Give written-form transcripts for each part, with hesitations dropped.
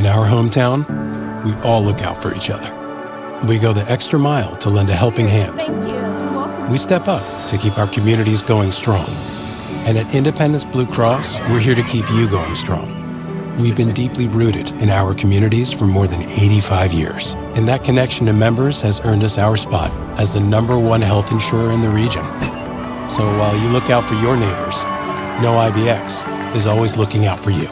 In our hometown, we all look out for each other. We go the extra mile to lend a helping hand. Thank you. We step up to keep our communities going strong. And at Independence Blue Cross, we're here to keep you going strong. We've been deeply rooted in our communities for more than 85 years. And that connection to members has earned us our spot as the #1 health insurer in the region. So while you look out for your neighbors, know IBX is always looking out for you.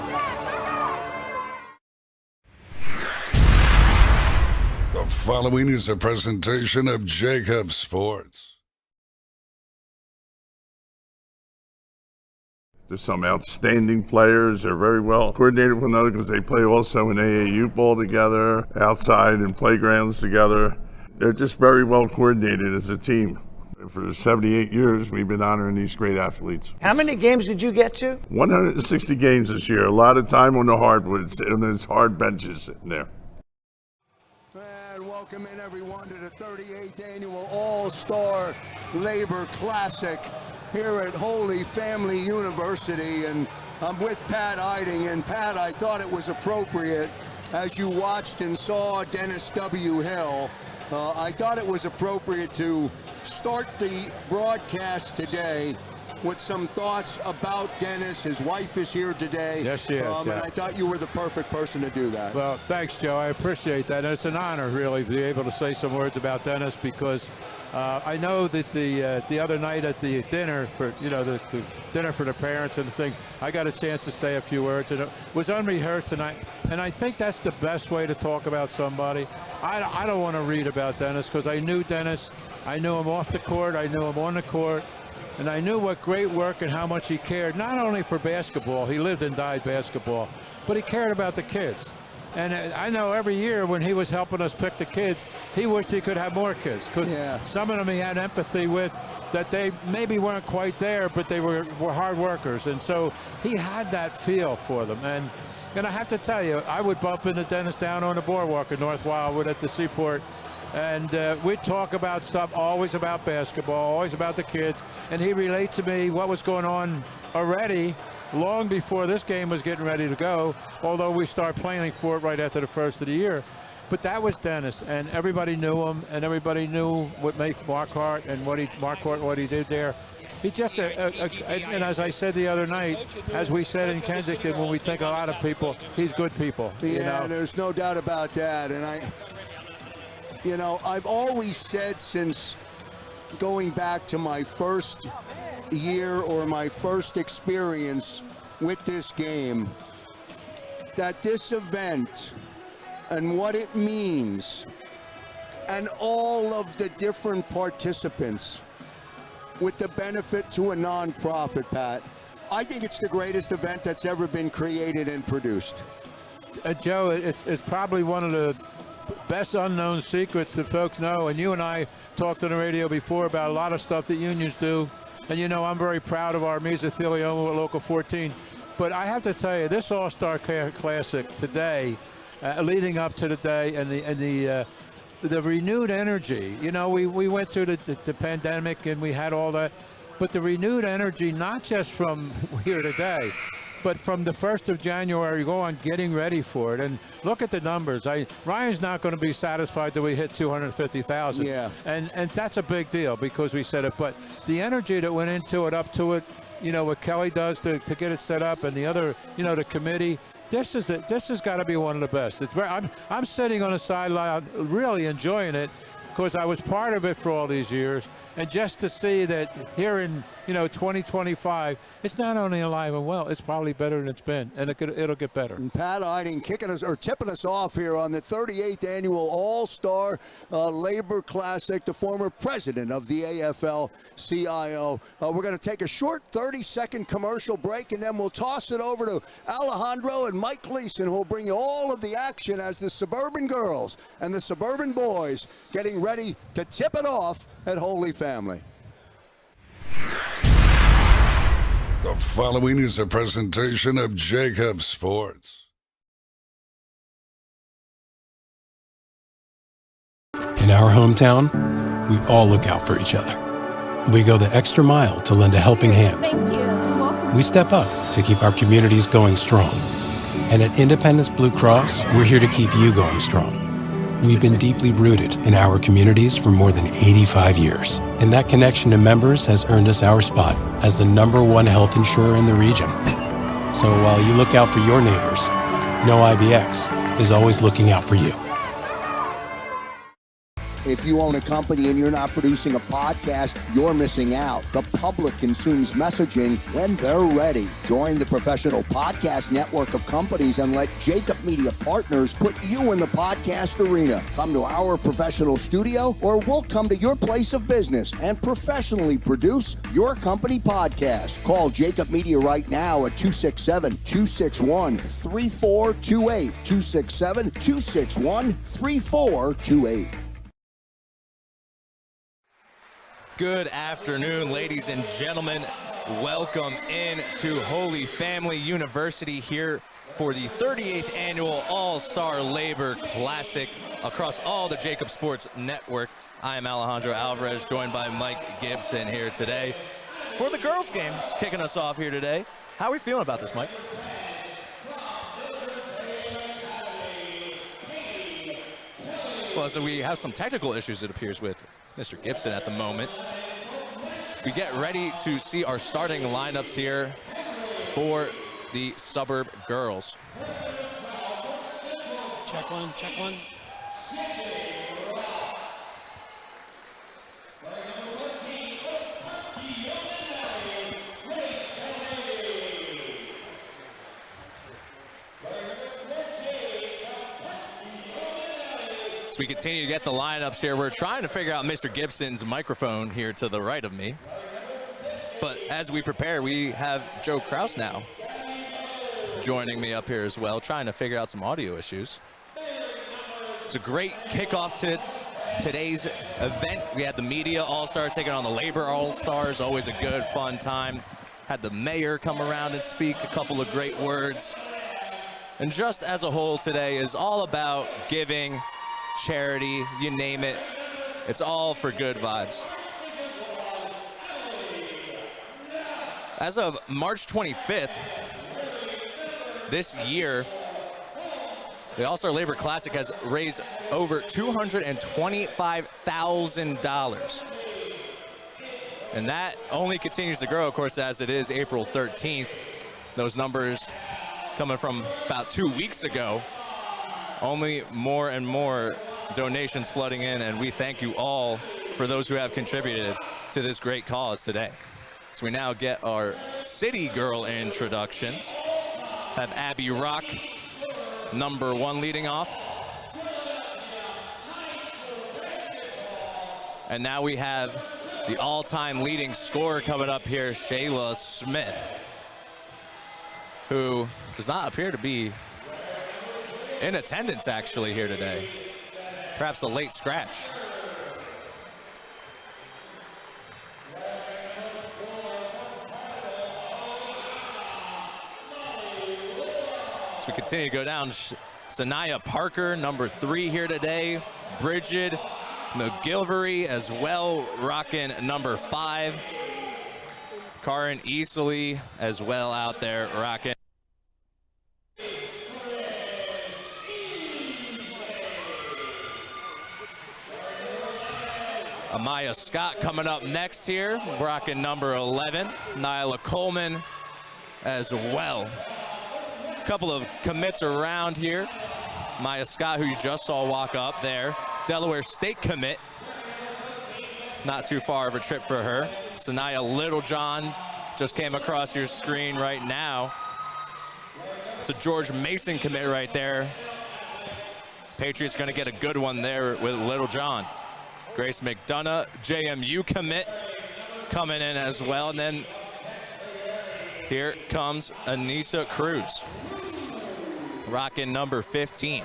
The following is a presentation of Jacob Sports. There's some outstanding players. They're very well coordinated with one another because they play also in AAU ball together, outside in playgrounds together. They're just very well coordinated as a team. For 78 years, we've been honoring these great athletes. How many games did you get to? 160 games this year. A lot of time on the hardwoods, and there's hard benches sitting there. And welcome in everyone to the 38th Annual All-Star Labor Classic here at Holy Family University. And I'm with Pat Eiding. And Pat, I thought it was appropriate, as you watched and saw Dennis W. Hill, I thought it was appropriate to start the broadcast today with some thoughts about Dennis. His wife is here today. Yes, she is. And I thought you were the perfect person to do that. Well, thanks, Joe. I appreciate that. And it's an honor, really, to be able to say some words about Dennis, because I know that the other night at the dinner, for the dinner for the parents and the thing, I got a chance to say a few words, and it was unrehearsed, and I think that's the best way to talk about somebody. I don't want to read about Dennis, because I knew Dennis. I knew him off the court. I knew him on the court. And I knew what great work and how much he cared, not only for basketball, he lived and died basketball, but he cared about the kids. And I know every year when he was helping us pick the kids, he wished he could have more kids, because some of them he had empathy with, that they maybe weren't quite there, but they were hard workers. And so he had that feel for them. And I have to tell you, I would bump into Dennis down on the boardwalk in North Wildwood at the Seaport. And we'd talk about stuff, always about basketball, always about the kids. And he relayed to me what was going on already long before this game was getting ready to go, although we started planning for it right after the first of the year. But that was Dennis, and everybody knew him, and everybody knew what made Marquardt and what he did there. He just, and as I said the other night, as we said in Kensington, when we think a lot of people, he's good people. Yeah, there's no doubt about that. And I've always said, since going back to my first year or my first experience with this game, that this event and what it means and all of the different participants with the benefit to a nonprofit, Pat, I think it's the greatest event that's ever been created and produced. Joe, it's probably one of the best unknown secrets that folks know, and you and I talked on the radio before about a lot of stuff that unions do, and I'm very proud of our mesothelioma at Local 14, but I have to tell you, this All-Star Classic today, leading up to the day, and the renewed energy, we went through the pandemic and we had all that, but the renewed energy, not just from here today, but from the 1st of January, go on getting ready for it. And look at the numbers. Ryan's not going to be satisfied that we hit 250,000. Yeah. And that's a big deal, because we said it. But the energy that went into it, up to it, what Kelly does to get it set up, and the other, the committee, this has got to be one of the best. I'm sitting on the sideline really enjoying it, because I was part of it for all these years. And just to see that here in 2025, it's not only alive and well, it's probably better than it's been, and it'll get better. And Pat Eiding tipping us off here on the 38th Annual All-Star Labor Classic, the former president of the AFL-CIO. We're going to take a short 30-second commercial break, and then we'll toss it over to Alejandro and Mike Gleason, who will bring you all of the action as the Suburban girls and the Suburban boys getting ready to tip it off at Holy Family. The following is a presentation of Jacob Sports. In our hometown, we all look out for each other. We go the extra mile to lend a helping hand. Thank you. We step up to keep our communities going strong. And at Independence Blue Cross, we're here to keep you going strong. We've been deeply rooted in our communities for more than 85 years. And that connection to members has earned us our spot as the #1 health insurer in the region. So while you look out for your neighbors, know IBX is always looking out for you. If you own a company and you're not producing a podcast, you're missing out. The public consumes messaging when they're ready. Join the professional podcast network of companies and let Jacob Media Partners put you in the podcast arena. Come to our professional studio or we'll come to your place of business and professionally produce your company podcast. Call Jacob Media right now at 267-261-3428. 267-261-3428. Good afternoon, ladies and gentlemen. Welcome in to Holy Family University here for the 38th annual All-Star Labor Classic across all the Jacob Sports Network. I am Alejandro Alvarez, joined by Mike Gibson here today for the girls' game. It's kicking us off here today. How are we feeling about this, Mike? Well, so we have some technical issues, it appears, with Mr. Gibson at the moment. We get ready to see our starting lineups here for the Suburb girls. Check one, check one. As we continue to get the lineups here, we're trying to figure out Mr. Gibson's microphone here to the right of me. But as we prepare, we have Joe Kraus now joining me up here as well, trying to figure out some audio issues. It's a great kickoff to today's event. We had the Media All-Stars taking on the Labor All-Stars, always a good, fun time. Had the mayor come around and speak a couple of great words. And just as a whole today is all about giving, charity, you name it. It's all for good vibes. As of March 25th, this year, the All-Star Labor Classic has raised over $225,000. And that only continues to grow, of course, as it is April 13th. Those numbers coming from about 2 weeks ago. Only more and more donations flooding in, and we thank you all for those who have contributed to this great cause today. So we now get our City Girl introductions. Have Abby Rock, #1, leading off. And now we have the all-time leading scorer coming up here, Shayla Smith, who does not appear to be in attendance actually here today. Perhaps a late scratch. As we continue to go down, Sanaya Parker, #3 here today. Bridget McGilvery as well, rocking #5. Karin Easley as well out there rocking. Amaya Scott coming up next here, rocking #11. Nyla Coleman as well. A couple of commits around here. Maya Scott, who you just saw walk up there. Delaware State commit. Not too far of a trip for her. Sanaya Littlejohn just came across your screen right now. It's a George Mason commit right there. Patriots gonna get a good one there with Littlejohn. Grace McDonough, JMU commit, coming in as well. And then here comes Anissa Cruz, rocking #15.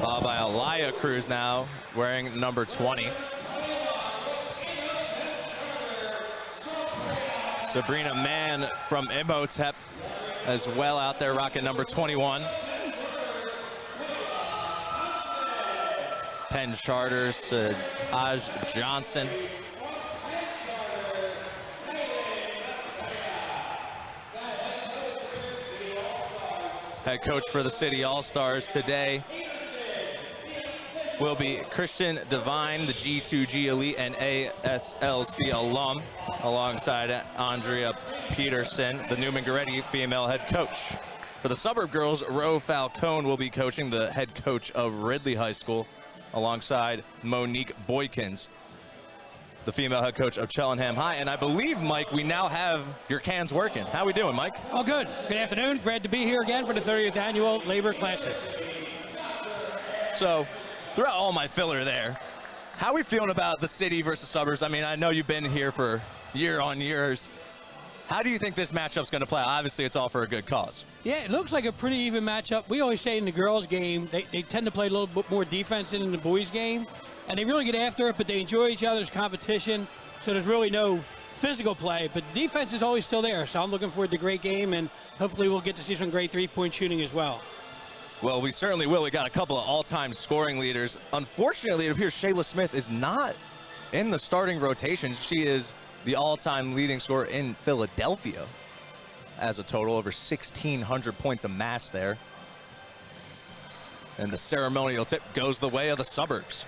Followed by Aliyah Cruz now, wearing #20. Sabrina Mann from Imhotep as well out there, rocking #21. Penn Charters, Aj Johnson. head coach for the City All-Stars today will be Christian Devine, the G2G Elite and ASLC alum, alongside Andrea Peterson, the Newman Goretti female head coach. For the Suburb girls, Ro Falcone will be coaching, the head coach of Ridley High School, alongside Monique Boykins, the female head coach of Cheltenham High. And I believe, Mike, we now have your cans working. How we doing, Mike? Oh, good. Good afternoon. Glad to be here again for the 30th Annual Labor Classic. So, throughout all my filler there, how are we feeling about the City versus Suburbs? I mean, I know you've been here for year on years. How do you think this matchup's going to play? Obviously, it's all for a good cause. Yeah, it looks like a pretty even matchup. We always say in the girls' game, they tend to play a little bit more defense than in the boys' game, and they really get after it, but they enjoy each other's competition, so there's really no physical play, but defense is always still there, so I'm looking forward to a great game, and hopefully we'll get to see some great three-point shooting as well. Well, we certainly will. We got a couple of all-time scoring leaders. Unfortunately, it appears Shayla Smith is not in the starting rotation. She is the all-time leading scorer in Philadelphia, as a total over 1,600 points amassed there. And the ceremonial tip goes the way of the Suburbs.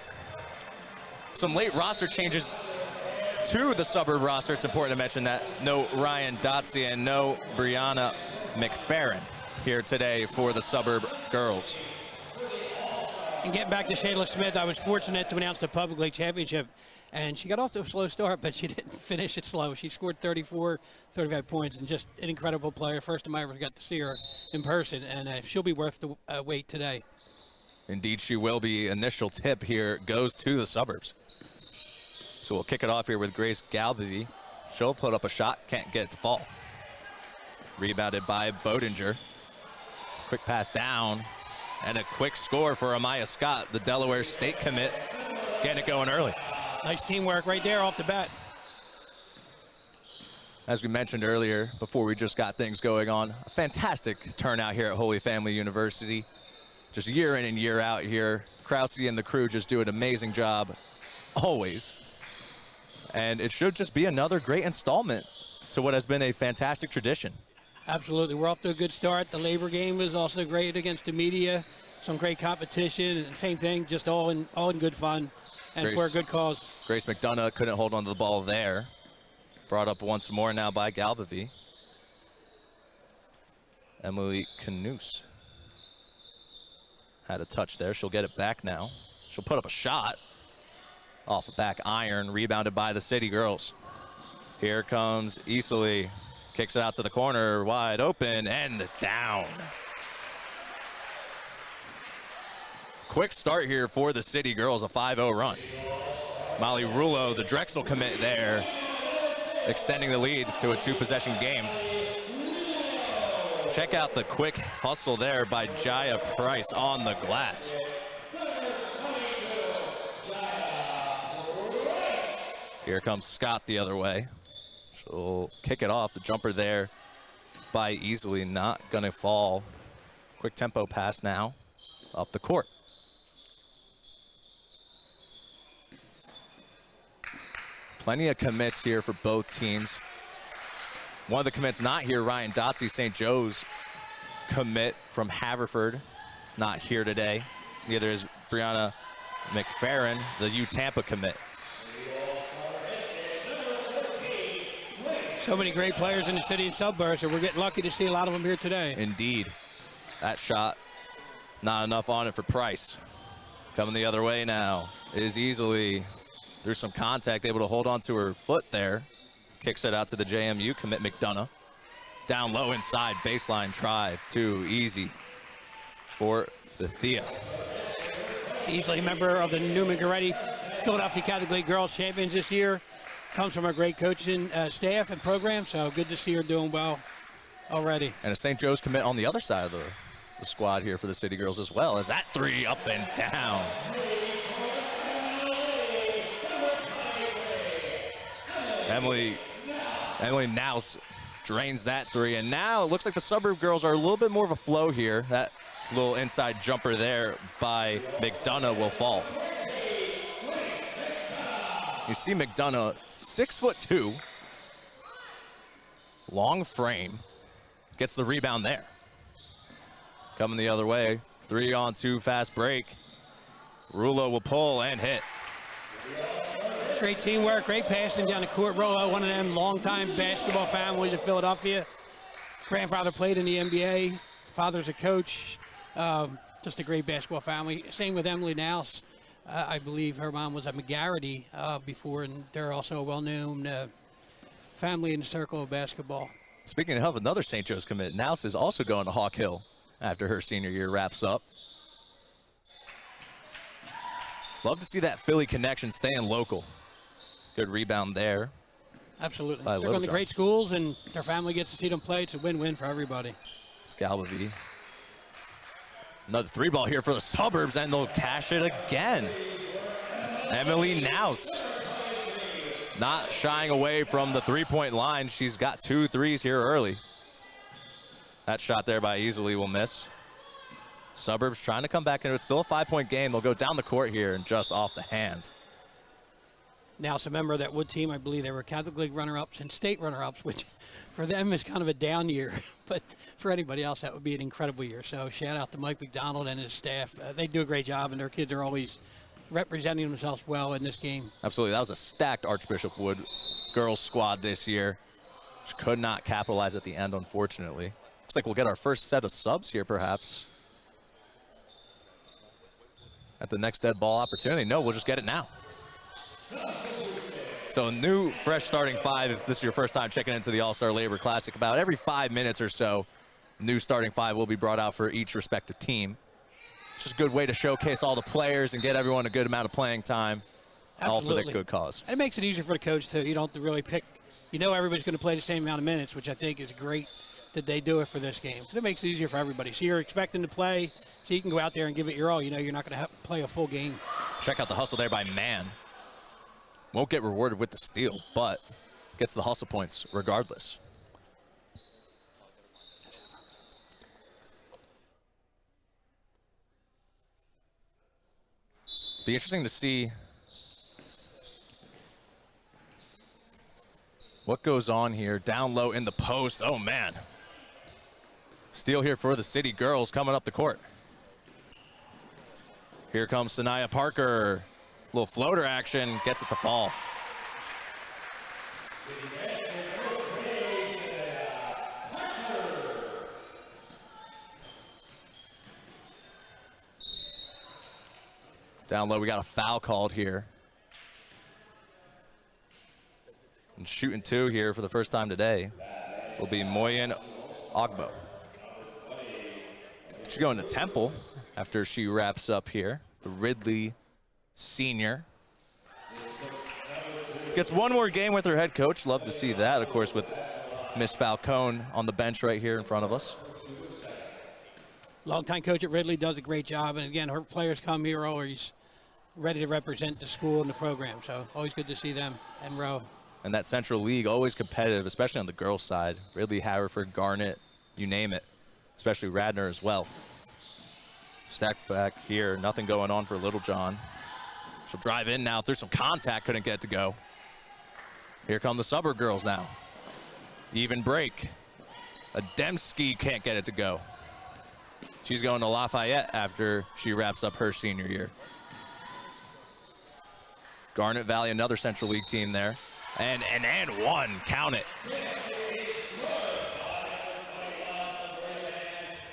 Some late roster changes to the Suburb roster. It's important to mention that no Ryan Dotsie and no Brianna McFerrin here today for the Suburb girls. And getting back to Shayla Smith, I was fortunate to announce the Public League Championship, and she got off to a slow start, but she didn't finish it slow. She scored 35 points, and just an incredible player. First time I ever got to see her in person, and she'll be worth the wait today. Indeed, she will be. Initial tip here goes to the Suburbs. So we'll kick it off here with Grace Galbavy. She'll put up a shot, can't get it to fall. Rebounded by Bodinger. Quick pass down, and a quick score for Amaya Scott, the Delaware State commit, getting it going early. Nice teamwork right there off the bat. As we mentioned earlier, before we just got things going on, a fantastic turnout here at Holy Family University. Just year in and year out here. Krause and the crew just do an amazing job, always. And it should just be another great installment to what has been a fantastic tradition. Absolutely. We're off to a good start. The Labor game was also great against the media. Some great competition, and same thing, just all in good fun and for a good cause. Grace McDonough couldn't hold on to the ball there. Brought up once more now by Galbavy. Emily Canoose had a touch there. She'll get it back now. She'll put up a shot off the back iron, rebounded by the City girls. Here comes Easley. Kicks it out to the corner, wide open, and down. Quick start here for the City girls, a 5-0 run. Molly Rulo, the Drexel commit there, extending the lead to a 2-possession game. Check out the quick hustle there by Jaya Price on the glass. Here comes Scott the other way. She'll kick it off. The jumper there by Easley, not gonna fall. Quick tempo pass now up the court. Plenty of commits here for both teams. One of the commits not here, Ryan Dotsie, St. Joe's commit from Haverford, not here today. Neither is Brianna McFerrin, the U Tampa commit. So many great players in the City and Suburbs, and we're getting lucky to see a lot of them here today. Indeed. That shot, not enough on it for Price. Coming the other way now is Easley, through some contact, able to hold on to her foot there. Kicks it out to the JMU commit McDonough. Down low inside, baseline drive, too easy for the Thea. Easily a member of the Newman Goretti Philadelphia Catholic League Girls Champions this year. Comes from a great coaching staff and program, so good to see her doing well already. And a St. Joe's commit on the other side of the squad here for the City girls as well, as that three up and down. Emily Nouse drains that three, and now it looks like the Suburb girls are a little bit more of a flow here. That little inside jumper there by McDonough will fall. You see McDonough, 6'2", long frame, gets the rebound there. coming the other way. 3-on-2 fast break. Rulo will pull and hit. Great teamwork, great passing down the court. Rolo, one of them longtime basketball families of Philadelphia. Grandfather played in the NBA. Father's a coach. Just a great basketball family. Same with Emily Nouse. I believe her mom was at McGarity before, and they're also a well-known family in the circle of basketball. Speaking of another St. Joe's commit, Nouse is also going to Hawk Hill after her senior year wraps up. Love to see that Philly connection staying local. Good rebound there. Absolutely. By They're going to Littlejohn. great schools, and their family gets to see them play. It's a win-win for everybody. It's Galvavy. Another 3-ball here for the Suburbs, and they'll cash it again. Emily Nouse not shying away from the 3-point line. She's got 2 threes here early. That shot there by Easily will miss. Suburbs trying to come back into it. Still a 5-point game. They'll go down the court here and just off the hand. Now, it's a member of that Wood team. I believe they were Catholic League runner-ups and state runner-ups, which for them is kind of a down year. But for anybody else, that would be an incredible year. So shout out to Mike McDonald and his staff. They do a great job, and their kids are always representing themselves well in this game. Absolutely. That was a stacked Archbishop Wood girls squad this year. Just could not capitalize at the end, unfortunately. Looks like we'll get our first set of subs here, perhaps. At the next dead ball opportunity. No, we'll just get it now. So a new, fresh starting 5, if this is your first time checking into the All-Star Labor Classic, about every 5 minutes or so, a new starting 5 will be brought out for each respective team. It's just a good way to showcase all the players and get everyone a good amount of playing time, all for the good cause. And it makes it easier for the coach, too. You don't have to really pick. You know everybody's going to play the same amount of minutes, which I think is great that they do it for this game. So it makes it easier for everybody. So you're expecting to play, so you can go out there and give it your all. You know you're not going to play a full game. Check out the hustle there by Mann. Won't get rewarded with the steal, but gets the hustle points regardless. Be interesting to see what goes on here. Down low in the post. Oh, man. Steal here for the City Girls coming up the court. Here comes Sanaya Parker. Little floater action, gets it to fall. Down low, we got a foul called here. And shooting 2 here for the first time today will be Moyen Ogbo. She's going to Temple after she wraps up here. The Ridley senior. Gets one more game with her head coach. Love to see that, of course, with Miss Falcone on the bench right here in front of us. Longtime coach at Ridley does a great job. And again, her players come here always ready to represent the school and the program. So always good to see them and row. And that Central League, always competitive, especially on the girls' side. Ridley, Haverford, Garnet, you name it. Especially Radnor as well. Stack back here, nothing going on for Littlejohn. She'll drive in now through some contact, couldn't get it to go. Here come the Suburb girls now. Even break. Ademski can't get it to go. She's going to Lafayette after she wraps up her senior year. Garnet Valley, another Central League team there. And one, count it.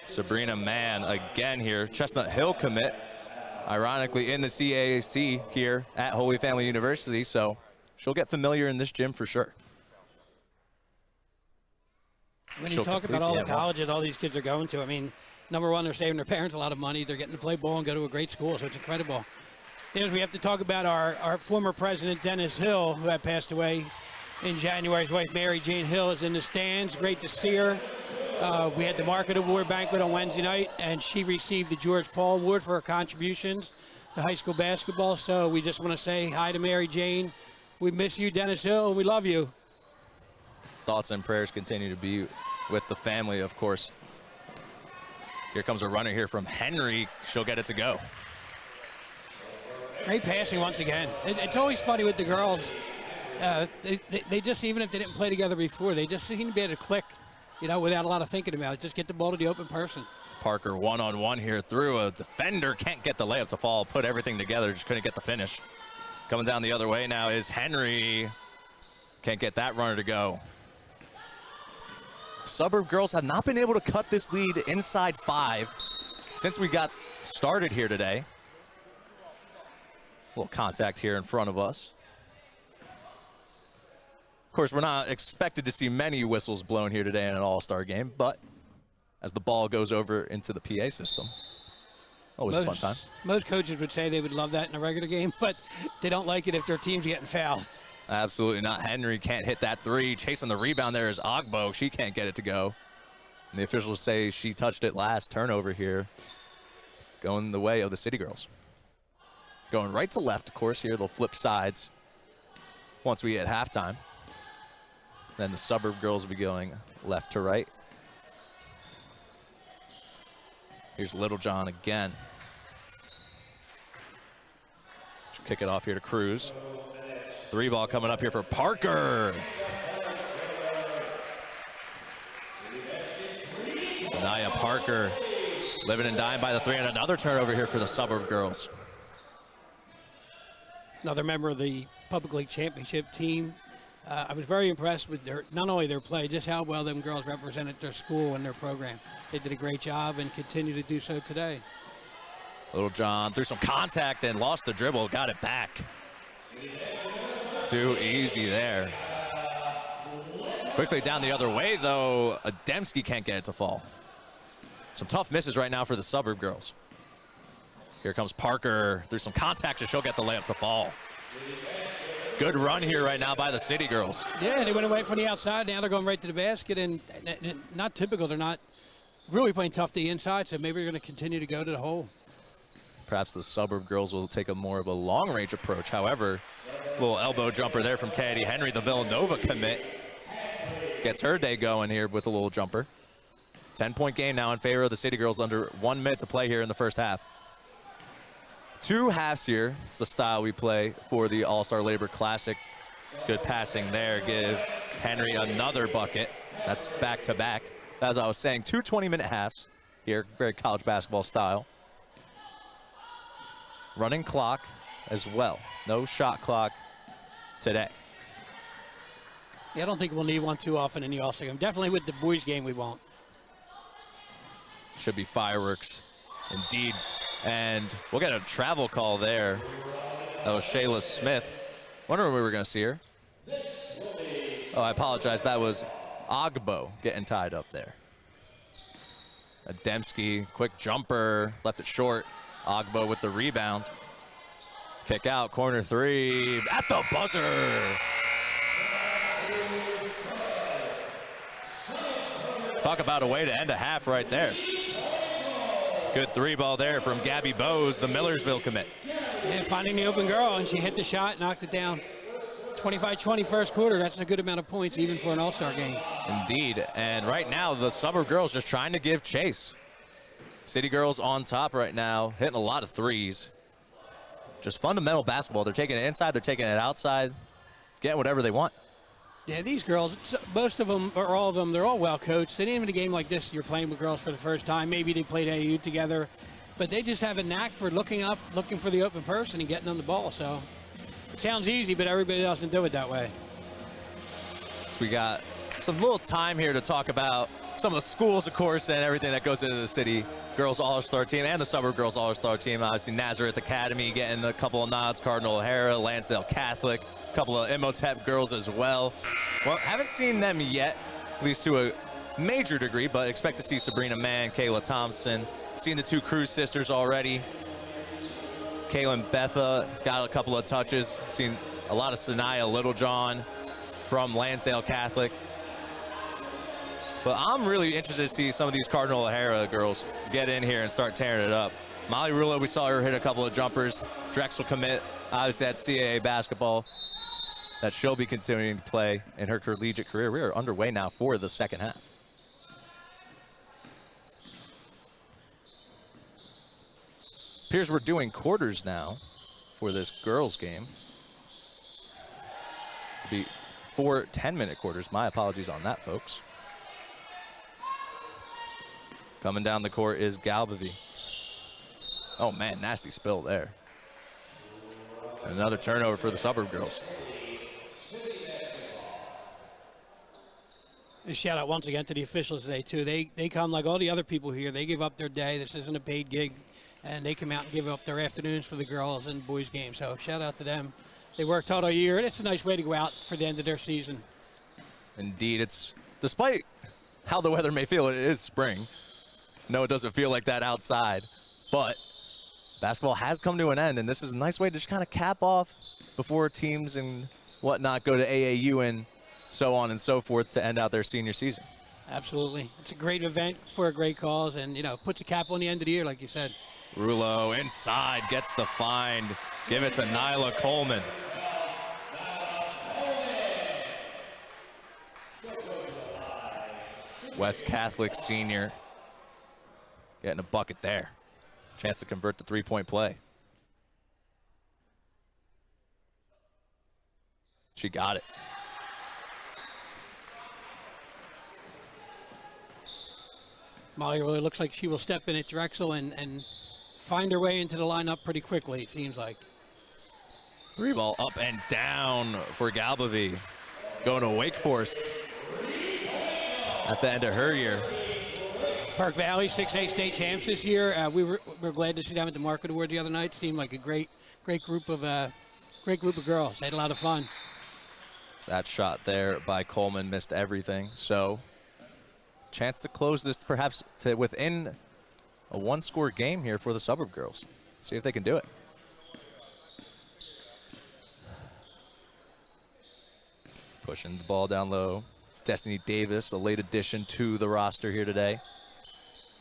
Sabrina Mann again here. Chestnut Hill commit. Ironically in the CAAC here at Holy Family University, so she'll get familiar in this gym for sure. When you talk about all the colleges all these kids are going to, I mean, number one, they're saving their parents a lot of money. They're getting to play ball and go to a great school, so it's incredible. Then we have to talk about our former president, Dennis Hill, who had passed away in January. His wife, Mary Jane Hill, is in the stands. Great to see her. We had the Market Award banquet on Wednesday night, and she received the George Paul Award for her contributions to high school basketball. So we just want to say hi to Mary Jane. We miss you, Dennis Hill. We love you. Thoughts and prayers continue to be with the family, of course. Here comes a runner here from Henry. She'll get it to go. Great passing once again. It's always funny with the girls. They just, even if they didn't play together before, they just seem to be able to click, you know, without a lot of thinking about it. Just get the ball to the open person. Parker one-on-one here through a defender. Can't get the layup to fall. Put everything together. Just couldn't get the finish. Coming down the other way now is Henry. Can't get that runner to go. Suburb girls have not been able to cut this lead inside 5 since we got started here today. A little contact here in front of us. Of course, we're not expected to see many whistles blown here today in an all-star game, but as the ball goes over into the PA system, always a fun time. Most coaches would say they would love that in a regular game, but they don't like it if their team's getting fouled. Absolutely not. Henry can't hit that 3. Chasing the rebound there is Ogbo. She can't get it to go. And the officials say she touched it last. Turnover here. Going the way of the City Girls. Going right to left, of course, here. They'll flip sides once we hit halftime. Then the Suburb Girls will be going left to right. Here's Littlejohn again. Should kick it off here to Cruz. 3 ball coming up here for Parker. Naya Parker living and dying by the 3, and another turnover here for the Suburb Girls. Another member of the Public League Championship team. I was very impressed with not only their play, just how well them girls represented their school and their program. They did a great job and continue to do so today. Littlejohn threw some contact and lost the dribble, got it back. Too easy there. Quickly down the other way, though. Ademski can't get it to fall. Some tough misses right now for the Suburb Girls. Here comes Parker. Through some contact, and she'll get the layup to fall. Good run here right now by the City Girls. Yeah, they went away from the outside. Now they're going right to the basket, and not typical. They're not really playing tough to the inside, so maybe they're going to continue to go to the hole. Perhaps the Suburb Girls will take a more of a long-range approach. However, little elbow jumper there from Katie Henry, the Villanova commit. Gets her day going here with a little jumper. 10-point game now in favor of the City Girls, under 1 minute to play here in the first half. 2 halves here. It's the style we play for the All-Star Labor Classic. Good passing there. Give Henry another bucket. That's back-to-back. As I was saying, 2 20-minute halves here. Very college basketball style. Running clock as well. No shot clock today. Yeah, I don't think we'll need one too often in the All-Star game. Definitely with the boys game we won't. Should be fireworks indeed. And we'll get a travel call there. That was Shayla Smith. Wonder when we were going to see her. Oh, I apologize. That was Ogbo getting tied up there. Ademski, quick jumper, left it short. Ogbo with the rebound. Kick out, corner 3, at the buzzer. Talk about a way to end a half right there. Good 3 ball there from Gabby Bowes, the Millersville commit. And finding the open girl, and she hit the shot, knocked it down. 25-20 first quarter, that's a good amount of points even for an All-Star game. Indeed, and right now the Suburb Girls just trying to give chase. City Girls on top right now, hitting a lot of 3s. Just fundamental basketball. They're taking it inside, they're taking it outside, getting whatever they want. Yeah, these girls, most of them, or all of them, they're all well coached. And even in a game like this, you're playing with girls for the first time. Maybe they played AAU together, but they just have a knack for looking up, looking for the open person and getting on the ball. So it sounds easy, but everybody doesn't do it that way. We got some little time here to talk about some of the schools, of course, and everything that goes into the City Girls All-Star team and the Suburb Girls All-Star team. Obviously, Nazareth Academy getting a couple of nods, Cardinal O'Hara, Lansdale Catholic, a couple of Imhotep girls as well. Well, haven't seen them yet, at least to a major degree, but expect to see Sabrina Mann, Kayla Thompson. Seen the 2 Cruz sisters already. Kaylin Betha got a couple of touches. Seen a lot of Sanaya Littlejohn from Lansdale Catholic. But I'm really interested to see some of these Cardinal O'Hara girls get in here and start tearing it up. Molly Rulo, we saw her hit a couple of jumpers. Drexel commit, obviously that's CAA basketball that she'll be continuing to play in her collegiate career. We are underway now for the second half. Appears we're doing quarters now for this girls game. Be 4 10-minute quarters. My apologies on that, folks. Coming down the court is Galbavy. Oh man, nasty spill there. Another turnover for the Suburb girls. A shout out once again to the officials today too. They come like all the other people here. They give up their day. This isn't a paid gig, and they come out and give up their afternoons for the girls and boys games. So shout out to them. They worked hard all year, and it's a nice way to go out for the end of their season. Indeed, it's despite how the weather may feel, it is spring. No, it doesn't feel like that outside, but basketball has come to an end, and this is a nice way to just kind of cap off before teams and whatnot go to AAU and so on and so forth to end out their senior season. Absolutely. It's a great event for a great cause, and, you know, puts a cap on the end of the year, like you said. Rulo inside, gets the find. Give it to Nyla Coleman. West Catholic senior getting a bucket there. Chance to convert the three-point play. She got it. Molly really looks like she will step in at Drexel and find her way into the lineup pretty quickly, it seems like. Three ball up and down for Galbavy. Going to Wake Forest at the end of her year. Park Valley, 6A state champs this year. We were glad to see them at the Market Award the other night. Seemed like a great group of girls. They had a lot of fun. That shot there by Coleman missed everything. So, chance to close this perhaps to within a one-score game here for the Suburb girls. See if they can do it. Pushing the ball down low. It's Destiny Davis, a late addition to the roster here today.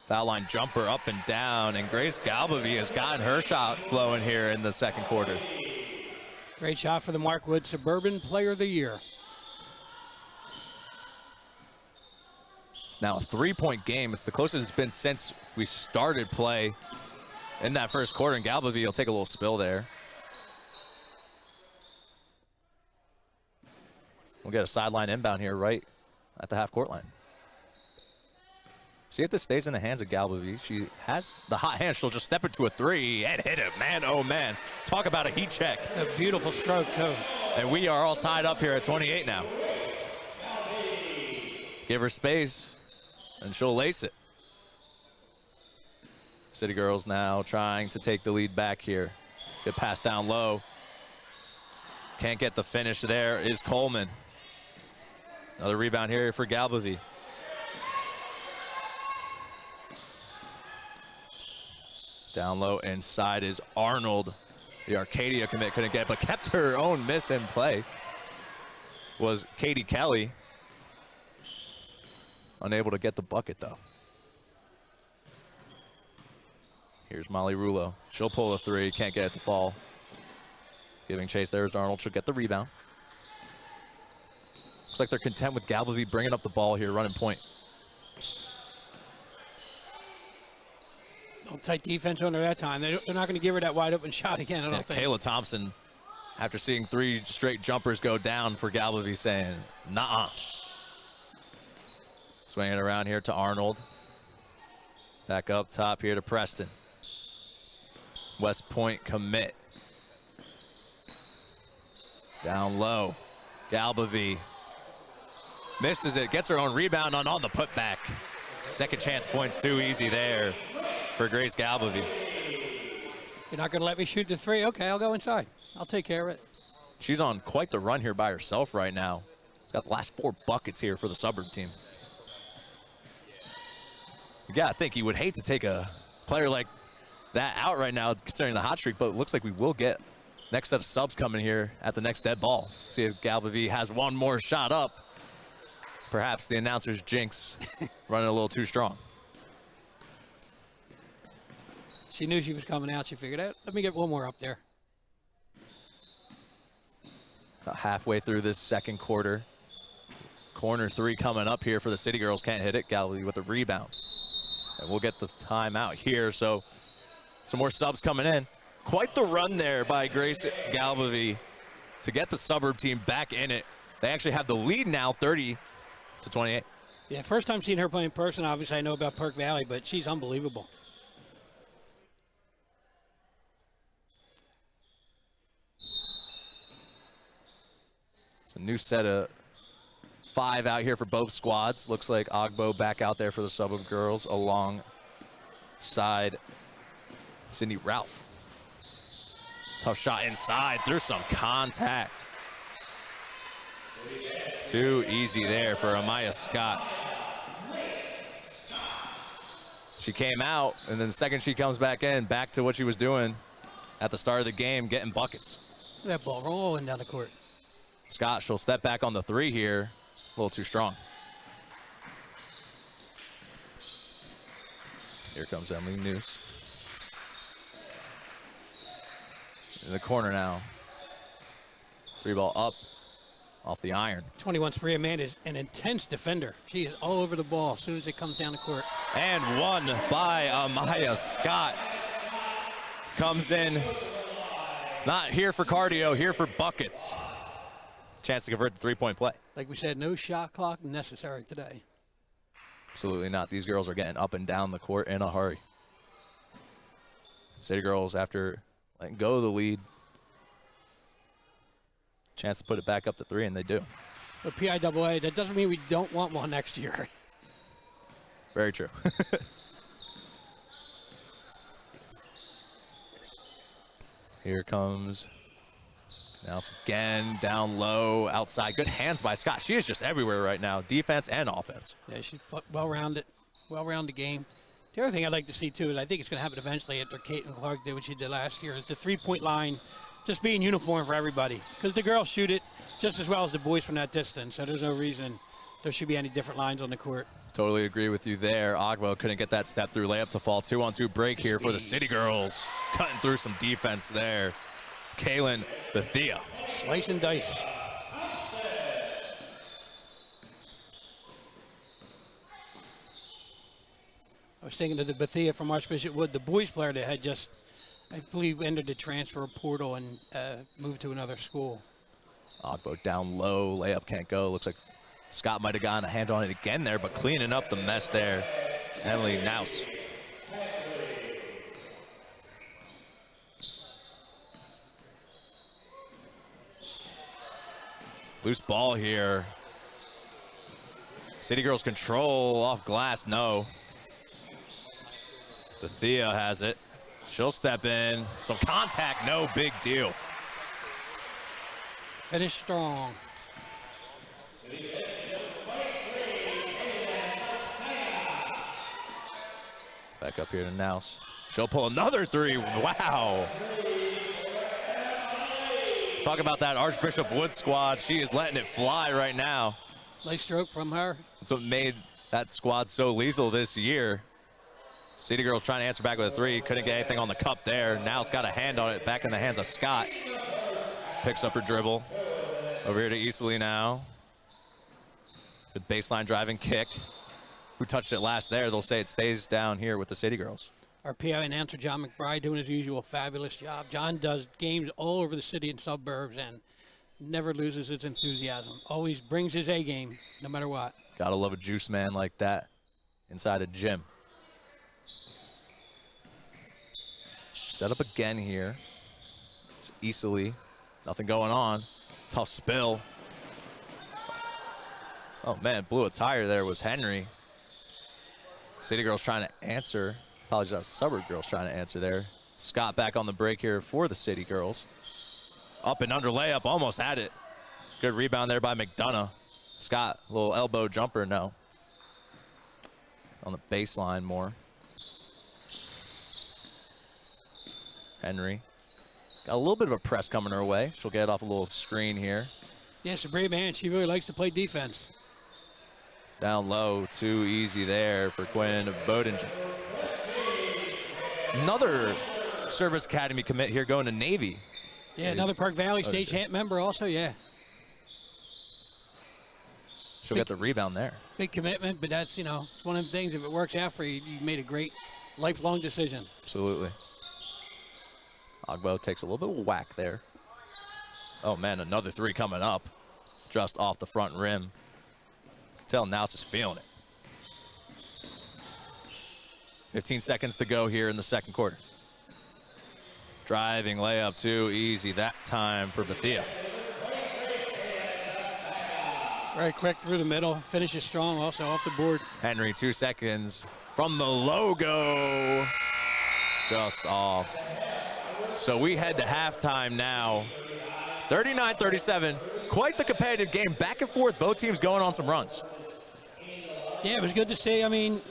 Foul line jumper up and down, and Grace Galbavy has gotten her shot flowing here in the second quarter. Great shot for the Mark Wood Suburban Player of the Year. It's now a three-point game. It's the closest it's been since we started play in that first quarter, and Galbavy will take a little spill there. We'll get a sideline inbound here right at the half-court line. See if this stays in the hands of Galbavy. She has the hot hand. She'll just step into a three and hit it. Man, oh man. Talk about a heat check. It's a beautiful stroke, too. And we are all tied up here at 28 now. Give her space, and she'll lace it. City Girls now trying to take the lead back here. Good pass down low. Can't get the finish there is Coleman. Another rebound here for Galbavy. Down low inside is Arnold. The Arcadia commit couldn't get, but kept her own miss in play. Was Katie Kelly. Unable to get the bucket though. Here's Molly Rulo. She'll pull a three, can't get it to fall. Giving chase there is Arnold. She'll get the rebound. Looks like they're content with Galbavy bringing up the ball here, running point. Tight defense under that time. They're not going to give her that wide open shot again, I don't think. Kayla Thompson, after seeing three straight jumpers go down for Galbavy, saying, nah. Swinging it around here to Arnold. Back up top here to Preston. West Point commit. Down low. Galbavy misses it, gets her own rebound on the putback. Second chance points too easy there for Grace Galbavy. You're not going to let me shoot the three? Okay, I'll go inside. I'll take care of it. She's on quite the run here by herself right now. Got the last 4 buckets here for the Suburb team. You gotta think you would hate to take a player like that out right now considering the hot streak, but it looks like we will get next set of subs coming here at the next dead ball. See if Galbavy has one more shot up. Perhaps the announcer's jinx running a little too strong. She knew she was coming out. She figured out, let me get one more up there. About halfway through this second quarter. Corner three coming up here for the City Girls. Can't hit it. Galbavy with the rebound. And we'll get the timeout here. So some more subs coming in. Quite the run there by Grace Galbavy to get the Suburb team back in it. They actually have the lead now, 30-28. Yeah, first time seeing her play in person. Obviously, I know about Perk Valley, but she's unbelievable. It's a new set of 5 out here for both squads. Looks like Ogbo back out there for the Suburb girls alongside Cindy Ralph. Tough shot inside through some contact. Too easy there for Amaya Scott. She came out, and then the second she comes back in, back to what she was doing at the start of the game, getting buckets. Look at that ball rolling down the court. Scott, she'll step back on the 3 here. A little too strong. Here comes Emily Noose. In the corner now. 3 ball up off the iron. 21 Spria Man is an intense defender. She is all over the ball as soon as it comes down the court. And won by Amaya Scott. Comes in, not here for cardio, here for buckets. Chance to convert the 3-point play. Like we said, no shot clock necessary today. Absolutely not. These girls are getting up and down the court in a hurry. City girls, after letting go of the lead, chance to put it back up to 3, and they do. But PIAA, that doesn't mean we don't want one next year. Very true. Here comes Knaus again, down low, outside. Good hands by Scott. She is just everywhere right now, defense and offense. Yeah, she's well-rounded game. The other thing I'd like to see, too, is I think it's going to happen eventually after Caitlin Clark did what she did last year, is the 3-point line just being uniform for everybody. Because the girls shoot it just as well as the boys from that distance, so there's no reason there should be any different lines on the court. Totally agree with you there. Ogbo couldn't get that step through layup to fall. 2-on-2 break here for the City Girls. Cutting through some defense there. Kaylin Bethia. Slice and dice. I was thinking of the Bethia from Archbishop Wood, the boys player that had just, I believe, entered the transfer portal and moved to another school. Ogbo down low, layup can't go. Looks like Scott might have gotten a hand on it again there, but cleaning up the mess there. Emily Knaus. Loose ball here. City Girls control off glass, no. Bethia has it. She'll step in. Some contact, no big deal. Finish strong. Back up here to Knaus. She'll pull another 3. Wow. Talk about that Archbishop Wood squad. She is letting it fly right now. Nice stroke from her. That's what made that squad so lethal this year. City Girls trying to answer back with a 3. Couldn't get anything on the cup there. Now it's got a hand on it. Back in the hands of Scott. Picks up her dribble. Over here to Easley now. Good baseline driving kick. Who touched it last there? They'll say it stays down here with the City Girls. Our PI announcer, John McBride, doing his usual fabulous job. John does games all over the city and suburbs and never loses his enthusiasm. Always brings his A game, no matter what. Gotta love a juice man like that inside a gym. Set up again here. It's Easley. Nothing going on. Tough spill. Oh man, blew a tire there was Henry. City Girls trying to answer. Apologies, that's Suburb Girls trying to answer there. Scott back on the break here for the City Girls. Up and under layup, almost had it. Good rebound there by McDonough. Scott, little elbow jumper, no. On the baseline more. Henry. Got a little bit of a press coming her way. She'll get off a little screen here. Yeah, she's a brave man. She really likes to play defense. Down low, too easy there for Quinn Bodinger. Another Service Academy commit here going to Navy. Yeah, another Park Valley State champ member also, yeah. She'll get the rebound there. Big commitment, but that's, it's one of the things, if it works out for you, you made a great lifelong decision. Absolutely. Ogbo takes a little bit of whack there. Oh man, another 3 coming up. Just off the front rim. You can tell Knaus is feeling it. 15 seconds to go here in the second quarter. Driving layup, too easy that time for Bethea. Very quick through the middle, finishes strong, also off the board. Henry, 2 seconds from the logo, just off. So we head to halftime now. 39-37, quite the competitive game, back and forth, both teams going on some runs. Yeah, it was good to see. I mean,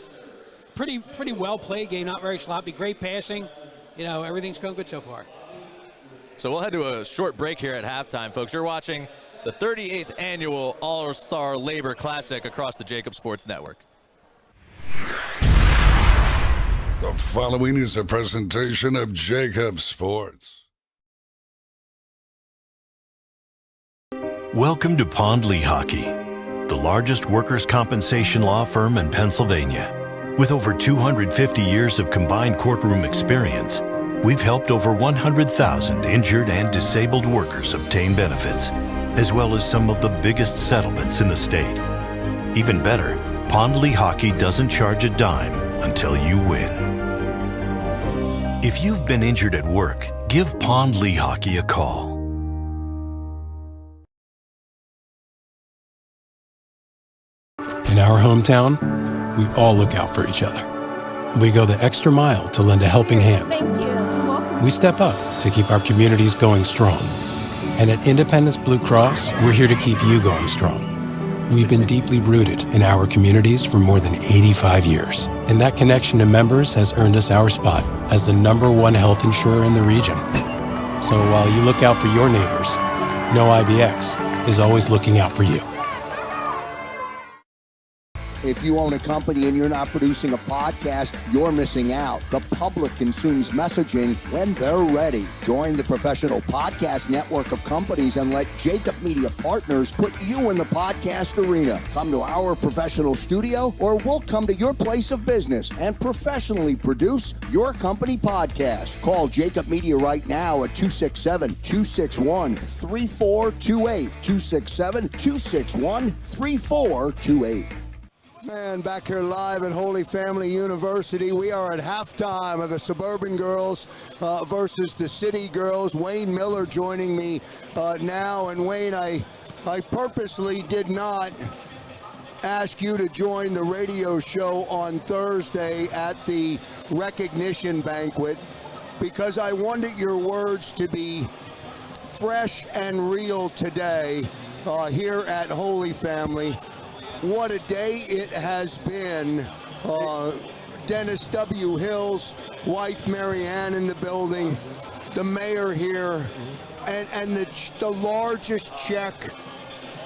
pretty well played game, not very sloppy, great passing. You know, everything's going good so far. So we'll head to a short break here at halftime, folks. You're watching the 38th annual All-Star Labor Classic across the Jacob Sports Network. The following is a presentation of Jacob Sports. Welcome to Pond Lehocky, the largest workers' compensation law firm in Pennsylvania. With over 250 years of combined courtroom experience, we've helped over 100,000 injured and disabled workers obtain benefits, as well as some of the biggest settlements in the state. Even better, Pond Lehocky doesn't charge a dime until you win. If you've been injured at work, give Pond Lehocky a call. In our hometown, we all look out for each other. We go the extra mile to lend a helping hand. Thank you. We step up to keep our communities going strong. And at Independence Blue Cross, we're here to keep you going strong. We've been deeply rooted in our communities for more than 85 years. And that connection to members has earned us our spot as the #1 health insurer in the region. So while you look out for your neighbors, know IBX is always looking out for you. If you own a company and you're not producing a podcast, you're missing out. The public consumes messaging when they're ready. Join the professional podcast network of companies and let Jacob Media Partners put you in the podcast arena. Come to our professional studio or we'll come to your place of business and professionally produce your company podcast. Call Jacob Media right now at 267-261-3428. 267-261-3428. Man, back here live at Holy Family University. We are at halftime of the Suburban Girls versus the City Girls. Wayne Miller joining me now. And Wayne, I purposely did not ask you to join the radio show on Thursday at the recognition banquet because I wanted your words to be fresh and real today here at Holy Family. What a day it has been. Dennis W. Hill's wife, Mary Ann, in the building, the mayor here, and the largest check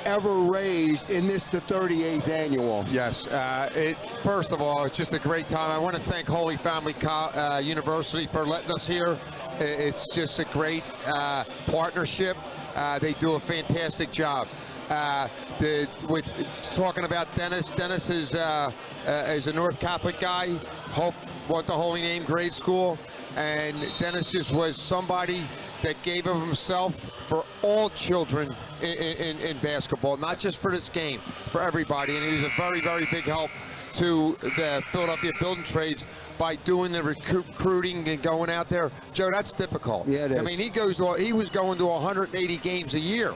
ever raised in this, the 38th annual. Yes. First of all, it's just a great time. I want to thank Holy Family University for letting us here. It's just a great partnership. They do a fantastic job. With talking about Dennis is a North Catholic guy, went to Holy Name grade school, and Dennis just was somebody that gave of himself for all children in basketball, not just for this game, for everybody. And he was a very, very big help to the Philadelphia Building Trades by doing the recruiting and going out there. Joe, that's difficult. Yeah, it is. I mean, he was going to 180 games a year.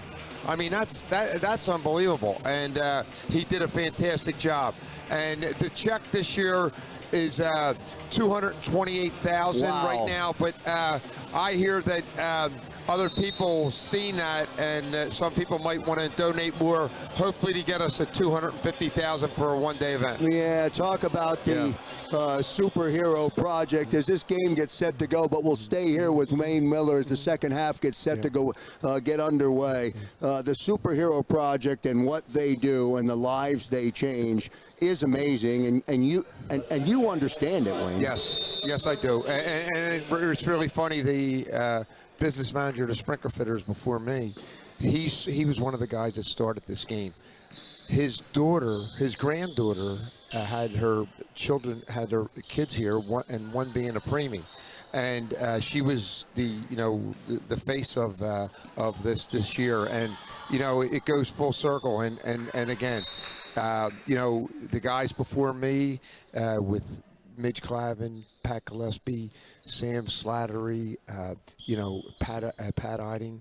I mean, that's unbelievable, and he did a fantastic job. And the check this year is $228,000 right now, but I hear that other people seen that, and some people might want to donate more, hopefully to get us a $250,000 for a one-day event. Yeah, talk about the superhero project as this game gets set to go, but we'll stay here with Wayne Miller as the second half gets set to go get underway. The superhero project and what they do and the lives they change is amazing, and you understand it, Wayne. Yes, I do. And it's really funny. The business manager of the Sprinkler Fitters before me, he was one of the guys that started this game. His granddaughter had her kids here, one being a preemie, and she was the face of this year, and it goes full circle, and again, the guys before me with Midge Clavin, Pat Gillespie, Sam Slattery, Pat Eiding,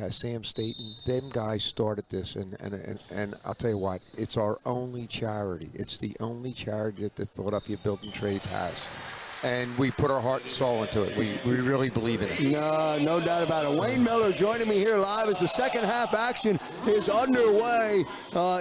Sam Staten. Them guys started this, and I'll tell you what, it's our only charity. It's the only charity that the Philadelphia Building Trades has. And we put our heart and soul into it. We really believe in it. No doubt about it. Wayne Miller joining me here live as the second half action is underway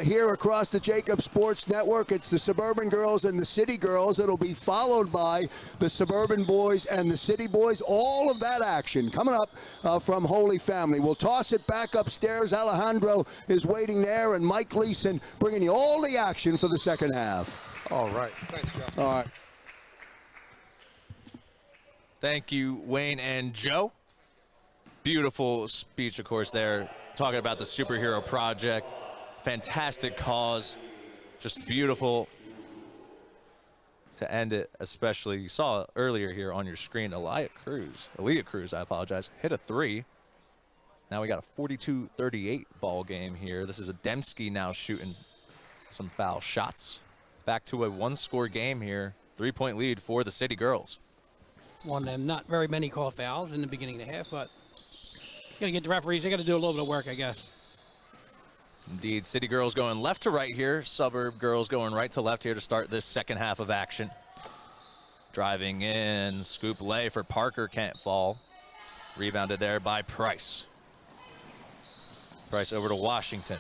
here across the Jacob Sports Network. It's the Suburban Girls and the City Girls. It'll be followed by the Suburban Boys and the City Boys. All of that action coming up from Holy Family. We'll toss it back upstairs. Alejandro is waiting there, and Mike Leeson bringing you all the action for the second half. All right. Thanks, Joe. All right. Thank you, Wayne and Joe. Beautiful speech, of course, there, talking about the superhero project. Fantastic cause. Just beautiful to end it, especially. You saw earlier here on your screen, Aaliyah Cruz, I apologize, hit a 3. Now we got a 42-38 ball game here. This is Ademski now shooting some foul shots. Back to a one-score game here. 3-point lead for the City Girls. One of them, not very many call fouls in the beginning of the half, but you got to get the referees. They got to do a little bit of work, I guess. Indeed, City Girls going left to right here. Suburb Girls going right to left here to start this second half of action. Driving in, scoop lay for Parker, can't fall. Rebounded there by Price. Price over to Washington.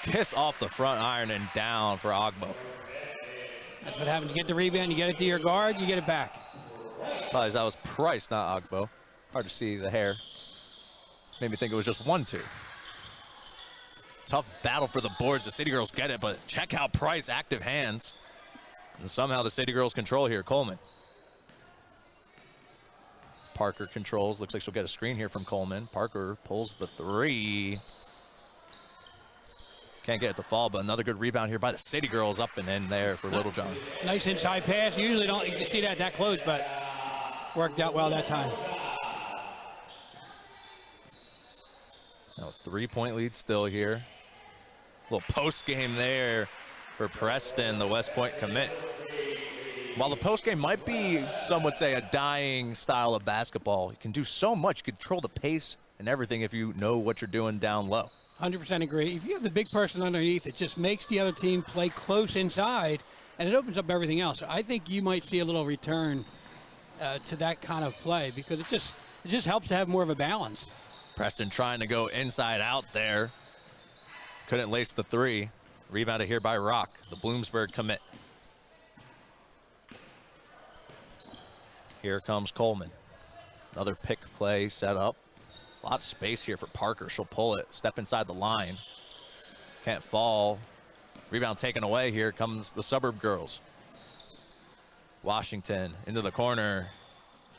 Kiss off the front iron and down for Ogbo. That's what happens. You get the rebound, you get it to your guard, you get it back. Apologies, that was Price, not Ogbo. Hard to see the hair. Made me think it was just 1-2. Tough battle for the boards. The City Girls get it, but check out Price, active hands. And somehow the City Girls control here. Coleman. Parker controls. Looks like she'll get a screen here from Coleman. Parker pulls the 3. Can't get it to fall, but another good rebound here by the City Girls, up and in there for Littlejohn. Nice inside pass. You usually don't see that close, but worked out well that time. Now a 3-point lead still here. Little post game there for Preston, the West Point commit. While the post game might be, some would say, a dying style of basketball, you can do so much. You control the pace and everything if you know what you're doing down low. 100% agree. If you have the big person underneath, it just makes the other team play close inside, and it opens up everything else. I think you might see a little return to that kind of play because it just helps to have more of a balance. Preston trying to go inside out there. Couldn't lace the 3. Rebounded here by Rock, the Bloomsburg commit. Here comes Coleman. Another pick play set up. A lot of space here for Parker. She'll pull it, step inside the line. Can't fall. Rebound taken away. Here comes the Suburb Girls. Washington into the corner.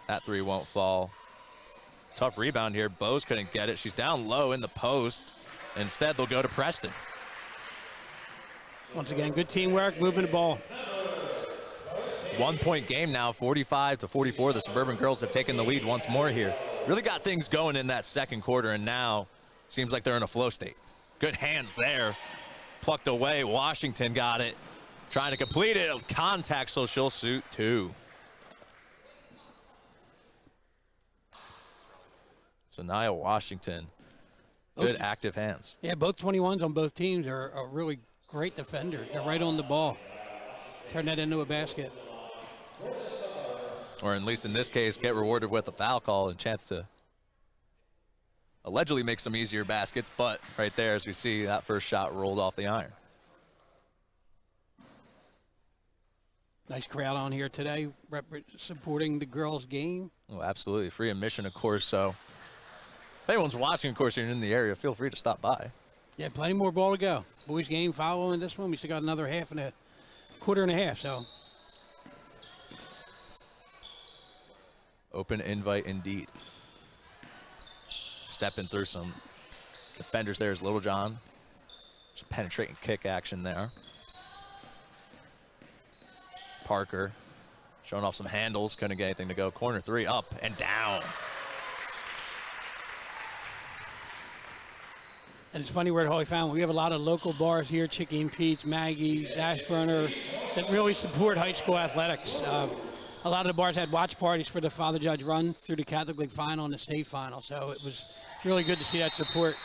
That 3 won't fall. Tough rebound here. Bose couldn't get it. She's down low in the post. Instead, they'll go to Preston. Once again, good teamwork, moving the ball. 1-point game now, 45-44. The Suburban Girls have taken the lead once more here. Really got things going in that second quarter, and now seems like they're in a flow state. Good hands there. Plucked away. Washington got it. Trying to complete it. Contact, so she'll shoot 2. Sanaya Washington. Good active hands. Yeah, both 21s on both teams are really great defenders. They're right on the ball. Turn that into a basket. Or at least in this case, get rewarded with a foul call and chance to allegedly make some easier baskets. But right there, as we see, that first shot rolled off the iron. Nice crowd on here today, supporting the girls' game. Oh, absolutely. Free admission, of course. So if anyone's watching, of course, you're in the area, feel free to stop by. Yeah, plenty more ball to go. Boys' game following this one. We still got another quarter and a half, so. Open invite indeed. Stepping through some defenders there is Littlejohn. Just penetrating kick action there. Parker showing off some handles, couldn't get anything to go. Corner 3 up and down. And it's funny we're at Holy Family. We have a lot of local bars here, Chicken Pete's, Maggie's, Ashburner, that really support high school athletics. A lot of the bars had watch parties for the Father Judge run through the Catholic League final and the state final. So it was really good to see that support.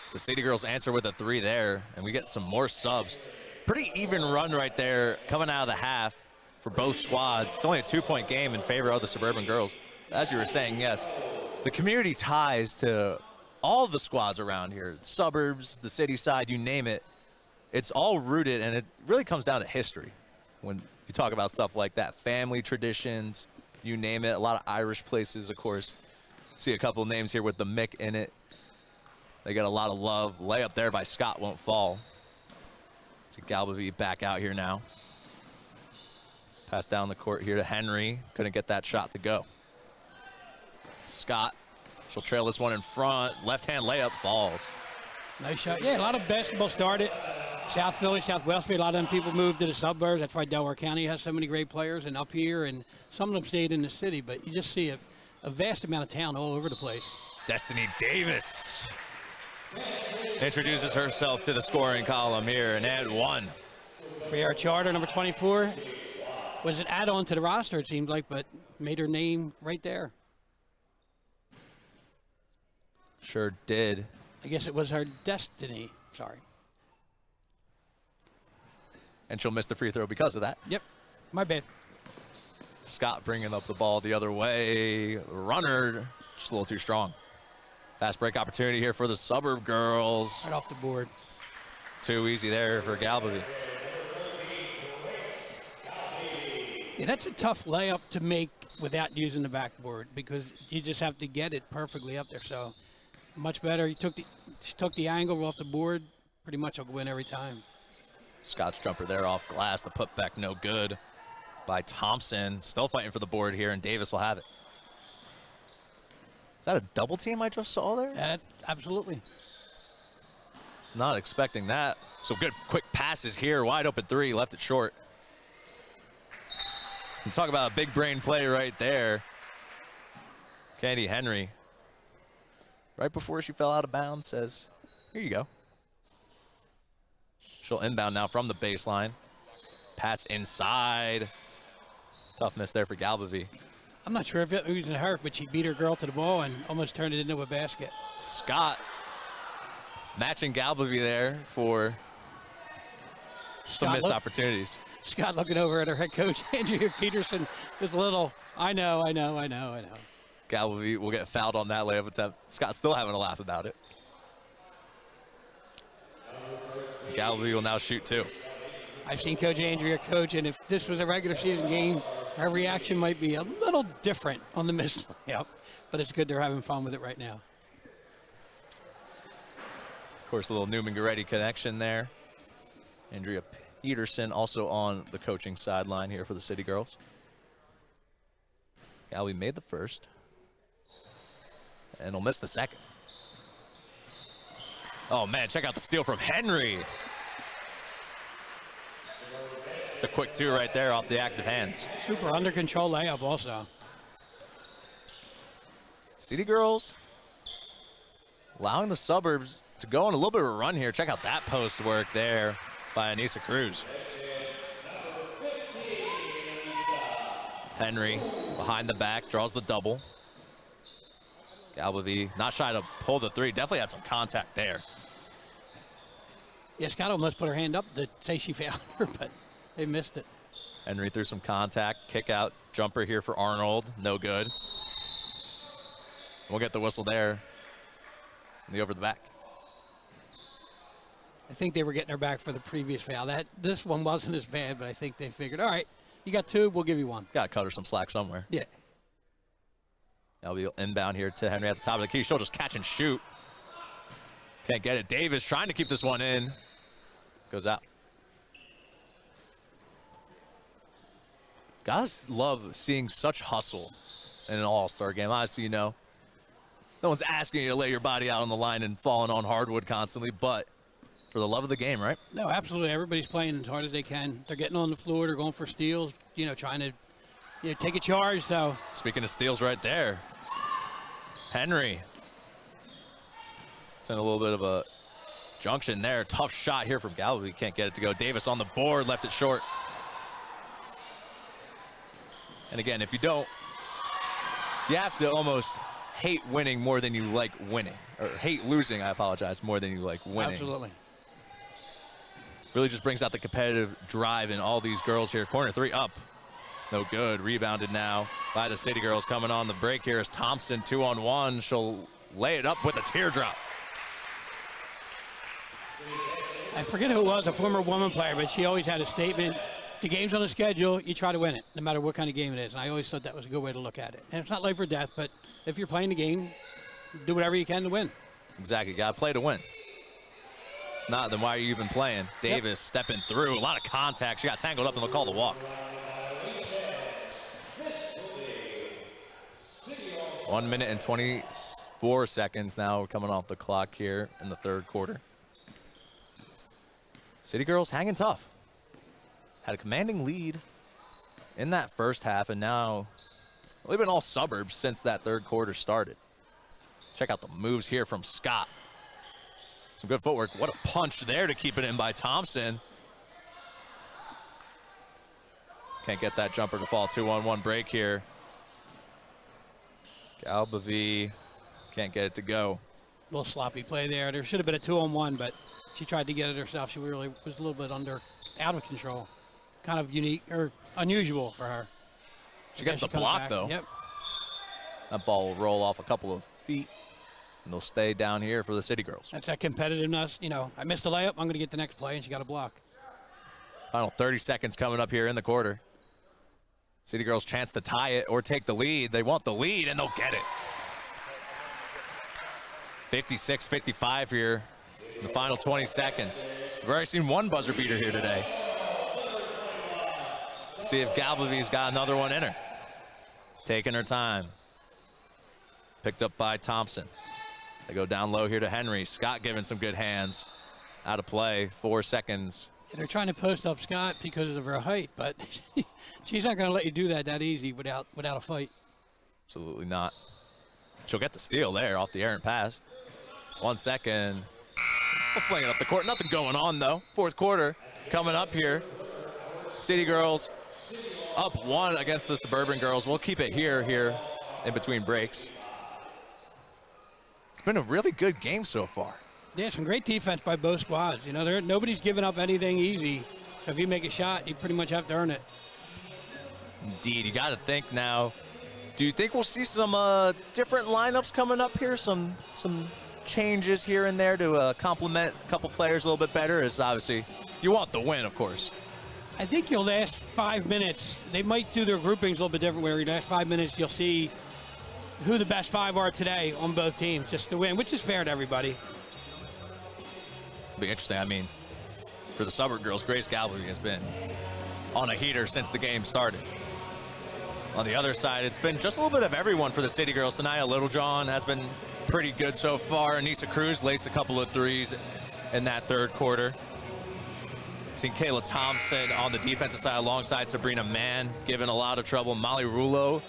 So City Girls answer with a 3 there, and we get some more subs. Pretty even run right there coming out of the half for both squads. It's only a 2-point game in favor of the Suburban Girls. As you were saying, yes, the community ties to all of the squads around here, the suburbs, the city side, you name it. It's all rooted, and it really comes down to history when you talk about stuff like that. Family traditions, you name it. A lot of Irish places, of course. See a couple names here with the Mick in it. They got a lot of love. Layup there by Scott won't fall. See Galbavie back out here now. Pass down the court here to Henry. Couldn't get that shot to go. Scott, she'll trail this one in front. Left-hand layup falls. Nice shot. Yeah, a lot of basketball started. South Philly, South Westfield, a lot of them people moved to the suburbs. That's why Delaware County has so many great players, and up here, and some of them stayed in the city. But you just see a vast amount of talent all over the place. Destiny Davis introduces herself to the scoring column here and add 1. Fair Charter, number 24, was an add-on to the roster, it seemed like, but made her name right there. Sure did. I guess it was her destiny. Sorry. And she'll miss the free throw because of that. Yep, my bad. Scott bringing up the ball the other way. Runner, just a little too strong. Fast break opportunity here for the Suburb Girls. Right off the board. Too easy there for Galbavie. Yeah, that's a tough layup to make without using the backboard because you just have to get it perfectly up there. So much better. She took the angle off the board. Pretty much will win every time. Scott's jumper there off glass. The putback no good by Thompson. Still fighting for the board here, and Davis will have it. Is that a double team I just saw there? Absolutely. Not expecting that. So good quick passes here. Wide open 3. Left it short. You talk about a big brain play right there. Candy Henry, right before she fell out of bounds, says, here you go. She'll inbound now from the baseline. Pass inside. Tough miss there for Galbavie. I'm not sure if it was her, but she beat her girl to the ball and almost turned it into a basket. Scott matching Galbavie there for some missed opportunities. Scott looking over at her head coach, Andrea Peterson, with a little, I know. Galbavie will get fouled on that layup attempt. Scott's still having a laugh about it. Galbavie will now shoot 2. I've seen Coach Andrea coach, and if this was a regular season game, her reaction might be a little different on the missed layup, but it's good they're having fun with it right now. Of course, a little Newman-Goretti connection there. Andrea Peterson also on the coaching sideline here for the City Girls. Galway made the first, and he'll miss the second. Oh, man, check out the steal from Henry. It's a quick 2 right there off the active hands. Super under control layup also. City Girls allowing the Suburbs to go on a little bit of a run here. Check out that post work there by Anissa Cruz. Henry behind the back, draws the double. Galbavie not shy to pull the 3. Definitely had some contact there. Yeah, Scott almost put her hand up to say she fouled her, but they missed it. Henry threw some contact, kick out, jumper here for Arnold, no good. We'll get the whistle there. And the over the back. I think they were getting her back for the previous foul. This one wasn't as bad, but I think they figured, all right, you got 2, we'll give you 1. Got to cut her some slack somewhere. Yeah. That'll be inbound here to Henry at the top of the key. She'll just catch and shoot. Can't get it. Davis trying to keep this one in. Goes out. Guys love seeing such hustle in an all-star game. Obviously, no one's asking you to lay your body out on the line and falling on hardwood constantly, but for the love of the game, right? No, absolutely. Everybody's playing as hard as they can. They're getting on the floor. They're going for steals, trying to take a charge. So speaking of steals right there, Henry It's in a little bit of a junction there. Tough shot here from Galbavy. Can't get it to go. Davis on the board, left it short. And again, if you don't, you have to almost hate winning more than you like winning. Or hate losing, I apologize, more than you like winning. Absolutely. Really just brings out the competitive drive in all these girls here. Corner three up. No good. Rebounded now by the City Girls. Coming on the break here is Thompson, 2-on-1. She'll lay it up with a teardrop. I forget who it was, a former woman player, but she always had a statement. The game's on the schedule, you try to win it, no matter what kind of game it is. And I always thought that was a good way to look at it. And it's not life or death, but if you're playing the game, do whatever you can to win. Exactly. You got to play to win. If not, then why are you even playing? Davis stepping through. A lot of contact. She got tangled up, and they'll call the walk. 1 minute and 24 seconds now coming off the clock here in the third quarter. City Girls hanging tough. Had a commanding lead in that first half, and now they've been all suburbs since that third quarter started. Check out the moves here from Scott. Some good footwork. What a punch there to keep it in by Thompson. Can't get that jumper to fall. 2-on-1 break here. Galbavy can't get it to go. A little sloppy play there. There should have been a 2-on-1, but she tried to get it herself. She really was a little bit out of control. Kind of unique or unusual for her. She gets the block, back. though. Yep. That ball will roll off a couple of feet, and they'll stay down here for the City Girls. That's that competitiveness. You know, I missed a layup. I'm going to get the next play, and she got a block. Final 30 seconds coming up here in the quarter. City Girls chance to tie it or take the lead. They want the lead, and they'll get it. 56-55 here in the final 20 seconds. We've already seen one buzzer beater here today. See if Galbavy's got another one in her. Taking her time. Picked up by Thompson. They go down low here to Henry. Scott giving some good hands. Out of play, 4 seconds. And they're trying to post up Scott because of her height, but she's not going to let you do that easy without a fight. Absolutely not. She'll get the steal there off the errant pass. 1 second. We'll fling it up the court. Nothing going on, though. Fourth quarter coming up here. City Girls up 1 against the Suburban Girls. We'll keep it here in between breaks. It's been a really good game so far. Yeah, some great defense by both squads. You know, nobody's giving up anything easy. If you make a shot, you pretty much have to earn it. Indeed. You got to think now. Do you think we'll see some different lineups coming up here? Some changes here and there to complement a couple players a little bit better? As obviously, you want the win, of course. I think you'll last 5 minutes. They might do their groupings a little bit different, where you last 5 minutes you'll see who the best 5 are today on both teams, just to win, which is fair to everybody. It'll be interesting. I mean, for the Suburban Girls, Grace Galbavy has been on a heater since the game started. On the other side, it's been just a little bit of everyone for the City Girls. Sanaya Littlejohn has been pretty good so far. Anissa Cruz laced a couple of threes in that third quarter. Seen Kayla Thompson on the defensive side alongside Sabrina Mann, giving a lot of trouble. Molly Rulo,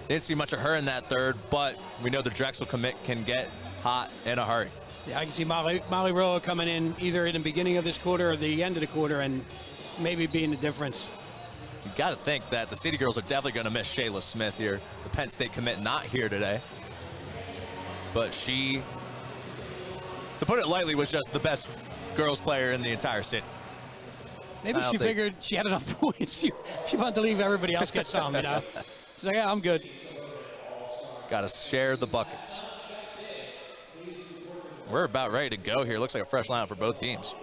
didn't see much of her in that third, but we know the Drexel commit can get hot in a hurry. Yeah, I can see Molly Rulo coming in either in the beginning of this quarter or the end of the quarter and maybe being the difference. You got to think that the City Girls are definitely going to miss Shayla Smith here. The Penn State commit not here today. But she, to put it lightly, was just the best girls player in the entire city. Maybe she figured she had enough points. She wanted to leave everybody else get some, you know. She's like, yeah, I'm good. Got to share the buckets. We're about ready to go here. Looks like a fresh lineup for both teams.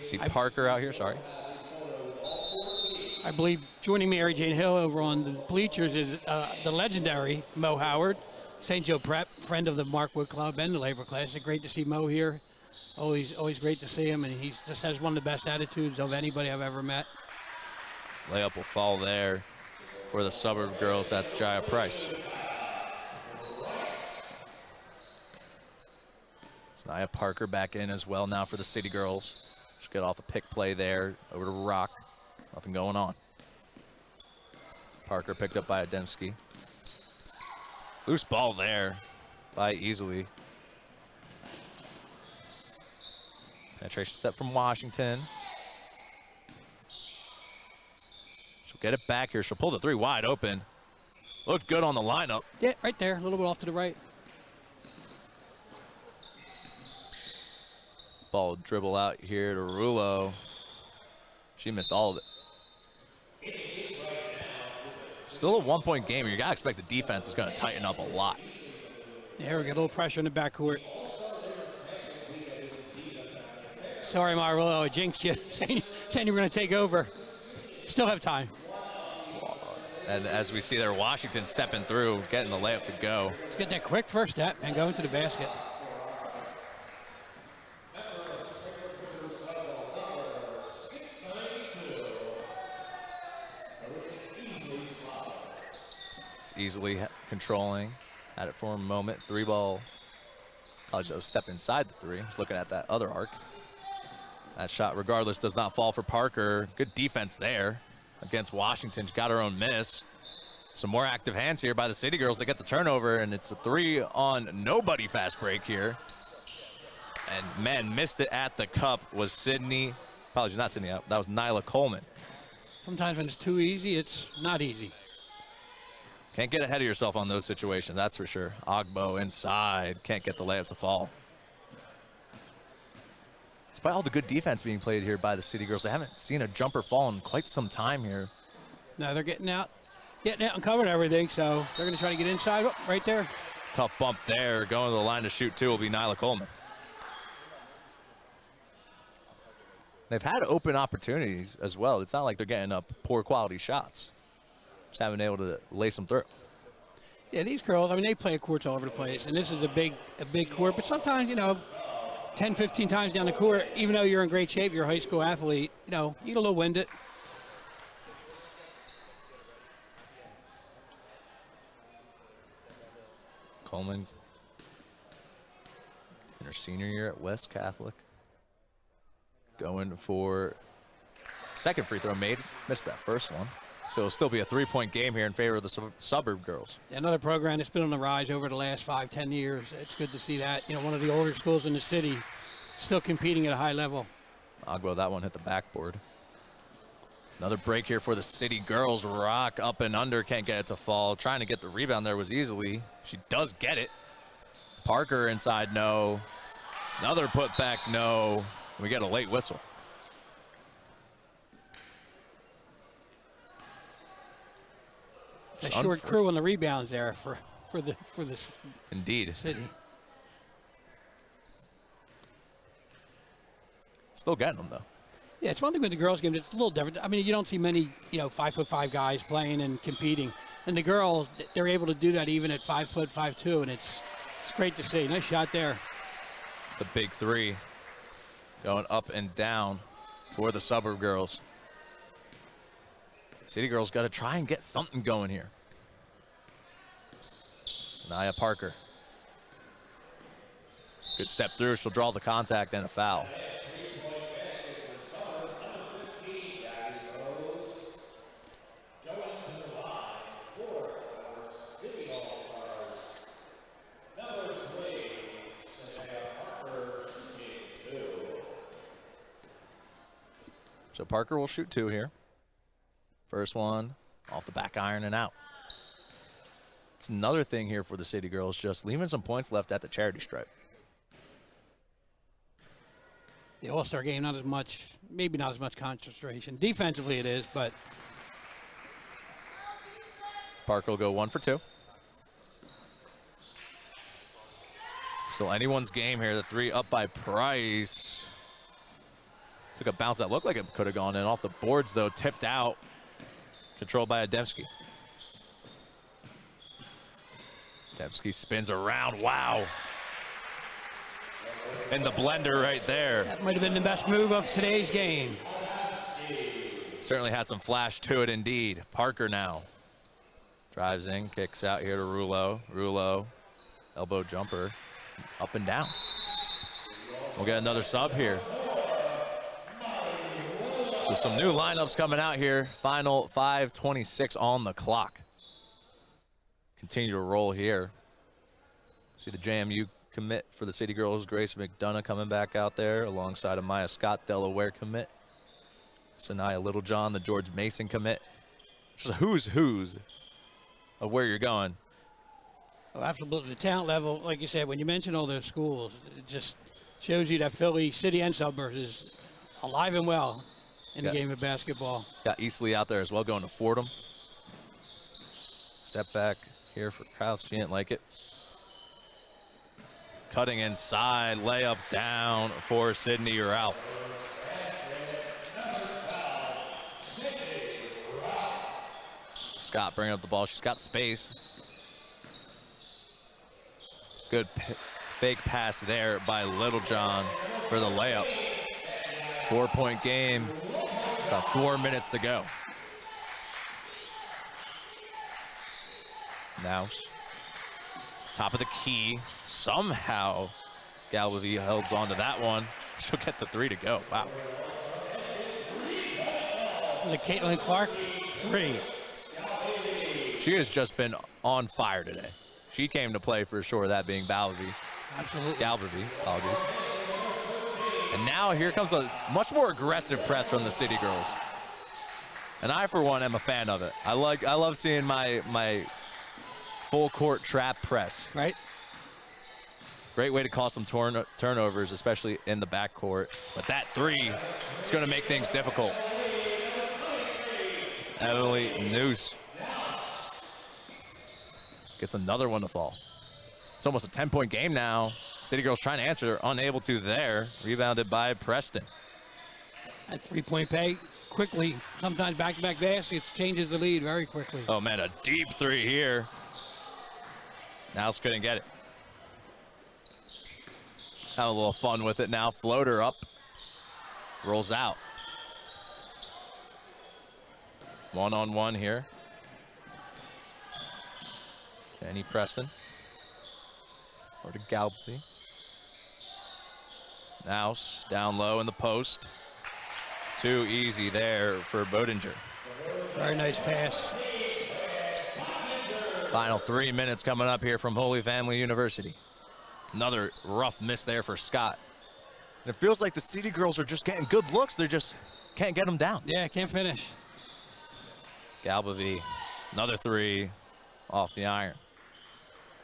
See Parker out here, sorry. I believe joining Mary Jane Hill over on the bleachers is the legendary Mo Howard, St. Joe Prep, friend of the Markwood Club and the Labor Classic. Great to see Mo here. Always great to see him, and he just has one of the best attitudes of anybody I've ever met. Layup will fall there for the Suburban Girls. That's Jaya Price. Sanaya Parker back in as well now for the City Girls. Just get off a pick play there over to Rock. Nothing going on. Parker picked up by Ademski. Loose ball there by Easily. Penetration step from Washington. She'll get it back here. She'll pull the three wide open. Looked good on the lineup. Yeah, right there, a little bit off to the right. Ball dribble out here to Rulo. She missed all of it. Still a 1-point game. You gotta expect the defense is gonna tighten up a lot. Yeah, we got a little pressure in the backcourt. Sorry, Marulo, I jinxed you, saying you were gonna take over. Still have time. And as we see there, Washington stepping through, getting the layup to go. Let's get that quick first step and go into the basket. It's easily controlling. Had it for a moment. Three ball. I'll just step inside the three. Just looking at that other arc. That shot, regardless, does not fall for Parker. Good defense there against Washington. She got her own miss. Some more active hands here by the City Girls. They get the turnover, and it's a 3-on-nobody fast break here. And, man, missed it at the cup was Sydney. Apologies, not Sydney. That was Nyla Coleman. Sometimes when it's too easy, it's not easy. Can't get ahead of yourself on those situations, that's for sure. Ogbo inside. Can't get the layup to fall. Despite all the good defense being played here by the City Girls, they haven't seen a jumper fall in quite some time here. No, they're getting out and covering everything, so they're going to try to get inside. Oh, right there. Tough bump there. Going to the line to shoot two will be Nyla Coleman. They've had open opportunities as well. It's not like they're getting up poor quality shots. Just haven't been able to lace them through. Yeah, these girls, I mean, they play courts all over the place, and this is a big court, but sometimes, 10, 15 times down the court, even though you're in great shape, you're a high school athlete, you get a little winded. Coleman in her senior year at West Catholic. Going for second free throw made. Missed that first one. So it'll still be a 3-point game here in favor of the Suburb Girls. Another program that's been on the rise over the last 5-10 years. It's good to see that. One of the older schools in the city still competing at a high level. Ogbo, that one hit the backboard. Another break here for the City Girls. Rock up and under, can't get it to fall. Trying to get the rebound there was easily. She does get it. Parker inside, no. Another putback, no. We get a late whistle. A short crew on the rebounds there for the Indeed. City. Still getting them though. Yeah, it's one thing with the girls' game. It's a little different. I mean, you don't see many 5'5" guys playing and competing, and the girls, they're able to do that even at 5', 5'2", and it's great to see. Nice shot there. It's a big three. Going up and down for the Suburb Girls. City Girls got to try and get something going here. Naya Parker. Good step through. She'll draw the contact and a foul. So Parker will shoot two here. First one off the back iron and out. It's another thing here for the City Girls, just leaving some points left at the charity stripe. The All-Star game, maybe not as much concentration. Defensively it is, but. Parker will go 1 for 2. Still anyone's game here. The three up by Price. Took a bounce that looked like it could have gone in. Off the boards, though, tipped out. Controlled by Ademski. Ademski spins around. Wow. In the blender right there. That might have been the best move of today's game. Certainly had some flash to it indeed. Parker now. Drives in, kicks out here to Rulo. Rulo, elbow jumper, up and down. We'll get another sub here. So some new lineups coming out here. Final 5:26 on the clock. Continue to roll here. See the JMU commit for the City Girls, Grace McDonough, coming back out there alongside of Maya Scott, Delaware commit. Sanaya Littlejohn, the George Mason commit. Just a who's of where you're going. Oh, absolutely. The talent level, like you said, when you mention all those schools, it just shows you that Philly city and suburbs is alive and well in the game of basketball. Got Eastleigh out there as well, going to Fordham. Step back here for Krause. She didn't like it. Cutting inside, layup down for Sydney Ralph. Scott bringing up the ball. She's got space. Good fake pass there by Littlejohn for the layup. 4-point game. About 4 minutes to go. Now, top of the key. Somehow, Galvey holds on to that one. She'll get the 3 to go. Wow. The Caitlin Clark 3. She has just been on fire today. She came to play for sure, that being Galvey. Absolutely. Galvey, apologies. And now here comes a much more aggressive press from the City Girls. And I, for one, am a fan of it. I love seeing my full court trap press. Right. Great way to cause some turnovers, especially in the backcourt. But that 3 is going to make things difficult. Emily Noose gets another one to fall. It's almost a 10-point game now. City Girls trying to answer, unable to there. Rebounded by Preston. That 3-point pay quickly, sometimes back-to-back baskets, changes the lead very quickly. Oh man, a deep 3 here. Nouse couldn't get it. Have a little fun with it now. Floater up. Rolls out. 1-on-1 here. Jenny Preston. Or to Galvey. Nouse down low in the post. Too easy there for Bodinger. Very nice pass. Final 3 minutes coming up here from Holy Family University. Another rough miss there for Scott. And it feels like the City Girls are just getting good looks. They just can't get them down. Yeah, can't finish. Galbavy, another 3 off the iron.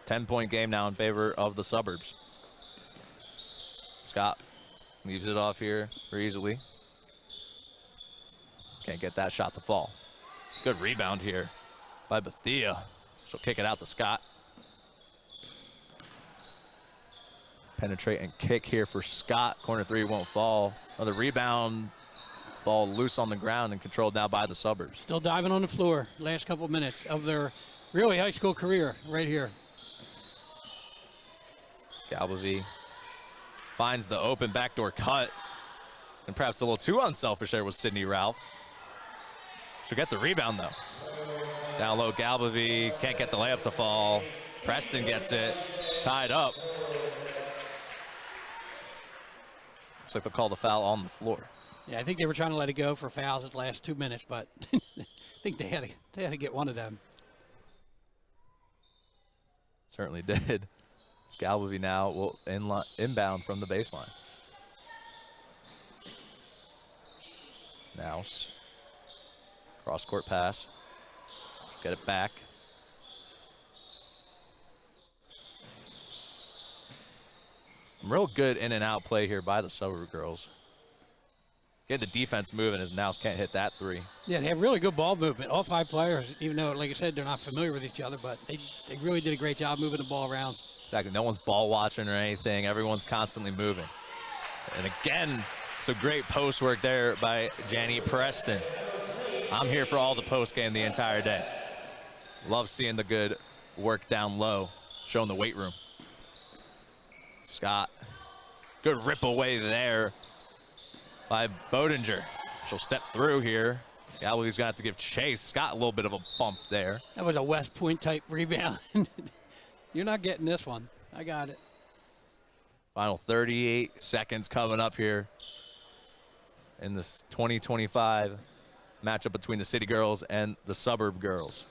10-point game now in favor of the suburbs. Scott leaves it off here very easily. Can't get that shot to fall. Good rebound here by Bethia. She'll kick it out to Scott. Penetrate and kick here for Scott. Corner 3 won't fall. Another rebound. Ball loose on the ground and controlled now by the suburbs. Still diving on the floor. Last couple minutes of their really high school career right here. Galbavy finds the open backdoor cut. And perhaps a little too unselfish there was Sydney Ralph. She'll get the rebound though. Down low, Galbavy can't get the layup to fall. Preston gets it. Tied up. Looks like they'll call the foul on the floor. Yeah, I think they were trying to let it go for fouls at the last 2 minutes, but I think they had to get one of them. Certainly did. It's Galbavy now will inbound from the baseline. Nouse. Cross-court pass. Get it back. Real good in and out play here by the Suburb Girls. Get the defense moving as Nouse can't hit that 3. Yeah, they have really good ball movement. All 5 players, even though, like I said, they're not familiar with each other, but they really did a great job moving the ball around. Exactly. No one's ball watching or anything. Everyone's constantly moving. And again, some great post work there by Janny Preston. I'm here for all the post game the entire day. Love seeing the good work down low, showing the weight room. Scott, good rip away there by Bodinger. She'll step through here. Galway's gonna have to give chase. Scott a little bit of a bump there. That was a West Point type rebound. You're not getting this one. I got it. Final 38 seconds coming up here in this 2025 matchup between the City Girls and the Suburb Girls.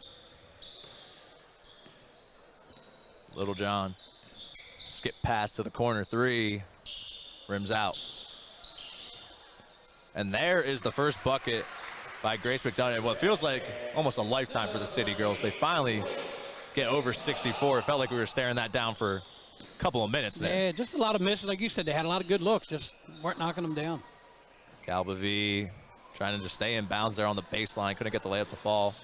Littlejohn Skip pass to the corner three. Rims out. And there is the first bucket by Grace McDonough. What feels like almost a lifetime for the City Girls. They finally get over 64. It felt like we were staring that down for a couple of minutes there. Yeah, just a lot of misses. Like you said, they had a lot of good looks, just weren't knocking them down. Galbavie trying to just stay in bounds there on the baseline. Couldn't get the layup to fall.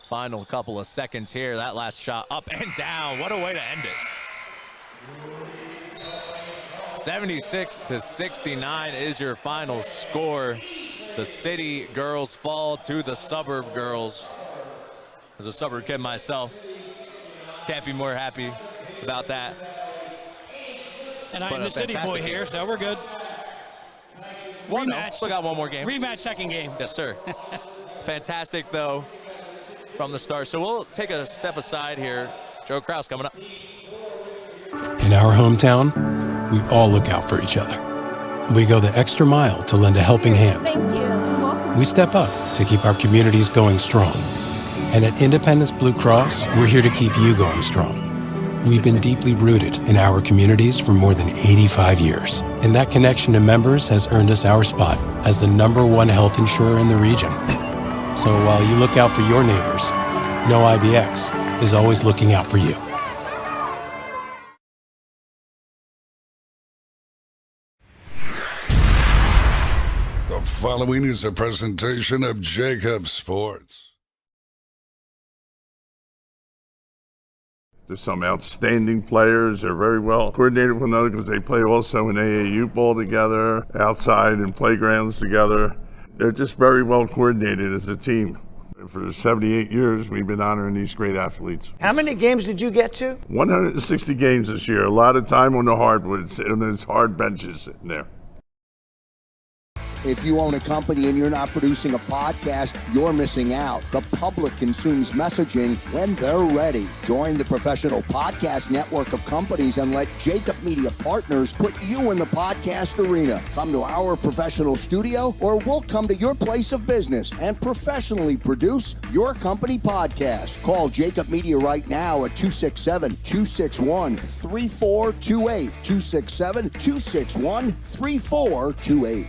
Final couple of seconds here. That last shot up and down. What a way to end it. 76-69 is your final score. The City Girls fall to the Suburb Girls. As a Suburb kid myself, can't be more happy about that. And I'm the City boy here, so we're good. Rematch. Still got one more game. Rematch, second game. Yes, sir. Fantastic, though, from the start. So we'll take a step aside here. Joe Kraus coming up. In our hometown, we all look out for each other. We go the extra mile to lend a helping hand. Thank you. We step up to keep our communities going strong. And at Independence Blue Cross, we're here to keep you going strong. We've been deeply rooted in our communities for more than 85 years. And that connection to members has earned us our spot as the #1 health insurer in the region. So while you look out for your neighbors, know IBX is always looking out for you. The following is a presentation of Jacob Sports. There's some outstanding players. They're very well coordinated with one another because they play also in AAU ball together, outside in playgrounds together. They're just very well coordinated as a team. For 78 years, we've been honoring these great athletes. How many games did you get to? 160 games this year. A lot of time on the hardwoods, and there's hard benches sitting there. If you own a company and you're not producing a podcast, you're missing out. The public consumes messaging when they're ready. Join the professional podcast network of companies and let Jacob Media Partners put you in the podcast arena. Come to our professional studio, or we'll come to your place of business and professionally produce your company podcast. Call Jacob Media right now at 267-261-3428. 267-261-3428.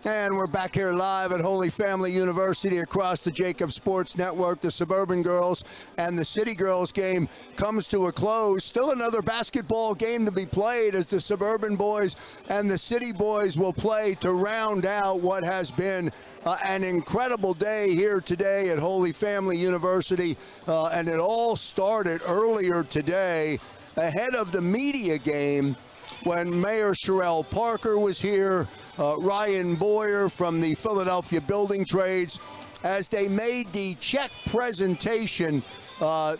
And we're back here live at Holy Family University across the Jacob Sports Network. The Suburban Girls and the City Girls game comes to a close. Still another basketball game to be played as the Suburban boys and the City boys will play to round out what has been an incredible day here today at Holy Family University. And it all started earlier today ahead of the media game when Mayor Sherelle Parker was here, Ryan Boyer from the Philadelphia Building Trades, as they made the check presentation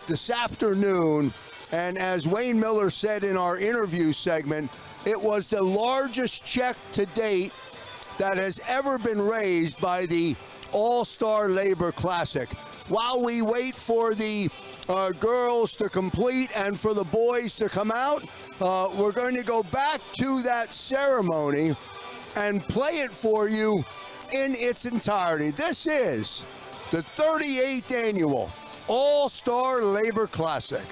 this afternoon. And as Wayne Miller said in our interview segment, it was the largest check to date that has ever been raised by the All-Star Labor Classic. While we wait for the girls to complete and for the boys to come out, we're going to go back to that ceremony and play it for you in its entirety. This is the 38th annual All-Star Labor Classic.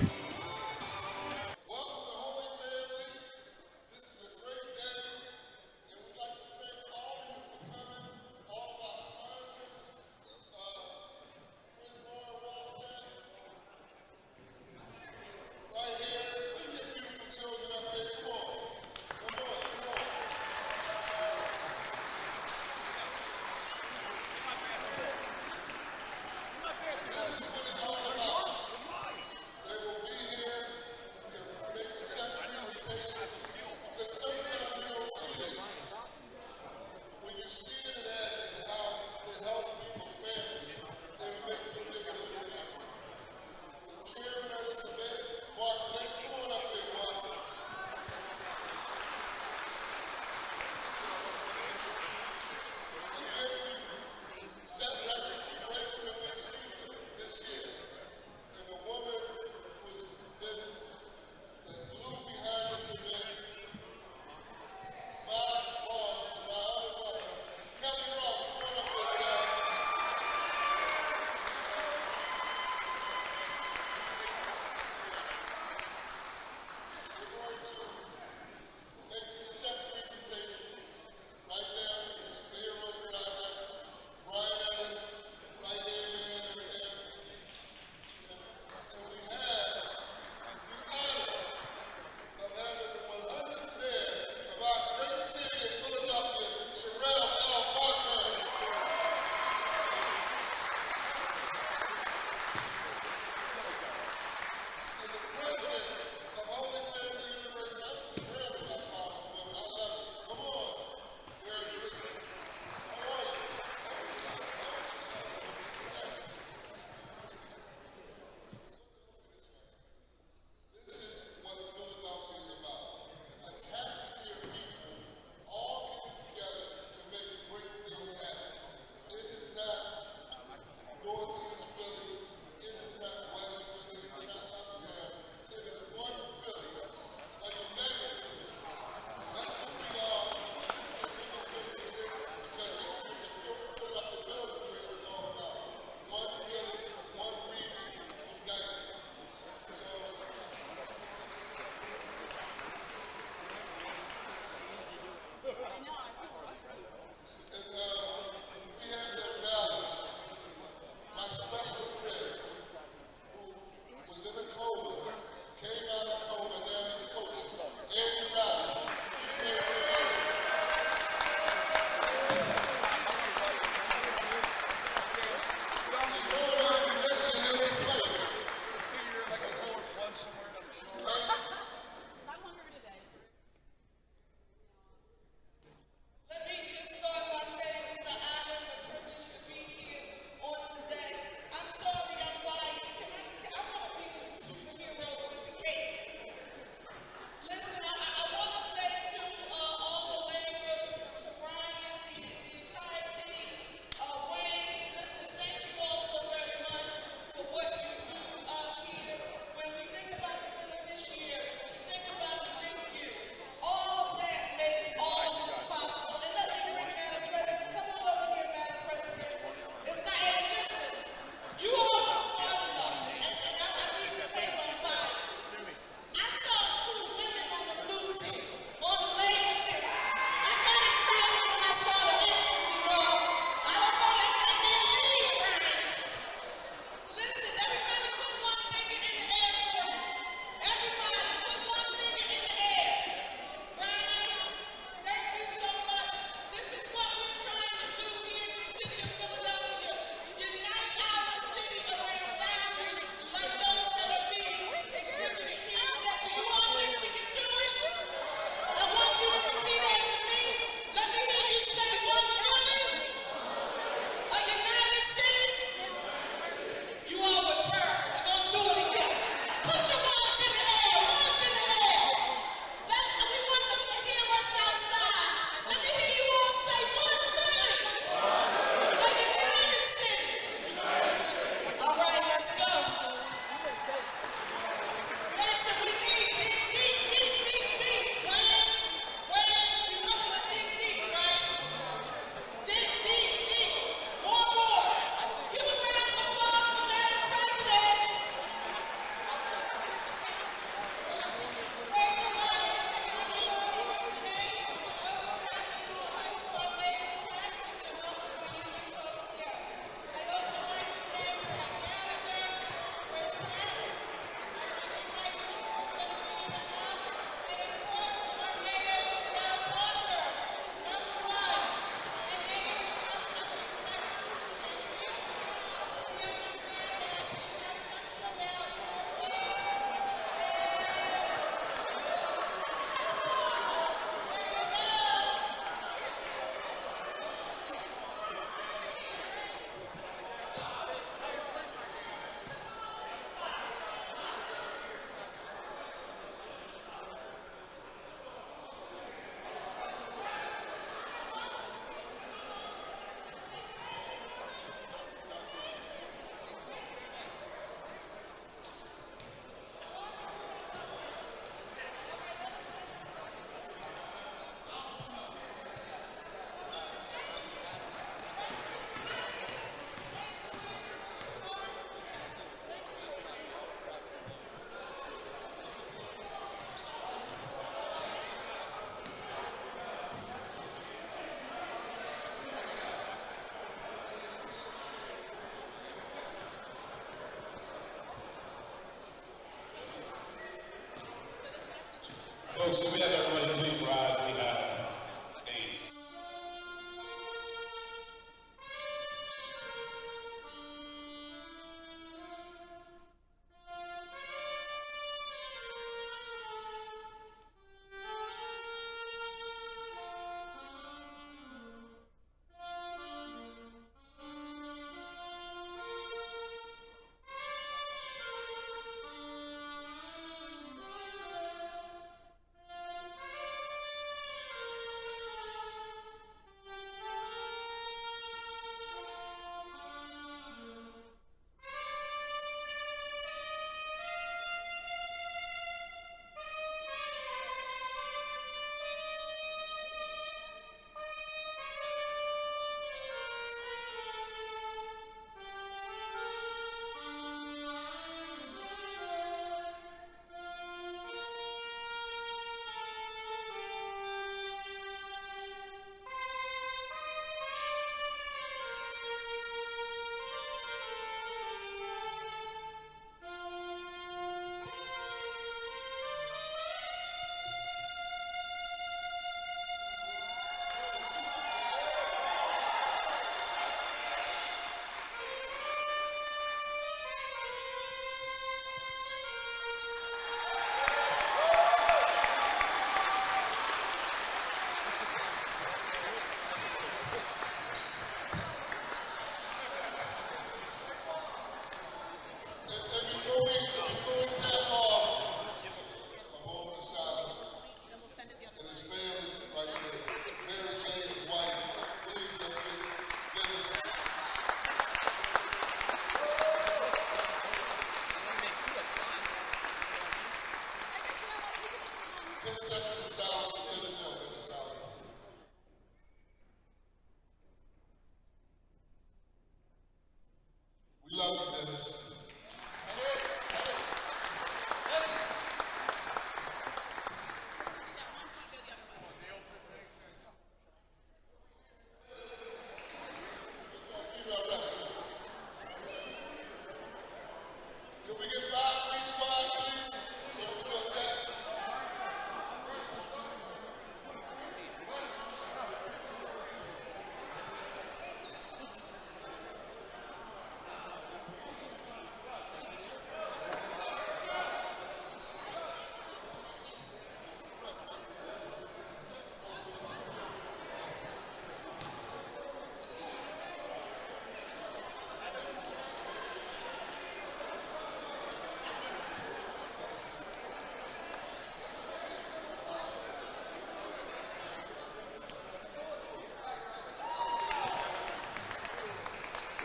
Folks, can we have everybody please rise? We have a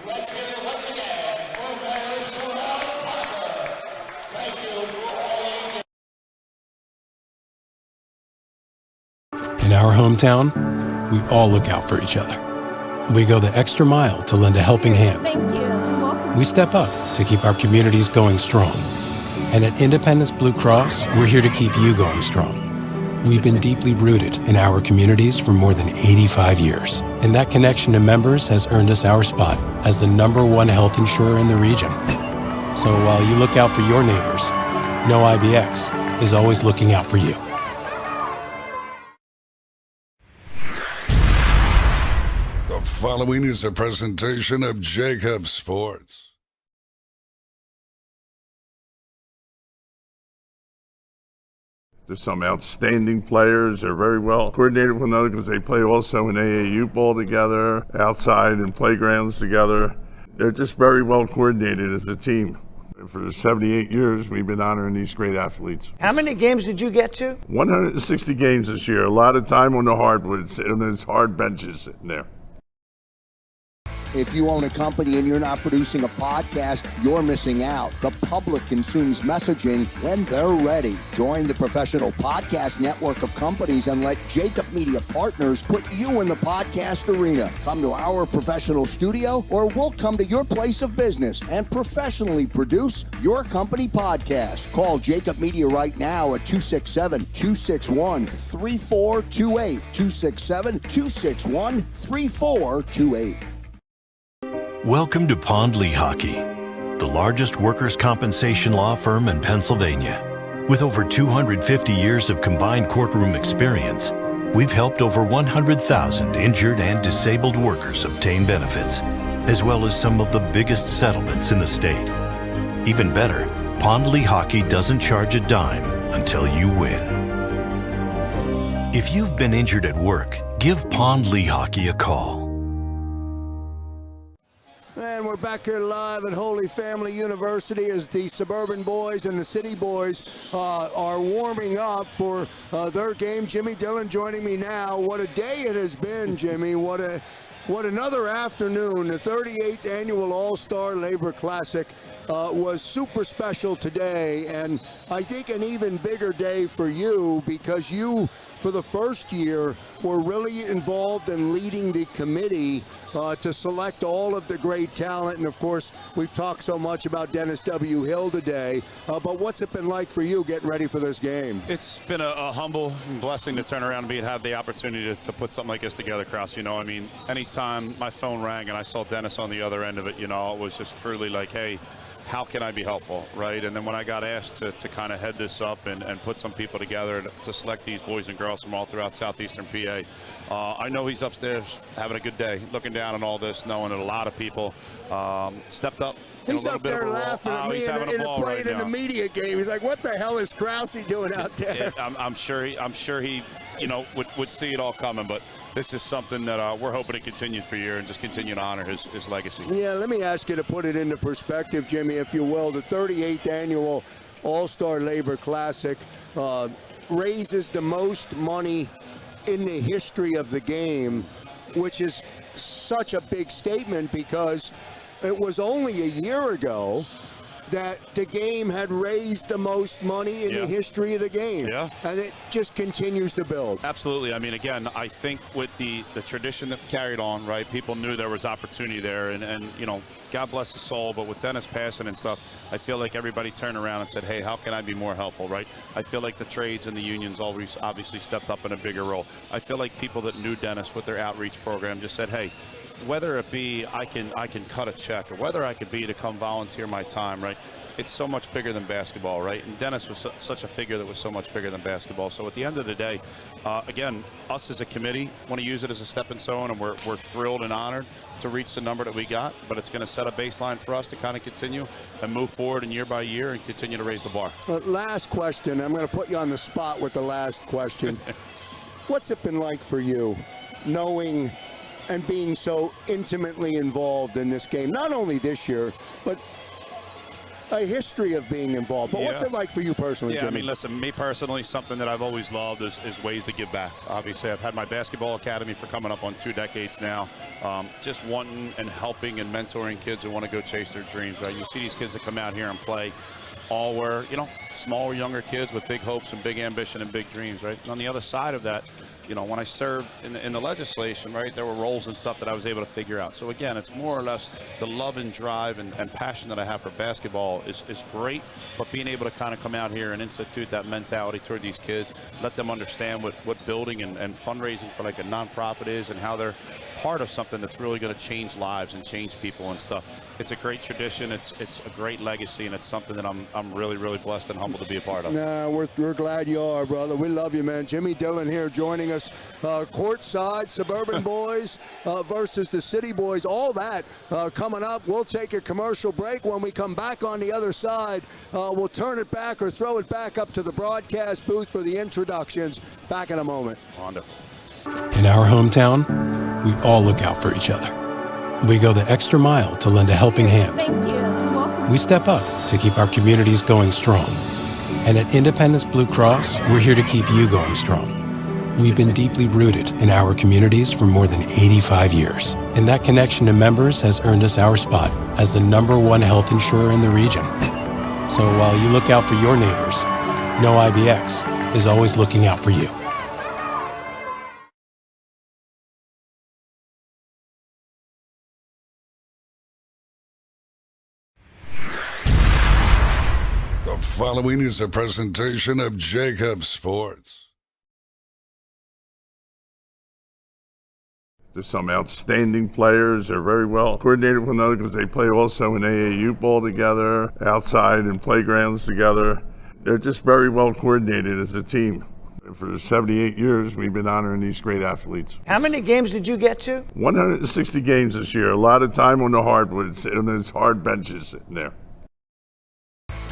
Let's give it once again for Mayor Sherelle Parker. Thank you for all you In our hometown, we all look out for each other. We go the extra mile to lend a helping hand. Thank you. We step up to keep our communities going strong. And at Independence Blue Cross, we're here to keep you going strong. We've been deeply rooted in our communities for more than 85 years. And that connection to members has earned us our spot as the #1 health insurer in the region. So while you look out for your neighbors, know IBX is always looking out for you. The following is a presentation of Jacob Sports. There's some outstanding players. They're very well coordinated with one another because they play also in AAU ball together, outside in playgrounds together. They're just very well coordinated as a team. For 78 years, we've been honoring these great athletes. How many games did you get to? 160 games this year. A lot of time on the hardwoods, on those hard benches sitting there. If you own a company and you're not producing a podcast, you're missing out. The public consumes messaging when they're ready. Join the professional podcast network of companies and let Jacob Media Partners put you in the podcast arena. Come to our professional studio or we'll come to your place of business and professionally produce your company podcast. Call Jacob Media right now at 267-261-3428. 267-261-3428. Welcome to Pond Lehocky, the largest workers' compensation law firm in Pennsylvania. With over 250 years of combined courtroom experience, we've helped over 100,000 injured and disabled workers obtain benefits, as well as some of the biggest settlements in the state. Even better, Pond Lehocky doesn't charge a dime until you win. If you've been injured at work, give Pond Lehocky a call. And we're back here live at Holy Family University as the Suburban Boys and the City Boys are warming up for their game. Jimmy Dillon joining me now. What a day it has been, Jimmy. What another afternoon. The 38th Annual All-Star Labor Classic was super special today, and I think an even bigger day for you because you, for the first year, were really involved in leading the committee to select all of the great talent. And of course, we've talked so much about Dennis W. Hill today, but what's it been like for you getting ready for this game? It's been a humble blessing to turn around and have the opportunity to put something like this together, Kraus. You know, I mean, anytime my phone rang and I saw Dennis on the other end of it, you know, it was just truly like, hey, how can I be helpful, right? And then when I got asked to kind of head this up and put some people together to select these boys and girls from all throughout southeastern PA, I know he's upstairs having a good day, looking down on all this, knowing that a lot of people stepped up. He's up there laughing at me in the media game. He's like, what the hell is Krause doing out there? Yeah, I'm sure he you know, would see it all coming, but this is something that we're hoping to continue for a year and just continue to honor his legacy. Yeah, let me ask you to put it into perspective, Jimmy, if you will. The 38th Annual All-Star Labor Classic raises the most money in the history of the game, which is such a big statement because it was only a year ago that the game had raised the most money in the history of the game. Yeah. And it just continues to build. Absolutely. I mean, again, I think with the tradition that carried on, right, people knew there was opportunity there. And you know, God bless his soul, but with Dennis passing and stuff, I feel like everybody turned around and said, hey, how can I be more helpful, right? I feel like the trades and the unions always obviously stepped up in a bigger role. I feel like people that knew Dennis with their outreach program just said, hey, whether it be I can cut a check or whether I could be to come volunteer my time, right? It's so much bigger than basketball, right? And Dennis was such a figure that was so much bigger than basketball. So at the end of the day, again, us as a committee want to use it as a stepping stone, and we're thrilled and honored to reach the number that we got, but it's going to set a baseline for us to kind of continue and move forward in year by year and continue to raise the bar. Last question. I'm going to put you on the spot with the last question. What's it been like for you knowing and being so intimately involved in this game, not only this year, but a history of being involved? But what's it like for you personally, Jimmy? I mean, listen, me personally, something that I've always loved is ways to give back. Obviously, I've had my basketball academy for coming up on 2 decades now. Just wanting and helping and mentoring kids who want to go chase their dreams, right? You see these kids that come out here and play, all were, you know, smaller, younger kids with big hopes and big ambition and big dreams, right? And on the other side of that, you know, when I served in the legislation, right, there were roles and stuff that I was able to figure out. So again, it's more or less the love and drive and passion that I have for basketball is great, but being able to kind of come out here and institute that mentality toward these kids, let them understand what building and fundraising for like a nonprofit is and how they're part of something that's really going to change lives and change people and stuff. It's a great tradition. It's a great legacy, and it's something that I'm really, really blessed and humbled to be a part of. Nah, we're glad you are, brother. We love you, man. Jimmy Dillon here joining us courtside. Suburban Boys versus the City Boys. All that coming up. We'll take a commercial break. When we come back on the other side, we'll turn it back or throw it back up to the broadcast booth for the introductions. Back in a moment. Wonderful. In our hometown, we all look out for each other. We go the extra mile to lend a helping hand. Thank you. We step up to keep our communities going strong. And at Independence Blue Cross, we're here to keep you going strong. We've been deeply rooted in our communities for more than 85 years. And that connection to members has earned us our spot as the #1 health insurer in the region. So while you look out for your neighbors, know IBX is always looking out for you. The following is a presentation of Jacob Sports. There's some outstanding players. They're very well coordinated with one another because they play also in AAU ball together, outside in playgrounds together. They're just very well coordinated as a team. For 78 years, we've been honoring these great athletes. How many games did you get to? 160 games this year. A lot of time on the hardwoods, and there's hard benches sitting there.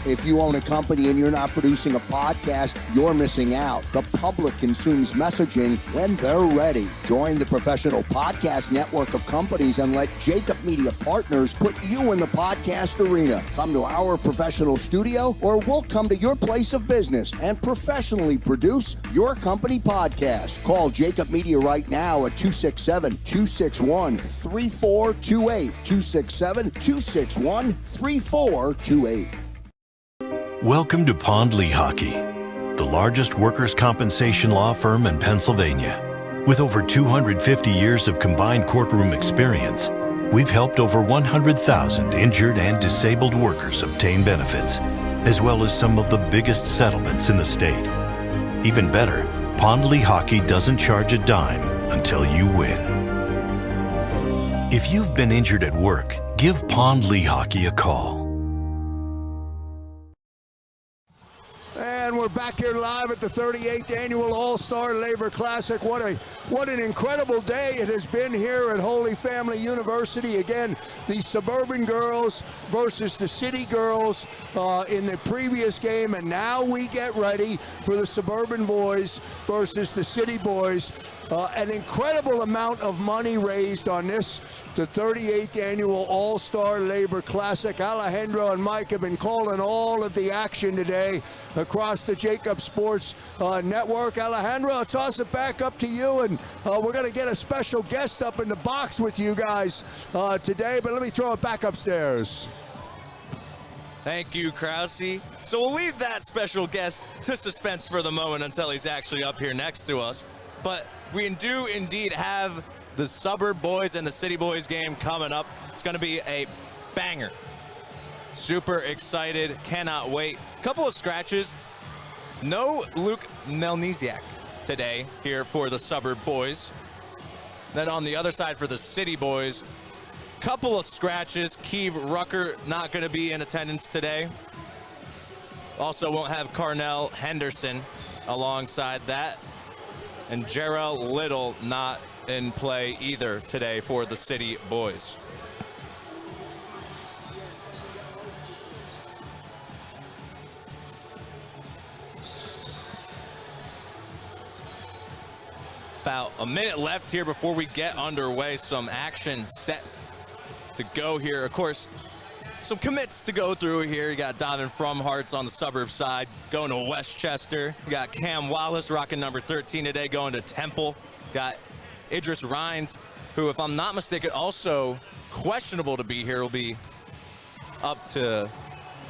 If you own a company and you're not producing a podcast, you're missing out. The public consumes messaging when they're ready. Join the professional podcast network of companies and let Jacob Media Partners put you in the podcast arena. Come to our professional studio, or we'll come to your place of business and professionally produce your company podcast. Call Jacob Media right now at 267-261-3428. 267-261-3428. Welcome to Pond Lehocky, the largest workers' compensation law firm in Pennsylvania. With over 250 years of combined courtroom experience, we've helped over 100,000 injured and disabled workers obtain benefits, as well as some of the biggest settlements in the state. Even better, Pond Lehocky doesn't charge a dime until you win. If you've been injured at work, give Pond Lehocky a call. And we're back here live at the 38th Annual All-Star Labor Classic. What an incredible day it has been here at Holy Family University. Again, the suburban girls versus the city girls in the previous game, and now we get ready for the suburban boys versus the city boys. An incredible amount of money raised on this, the 38th Annual All-Star Labor Classic. Alejandro and Mike have been calling all of the action today across the Jacob Sports Network. Alejandro, I'll toss it back up to you, and we're going to get a special guest up in the box with you guys today, but let me throw it back upstairs. Thank you, Krause. So we'll leave that special guest to suspense for the moment until he's actually up here next to us. But we do indeed have the suburb boys and the city boys game coming up. It's going to be a banger. Super excited, cannot wait. Couple of scratches. No Luke Melniziak today here for the suburb boys. Then on the other side for the city boys, couple of scratches. Keeve Rucker not going to be in attendance today. Also won't have Carnell Henderson alongside that. And Jarrell Little not in play either today for the city boys. About a minute left here before we get underway. Some action set to go here. Of course, some commits to go through here. You got Donovan Fromhartz on the suburb side going to Westchester. You got Cam Wallace rocking number 13 today going to Temple. Got Idris Rhines, who, if I'm not mistaken, also questionable to be here. Will be up to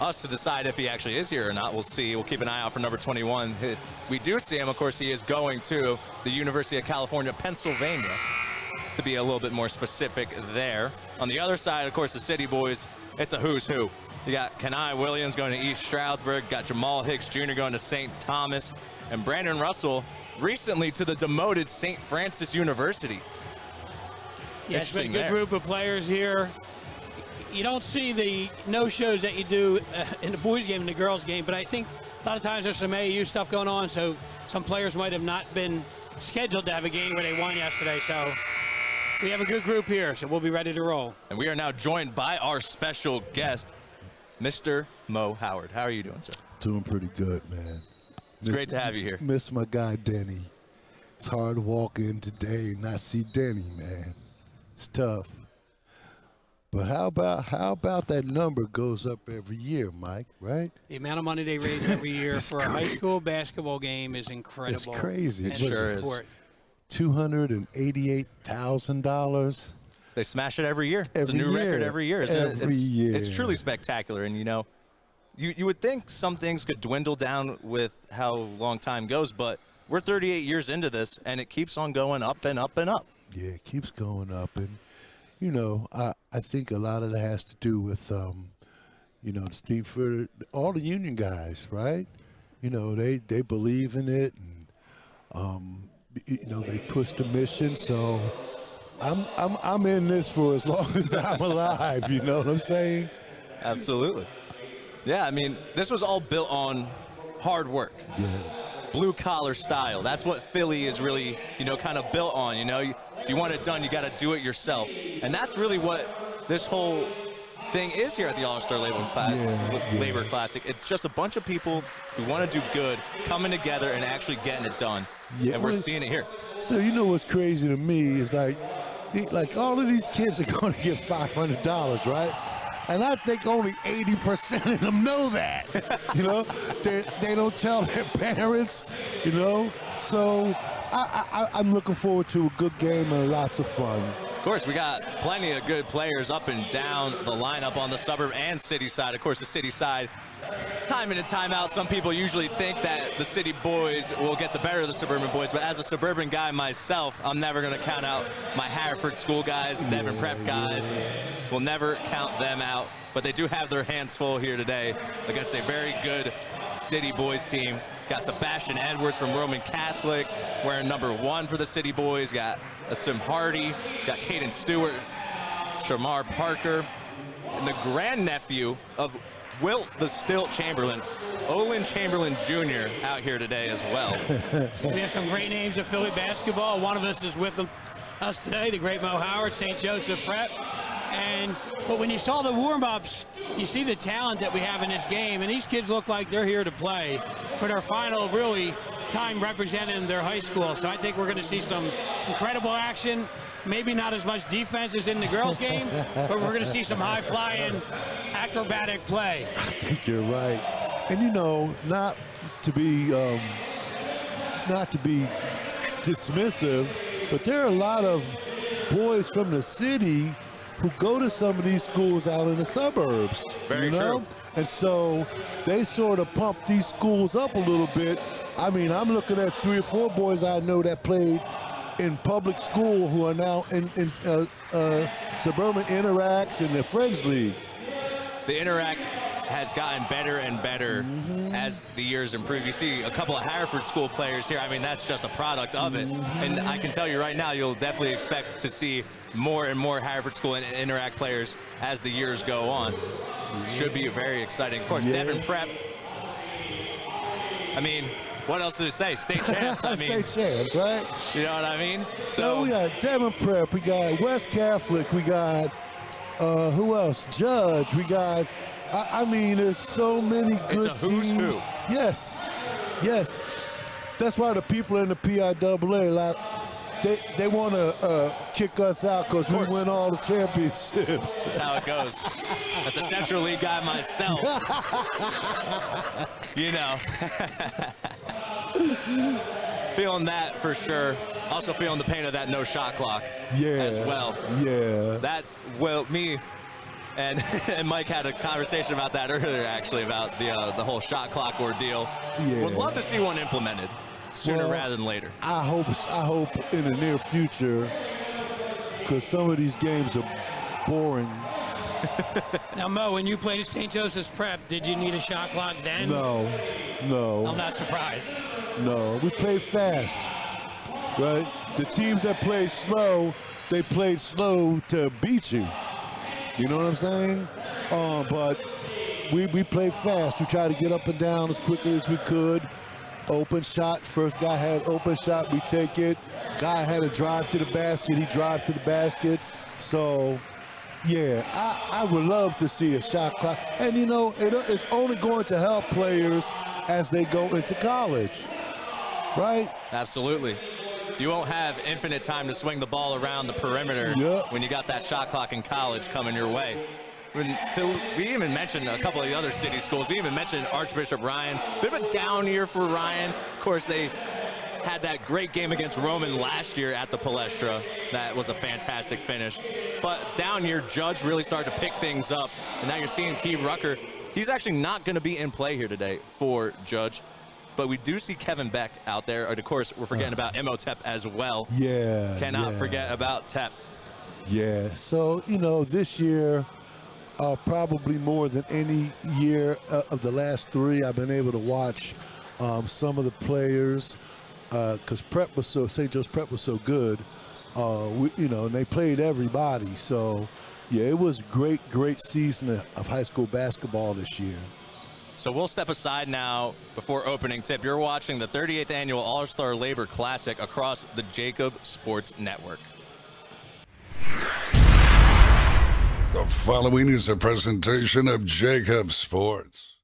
us to decide if he actually is here or not. We'll see. We'll keep an eye out for number 21. If we do see him, of course, he is going to the University of California, Pennsylvania, to be a little bit more specific there. On the other side, of course, the city boys, it's a who's who. You got Kenai Williams going to East Stroudsburg, got Jamal Hicks Jr. going to St. Thomas, and Brandon Russell recently to the demoted St. Francis University. Yeah, it's been a good group of players here. You don't see the no-shows that you do in the boys game and the girls game, but I think a lot of times there's some AAU stuff going on, so some players might have not been scheduled to have a game where they won yesterday, so we have a good group here, so we'll be ready to roll. And we are now joined by our special guest, Mr. Mo Howard. How are you doing, sir? Doing pretty good, man. It's great to have you here. Miss my guy, Denny. It's hard to walk in today and not see Denny, man. It's tough. But how about that number goes up every year, Mike, right? The amount of money they raise every year for a high school basketball game is incredible. It's crazy. It sure is. $288,000. They smash it every year. It's a new record every year. It's truly spectacular. And, you know, you would think some things could dwindle down with how long time goes, but we're 38 years into this, and it keeps on going up and up and up. Yeah, it keeps going up. And, you know, I think a lot of that has to do with, you know, the Steve for all the union guys, right? You know, they believe in it, and, you know, they push the mission. So I'm in this for as long as I'm alive. You know what I'm saying? Absolutely. Yeah, I mean, this was all built on hard work. Yeah. Blue collar style. That's what Philly is really, kind of built on. If you want it done, you got to do it yourself. And that's really what this whole thing is here at the All-Star Labor Classic. It's just a bunch of people who want to do good, coming together and actually getting it done. Yeah, and we're seeing it here. So you know what's crazy to me is like all of these kids are going to get $500, right? And I think only 80% of them know that. They don't tell their parents. So I'm looking forward to a good game and lots of fun. Of course, we got plenty of good players up and down the lineup on the suburb and city side. Of course, the city side, time in and time out, some people usually think that the city boys will get the better of the suburban boys, but as a suburban guy myself, I'm never going to count out my Hereford school guys, the Devon Prep guys. We'll never count them out, but they do have their hands full here today against a very good city boys team. Got Sebastian Edwards from Roman Catholic wearing number 1 for the City Boys. Got Asim Hardy, got Caden Stewart, Shamar Parker, and the grandnephew of Wilt the Stilt Chamberlain, Olin Chamberlain Jr. out here today as well. We have some great names of Philly basketball. One of us is with us today, the great Mo Howard, St. Joseph Prep. But when you saw the warm-ups, you see the talent that we have in this game, and these kids look like they're here to play for their final, really, time representing their high school. So I think we're going to see some incredible action. Maybe not as much defense as in the girls' game, but we're going to see some high-flying, acrobatic play. I think you're right. And not to be dismissive, but there are a lot of boys from the city who go to some of these schools out in the suburbs. Very true. And so they sort of pump these schools up a little bit. I mean, I'm looking at 3 or 4 boys I know that played in public school who are now in suburban Interacts and the Friends League. The Interact has gotten better and better as the years improve. You see a couple of Hereford school players here. I mean, that's just a product of it. And I can tell you right now, you'll definitely expect to see more and more Hereford school and Interact players as the years go on. Should be very exciting. Of course, Devon Prep. I mean, what else to say? State champs. I mean, state champs, right? You know what I mean? So we got Devon Prep, we got West Catholic, we got who else? Judge, we got. I mean, there's so many good it's a who's teams. Who. Yes. That's why the people in the PIAA, they want to kick us out because we win all the championships. That's how it goes. As a Central League guy myself, feeling that for sure. Also feeling the pain of that no shot clock as well. Yeah. That me and Mike had a conversation about that earlier, actually, about the whole shot clock ordeal. Yeah. Would love to see one implemented sooner rather than later. I hope in the near future, because some of these games are boring. Now, Mo, when you played at St. Joseph's Prep, did you need a shot clock then? No. I'm not surprised. No, we played fast, right? The teams that played slow, they played slow to beat you. You know what I'm saying? But we played fast. We tried to get up and down as quickly as we could. Open shot, first guy had open shot, we take it. Guy had a drive to the basket, he drives to the basket. So, yeah, I would love to see a shot clock. And, it's only going to help players as they go into college, right? Absolutely. You won't have infinite time to swing the ball around the perimeter when you got that shot clock in college coming your way. We even mentioned a couple of the other city schools. We even mentioned Archbishop Ryan. Bit of a down year for Ryan. Of course, they had that great game against Roman last year at the Palestra. That was a fantastic finish. But down year, Judge really started to pick things up. And now you're seeing Keeve Rucker. He's actually not going to be in play here today for Judge. But we do see Kevin Beck out there. And of course, we're forgetting about Imhotep as well. Yeah. Cannot forget about Tep. Yeah. So, this year, probably more than any year of the last 3, I've been able to watch some of the players because St. Joe's Prep was so good, and they played everybody. So, yeah, it was great season of high school basketball this year. So we'll step aside now before opening tip. You're watching the 38th Annual All-Star Labor Classic across the Jacob Sports Network. The following is a presentation of Jacob Sports.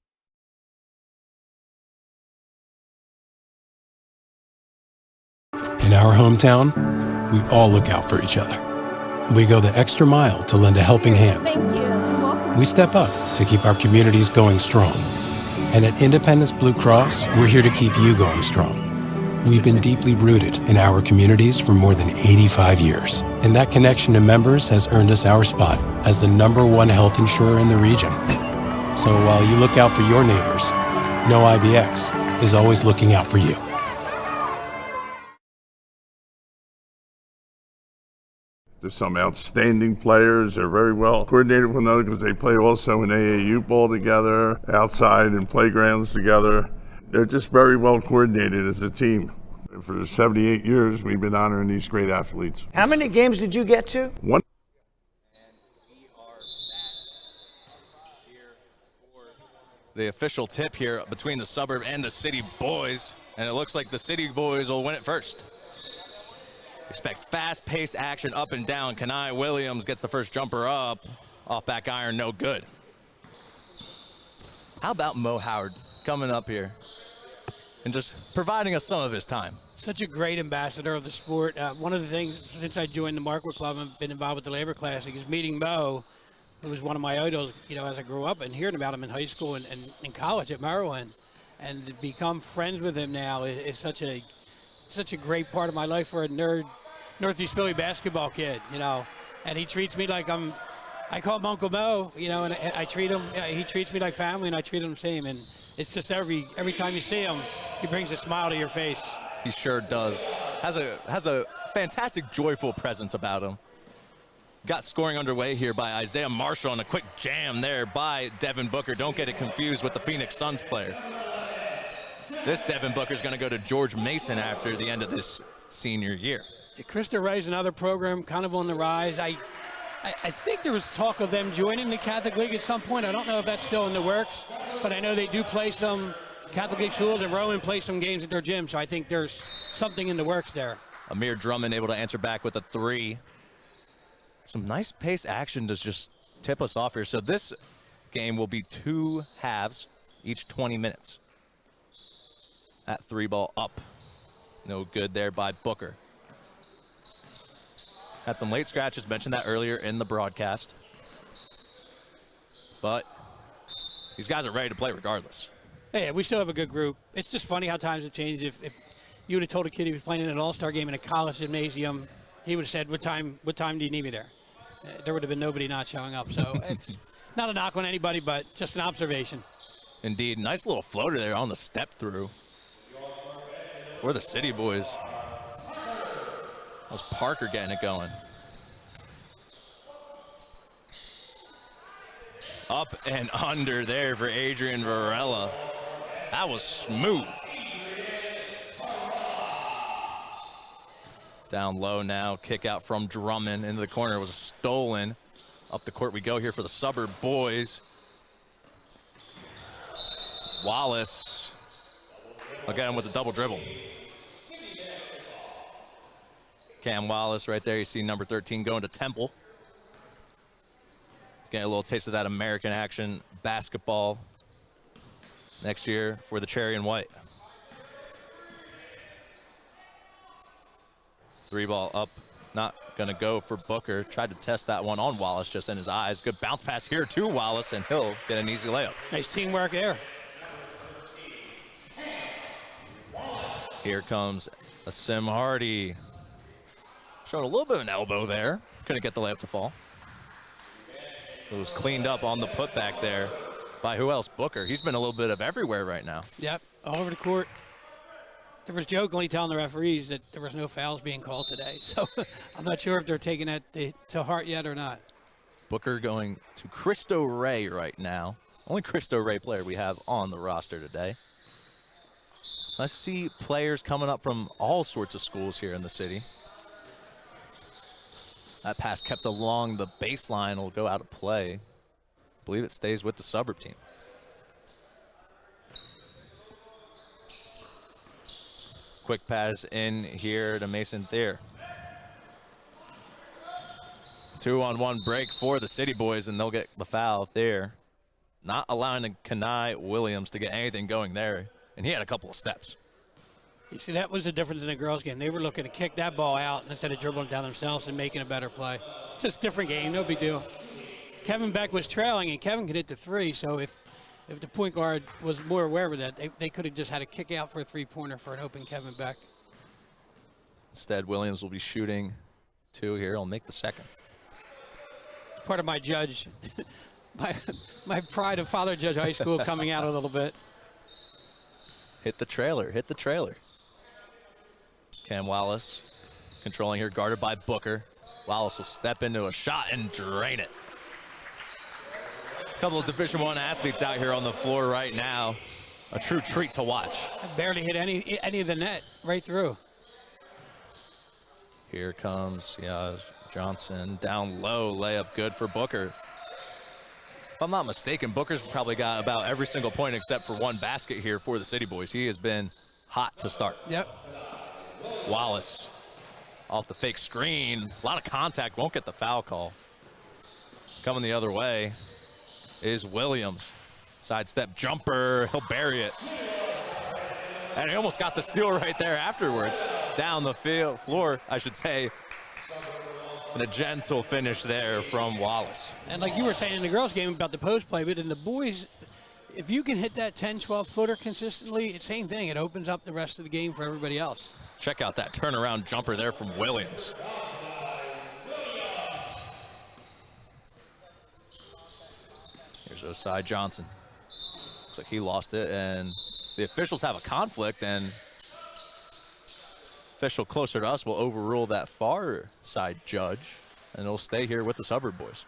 In our hometown, we all look out for each other. We go the extra mile to lend a helping hand. Thank you. We step up to keep our communities going strong. And at Independence Blue Cross, we're here to keep you going strong. We've been deeply rooted in our communities for more than 85 years. And that connection to members has earned us our spot as the #1 health insurer in the region. So while you look out for your neighbors, know IBX is always looking out for you. There's some outstanding players. They're very well coordinated with one another because they play also in AAU ball together, outside in playgrounds together. They're just very well coordinated as a team. And for 78 years, we've been honoring these great athletes. How many games did you get to? One. The official tip here between the Suburb and the City Boys, and it looks like the City Boys will win it first. Expect fast-paced action up and down. Kenai Williams gets the first jumper up. Off back iron, no good. How about Mo Howard coming up here and just providing us some of his time? Such a great ambassador of the sport. One of the things, since I joined the Markwood Club and been involved with the Labor Classic, is meeting Mo, who was one of my idols, as I grew up, and hearing about him in high school and in college at Maryland. And to become friends with him now is such a great part of my life for a Northeast Philly basketball kid, and he treats me like I call him Uncle Mo, and I treat him, he treats me like family, and I treat him the same. And it's just every time you see him, he brings a smile to your face. He sure does. Has a fantastic, joyful presence about him. Got scoring underway here by Isaiah Marshall, and a quick jam there by Devin Booker. Don't get it confused with the Phoenix Suns player. This Devin Booker is going to go to George Mason after the end of this senior year. Cristo Ray's another program kind of on the rise. I think there was talk of them joining the Catholic League at some point. I don't know if that's still in the works, but I know they do play some Catholic League schools, and Rowan plays some games at their gym, so I think there's something in the works there. Amir Drummond able to answer back with a 3. Some nice pace action to just tip us off here. So this game will be 2 halves, each 20 minutes. That 3 ball up. No good there by Booker. Had some late scratches, mentioned that earlier in the broadcast. But these guys are ready to play regardless. Hey, we still have a good group. It's just funny how times have changed. If you would have told a kid he was playing in an all-star game in a college gymnasium, he would have said, what time do you need me there? There would have been nobody not showing up. So it's not a knock on anybody, but just an observation. Indeed. Nice little floater there on the step through for the City Boys. That was Parker getting it going. Up and under there for Adrian Varela. That was smooth. Down low now, kick out from Drummond into the corner. It was stolen. Up the court we go here for the Suburb Boys. Wallace again with a double dribble. Cam Wallace right there. You see number 13 going to Temple. Getting a little taste of that American action basketball next year for the Cherry and White. 3 ball up, not gonna go for Booker. Tried to test that one on Wallace, just in his eyes. Good bounce pass here to Wallace, and he'll get an easy layup. Nice teamwork there. Here comes Asim Hardy. Showing a little bit of an elbow there. Couldn't get the layup to fall. It was cleaned up on the putback there by who else? Booker. He's been a little bit of everywhere right now. Yep, all over the court. There was jokingly telling the referees that there was no fouls being called today. So I'm not sure if they're taking that to heart yet or not. Booker going to Cristo Ray right now. Only Cristo Ray player we have on the roster today. Let's see players coming up from all sorts of schools here in the city. That pass kept along the baseline will go out of play. I believe it stays with the Suburb team. Quick pass in here to Mason Thayer. 2-on-1 break for the City Boys, and they'll get the foul there. Not allowing Kenai Williams to get anything going there, and he had a couple of steps. You see, that was the difference in the girls' game. They were looking to kick that ball out instead of dribbling it down themselves and making a better play. Just a different game, no big deal. Kevin Beck was trailing, and Kevin could hit the three, so if the point guard was more aware of that, they could have just had a kick out for a three-pointer for an open Kevin Beck. Instead, Williams will be shooting 2 here. He'll make the second. Part of my judge, my pride of Father Judge High School coming out a little bit. Hit the trailer, hit the trailer. Cam Wallace controlling here, guarded by Booker. Wallace will step into a shot and drain it. A couple of Division I athletes out here on the floor right now. A true treat to watch. Barely hit any of the net, right through. Here comes Johnson down low, layup good for Booker. If I'm not mistaken, Booker's probably got about every single point except for one basket here for the City Boys. He has been hot to start. Yep. Wallace off the fake screen. A lot of contact, won't get the foul call. Coming the other way is Williams. Sidestep jumper, he'll bury it. And he almost got the steal right there afterwards. Down the floor, I should say. And a gentle finish there from Wallace. And like you were saying in the girls' game about the post play, but in the boys, if you can hit that 10, 12-footer consistently, it's same thing. It opens up the rest of the game for everybody else. Check out that turnaround jumper there from Williams. Here's Osai Johnson. Looks like he lost it, and the officials have a conflict, and official closer to us will overrule that far side judge, and it'll stay here with the Suburb Boys.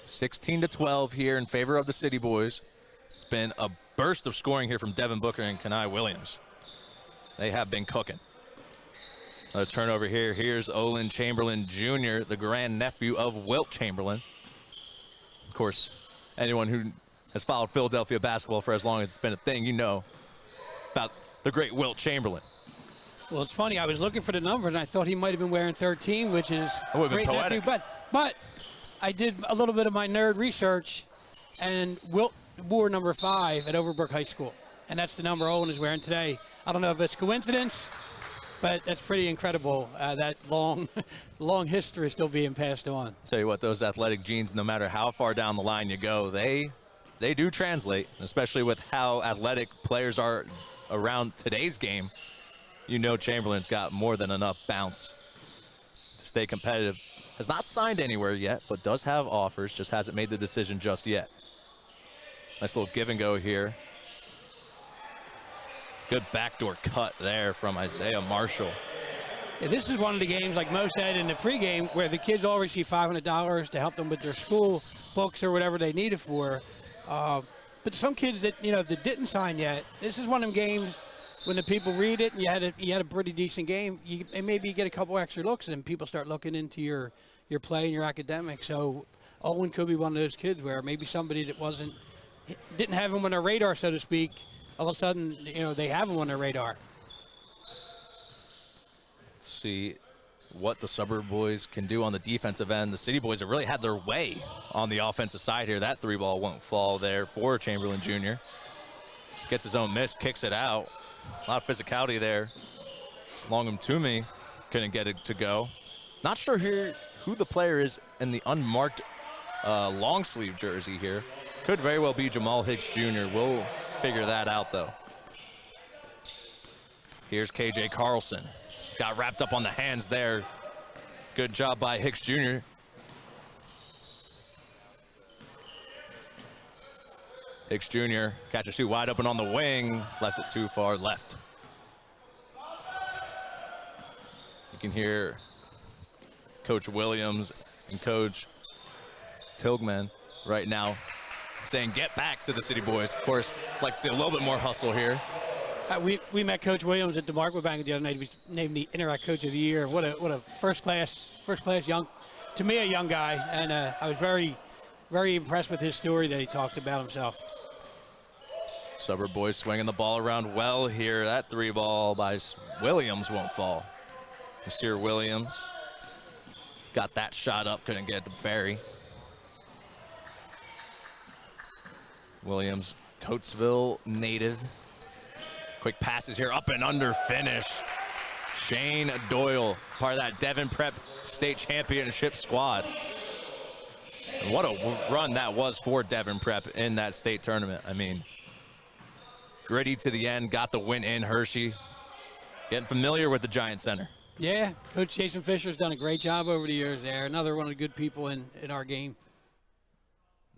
(16-12) here in favor of the City Boys. It's been a burst of scoring here from Devin Booker and Kenai Williams. They have been cooking. A turnover here. Here's Olin Chamberlain Jr., the grandnephew of Wilt Chamberlain. Of course, anyone who has followed Philadelphia basketball for as long as it's been a thing, you know about the great Wilt Chamberlain. Well, it's funny. I was looking for the number, and I thought he might have been wearing 13, which is great nephew. But I did a little bit of my nerd research, and Wilt wore number 5 at Overbrook High School, and that's the number Olin is wearing today. I don't know if it's coincidence, but that's pretty incredible. That long history is still being passed on. Tell you what, those athletic genes, no matter how far down the line you go, they do translate, especially with how athletic players are around today's game. You know Chamberlain's got more than enough bounce to stay competitive. Has not signed anywhere yet, but does have offers, just hasn't made the decision just yet. Nice little give and go here. Good backdoor cut there from Isaiah Marshall. Yeah, this is one of the games, like Mo said in the pregame, where the kids all receive $500 to help them with their school books or whatever they need it for. But some kids that that didn't sign yet, this is one of them games when the people read it and you had a pretty decent game. Maybe you get a couple extra looks and people start looking into your play and your academics. So Owen could be one of those kids where maybe somebody that didn't have him on their radar, so to speak, all of a sudden they have him on their radar. Let's see what the Suburb Boys can do on the defensive end. The City Boys have really had their way on the offensive side here. That 3-ball won't fall there for Chamberlain Jr. Gets his own miss, kicks it out. A lot of physicality there. Longum Toomey couldn't get it to go. Not sure here who the player is in the unmarked long sleeve jersey here. Could very well be Jamal Hicks Jr. We'll figure that out though. Here's KJ Carlson. Got wrapped up on the hands there. Good job by Hicks Jr. Hicks Jr. catch a shoot wide open on the wing. Left it too far left. You can hear Coach Williams and Coach Tilgman right now saying get back to the City Boys. Of course, like to see a little bit more hustle here. We met Coach Williams at the DeMarco Bank the other night. He was named the Interact Coach of the Year. What a first class young, to me, a young guy. And I was very, very impressed with his story that he talked about himself. Suburb boys swinging the ball around well here. That 3-ball by Williams won't fall. Monsieur Williams got that shot up, couldn't get it to Barry. Williams, Coatesville native. Quick passes here, up and under finish. Shane Doyle, part of that Devon Prep State Championship squad. And what a run that was for Devon Prep in that state tournament. I mean, gritty to the end, got the win in Hershey. Getting familiar with the Giant Center. Yeah, Coach Jason Fisher's done a great job over the years there. Another one of the good people in our game.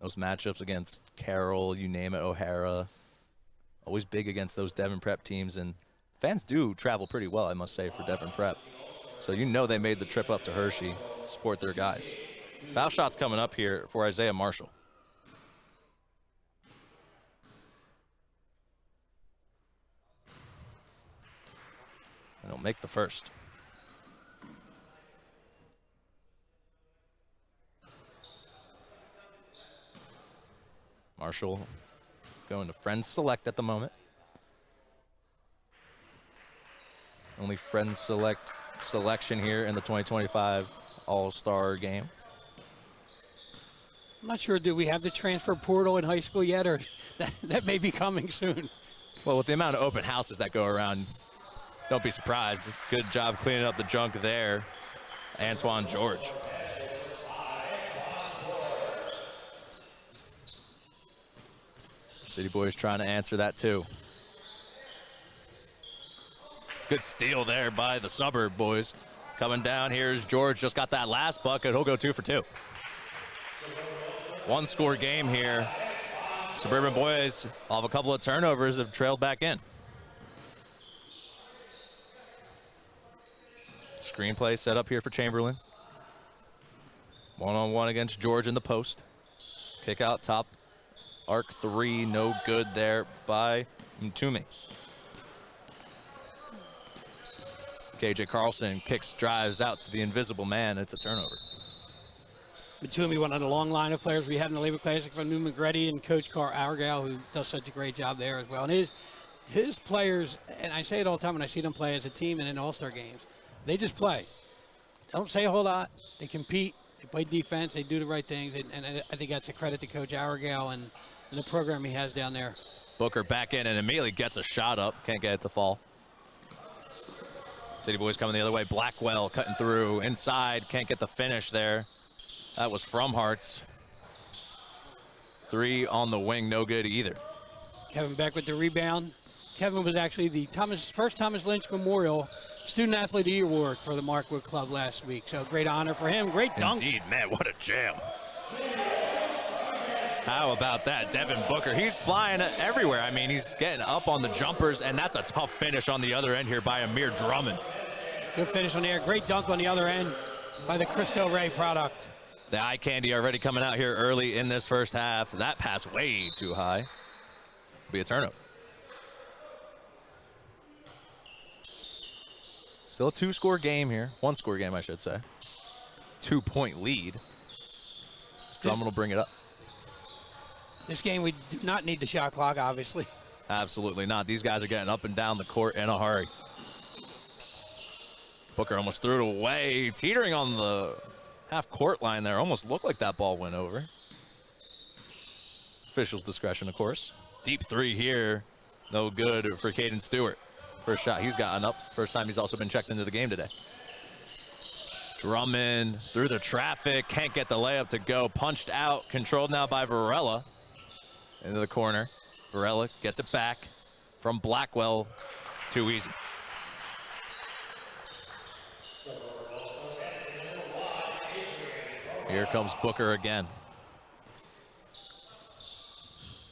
Those matchups against Carroll, you name it, O'Hara. Always big against those Devon Prep teams, and fans do travel pretty well, I must say, for Devon Prep. So you know they made the trip up to Hershey to support their guys. Foul shots coming up here for Isaiah Marshall. And he'll make the first. Marshall going to Friends Select at the moment. Only Friends Select selection here in the 2025 All-Star game. I'm not sure, do we have the transfer portal in high school yet, or that may be coming soon? Well, with the amount of open houses that go around, don't be surprised. Good job cleaning up the junk there, Antoine George. City Boys trying to answer that too. Good steal there by the Suburb boys. Coming down, here's George, just got that last bucket. He'll go 2 for 2. One-score game here. Suburban boys, off a couple of turnovers, have trailed back in. Screenplay set up here for Chamberlain. One-on-one against George in the post. Kick out top. Arc 3, no good there by Mtume. KJ Carlson kicks, drives out to the invisible man. It's a turnover. Mtume, one of the long line of players we had in the Labor Classic from New McGrady, and Coach Carl Argyle, who does such a great job there as well. And his players, and I say it all the time when I see them play as a team and in All-Star games, they just play. They don't say a whole lot. They compete. They play defense. They do the right things. And I think that's a credit to Coach Argyle and the program he has down there. Booker back in and immediately gets a shot up. Can't get it to fall. City Boys coming the other way. Blackwell cutting through inside. Can't get the finish there. That was from Hartz. 3 on the wing, no good either. Kevin Beck with the rebound. Kevin was actually the first Thomas Lynch Memorial Student Athlete of the Year award for the Markwood Club last week. So great honor for him. Great dunk. Indeed, man, what a jam. How about that, Devin Booker? He's flying everywhere. I mean, he's getting up on the jumpers, and that's a tough finish on the other end here by Amir Drummond. Good finish on the air. Great dunk on the other end by the Cristo Ray product. The eye candy already coming out here early in this first half. That pass way too high. Be a turnover. Still a 2-score game here. 1-score game, I should say. 2-point lead. Drummond will bring it up. This game, we do not need the shot clock, obviously. Absolutely not. These guys are getting up and down the court in a hurry. Booker almost threw it away. Teetering on the half-court line there. Almost looked like that ball went over. Officials' discretion, of course. Deep 3 here. No good for Caden Stewart. First shot he's gotten up. First time he's also been checked into the game today. Drummond through the traffic. Can't get the layup to go. Punched out. Controlled now by Varela. Into the corner. Varela gets it back from Blackwell. Too easy. Here comes Booker again.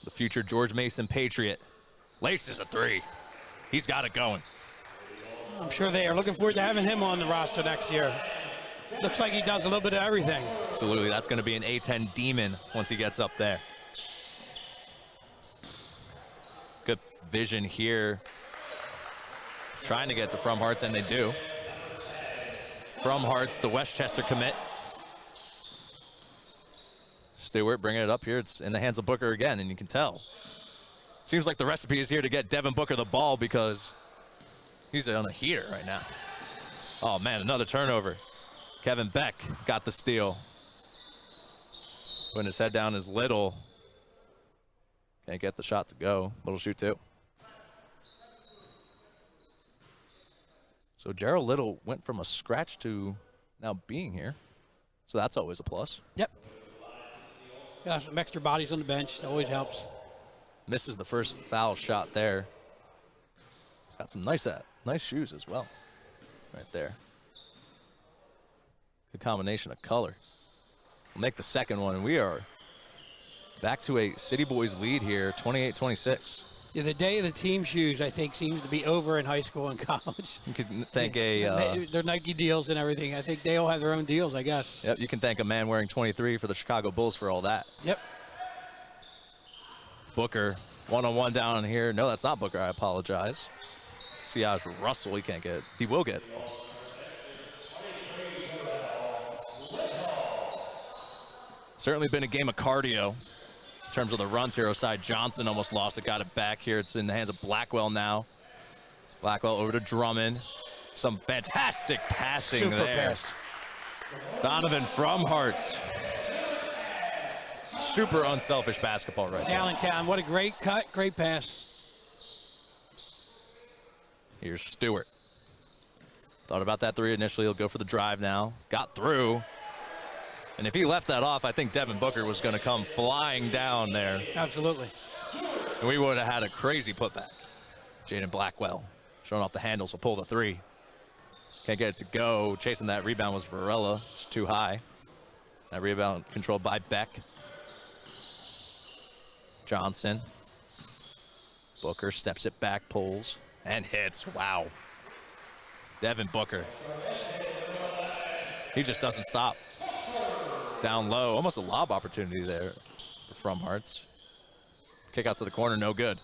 The future George Mason Patriot. Laces a 3. He's got it going. I'm sure they are looking forward to having him on the roster next year. Looks like he does a little bit of everything. Absolutely. That's going to be an A10 demon once he gets up there. Good vision here. Trying to get to From Hearts, and they do. From Hearts, the Westchester commit. Stewart bringing it up here. It's in the hands of Booker again, and you can tell. Seems like the recipe is here to get Devin Booker the ball because he's on a heater right now. Oh, man, another turnover. Kevin Beck got the steal. Putting his head down is Little. Can't get the shot to go. Little shoot too. So Gerald Little went from a scratch to now being here. So that's always a plus. Yep. Got some extra bodies on the bench. That always helps. Misses the first foul shot there. Got some nice shoes as well. Right there. Good combination of color. We'll make the second one, and we are back to a City Boys lead here, 28-26. Yeah, the day of the team shoes, I think, seems to be over in high school and college. You can thank their Nike deals and everything. I think they all have their own deals, I guess. Yep, you can thank a man wearing 23 for the Chicago Bulls for all that. Yep. Booker, one-on-one down here. No, that's not Booker. I apologize. Siaj Russell, he can't get it. He will get it. Certainly been a game of cardio in terms of the runs here. Osai Johnson almost lost it, got it back here. It's in the hands of Blackwell now. Blackwell over to Drummond. Some fantastic passing Super there. pass. Donovan from Hearts. Super unselfish basketball right there. Allentown, what a great cut, great pass. Here's Stewart. Thought about that three initially. He'll go for the drive now. Got through. And if he left that off, I think Devin Booker was going to come flying down there. Absolutely. And we would have had a crazy putback. Jaden Blackwell showing off the handles will pull the three. Can't get it to go. Chasing that rebound was Varela. It's too high. That rebound controlled by Beck. Johnson. Booker steps it back, pulls, and hits. Wow. Devin Booker. He just doesn't stop. Down low, almost a lob opportunity there from Hearts. Kick out to the corner, no good.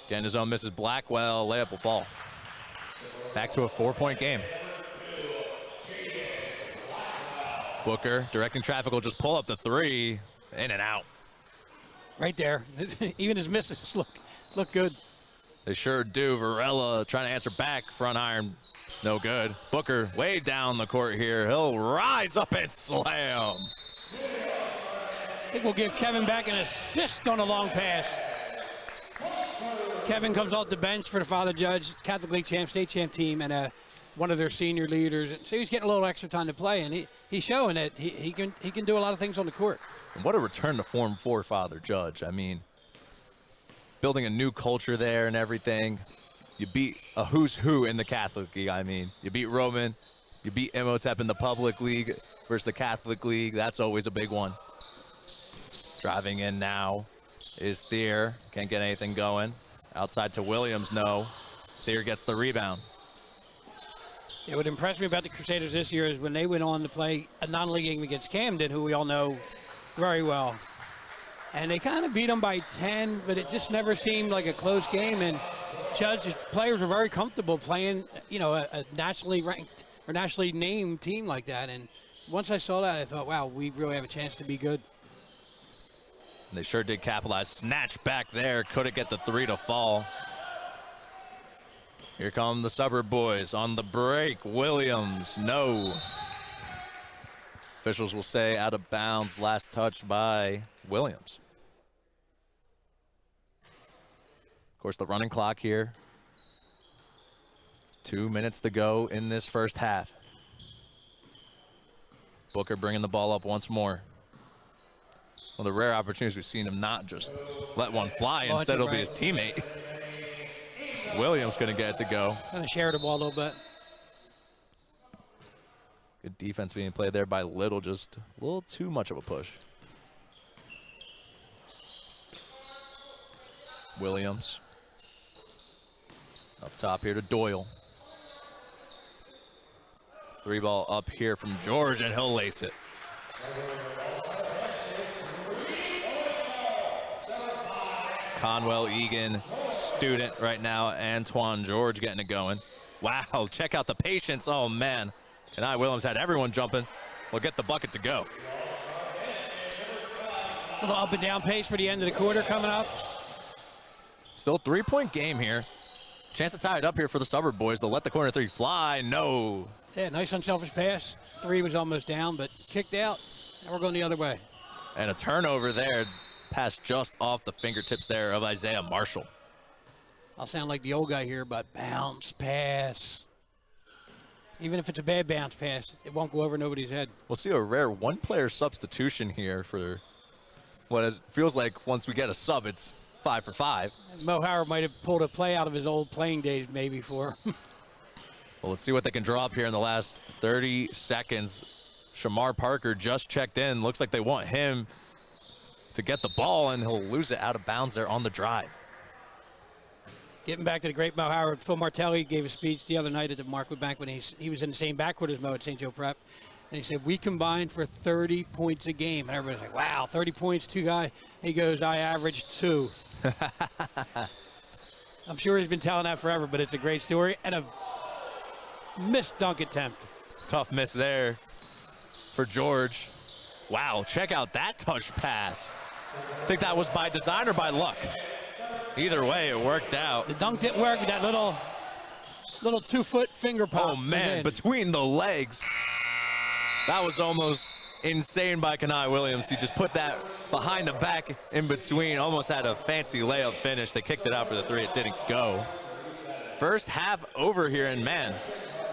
Getting his own misses. Blackwell, layup will fall. Back to a 4-point game. Booker, directing traffic, will just pull up the three, in and out. Right there. Even his misses look good. They sure do. Varela trying to answer back, front iron, no good. Booker way down the court here. He'll rise up and slam. I think we'll give Kevin Beck an assist on a long pass. Kevin comes off the bench for the Father Judge, Catholic League champ, state champ team, and one of their senior leaders. So he's getting a little extra time to play, and he's showing that he can do a lot of things on the court. And what a return to form for Father Judge. I mean, building a new culture there and everything. You beat a who's who in the Catholic League. I mean, you beat Roman, you beat Imhotep in the Public League versus the Catholic League. That's always a big one. Driving in now is Thier. Can't get anything going. Outside to Williams, no. Thier gets the rebound. Yeah, what impressed me about the Crusaders this year is when they went on to play a non-league game against Camden, who we all know very well. And they kind of beat them by 10, but it just never seemed like a close game. And Judge's players were very comfortable playing, a nationally ranked or nationally named team like that. And once I saw that, I thought, wow, we really have a chance to be good. And they sure did capitalize. Snatch back there. Couldn't get the three to fall. Here come the Suburb boys on the break. Williams, no. Officials will say out of bounds. Last touch by Williams. Of course, the running clock here. 2 minutes to go in this first half. Booker bringing the ball up once more. One of the rare opportunities we've seen him not just let one fly. Instead, it'll be his teammate. Williams going to get it to go. Kind of share the ball a little bit. Good defense being played there by Little. Just a little too much of a push. Williams. Up top here to Doyle. Three ball up here from George, and he'll lace it. Conwell Egan, student right now. Antoine George getting it going. Wow, check out the patience. Oh, man. Kenai Williams had everyone jumping. We'll get the bucket to go. A little up and down pace for the end of the quarter coming up. Still 3-point game here. Chance to tie it up here for the Suburb boys. They'll let the corner three fly. No. Yeah, nice unselfish pass. Three was almost down, but kicked out. And we're going the other way. And a turnover there. Pass just off the fingertips there of Isaiah Marshall. I'll sound like the old guy here, but bounce pass. Even if it's a bad bounce pass, it won't go over nobody's head. We'll see a rare one-player substitution here for what it feels like once we get a sub, it's 5 for 5. Mo Howard might have pulled a play out of his old playing days maybe for him. Well, let's see what they can draw up here in the last 30 seconds. Shamar Parker just checked in. Looks like they want him to get the ball, and he'll lose it out of bounds there on the drive. Getting back to the great Mo Howard, Phil Martelli gave a speech the other night at the Markwood Bank when he was in the same backcourt as Mo at St. Joe Prep. And he said, we combined for 30 points a game. And everybody's like, wow, 30 points, 2 guys. He goes, I averaged 2. I'm sure he's been telling that forever, but it's a great story. And a missed dunk attempt. Tough miss there for George. Wow, check out that touch pass. I think that was by design or by luck. Either way, it worked out. The dunk didn't work with that little 2-foot finger pop. Oh, man, between the legs. That was almost insane by Kenai Williams. He just put that behind the back in between. Almost had a fancy layup finish. They kicked it out for the 3. It didn't go. First half over here, and man,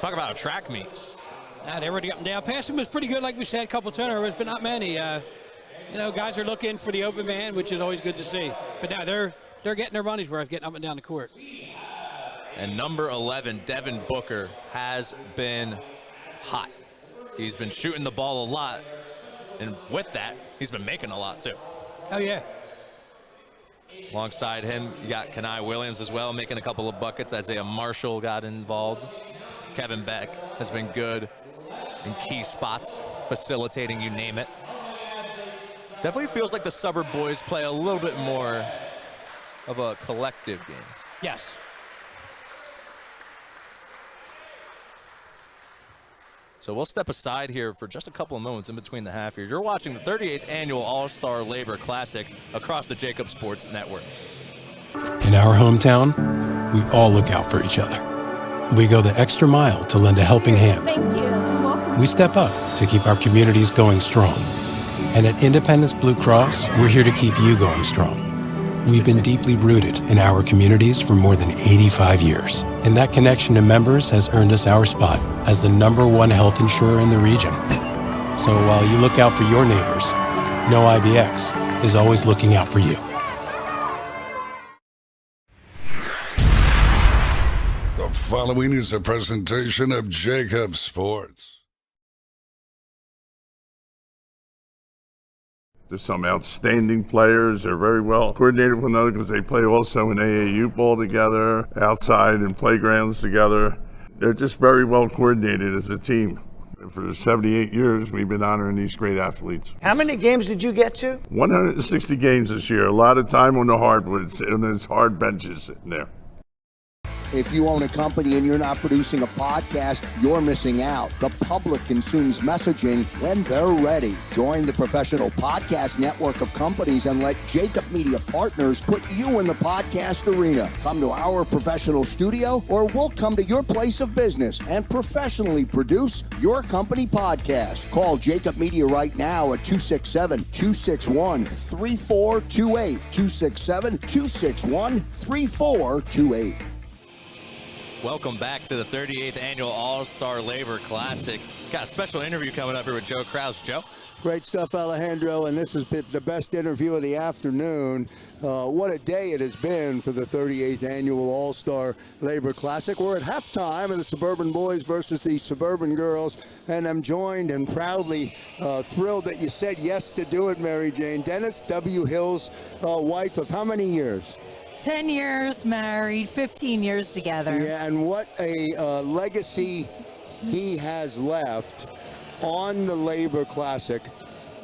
talk about a track meet. They already up and down. Passing was pretty good, like we said, a couple turnovers, but not many. Guys are looking for the open man, which is always good to see. But now they're getting their money's worth, getting up and down the court. And number 11, Devin Booker, has been hot. He's been shooting the ball a lot, and with that, he's been making a lot too. Oh, yeah. Alongside him, you got Kenai Williams as well, making a couple of buckets. Isaiah Marshall got involved. Kevin Beck has been good in key spots, facilitating, you name it. Definitely feels like the Suburb boys play a little bit more of a collective game. Yes. So we'll step aside here for just a couple of moments in between the half here. You're watching the 38th Annual All-Star Labor Classic across the Jacob Sports Network. In our hometown, we all look out for each other. We go the extra mile to lend a helping hand. Thank you. We step up to keep our communities going strong. And at Independence Blue Cross, we're here to keep you going strong. We've been deeply rooted in our communities for more than 85 years. And that connection to members has earned us our spot as the #1 health insurer in the region. So while you look out for your neighbors, know IBX is always looking out for you. The following is a presentation of Jacob Sports. There's some outstanding players. They're very well coordinated with one another because they play also in AAU ball together, outside in playgrounds together. They're just very well coordinated as a team. And for 78 years, we've been honoring these great athletes. How many games did you get to? 160 games this year. A lot of time on the hardwoods, and there's hard benches sitting there. If you own a company and you're not producing a podcast, you're missing out. The public consumes messaging when they're ready. Join the professional podcast network of companies and let Jacob Media Partners put you in the podcast arena. Come to our professional studio, or we'll come to your place of business and professionally produce your company podcast. Call Jacob Media right now at 267-261-3428. 267-261-3428. Welcome back to the 38th Annual All-Star Labor Classic. Got a special interview coming up here with Joe Kraus. Joe? Great stuff, Alejandro, and this has been the best interview of the afternoon. What a day it has been for the 38th Annual All-Star Labor Classic. We're at halftime of the Suburban Boys versus the Suburban Girls, and I'm joined and proudly thrilled that you said yes to do it, Mary Jane. Dennis W. Hill's wife of how many years? 10 years married, 15 years together. Yeah, and what a legacy he has left on the Labor Classic.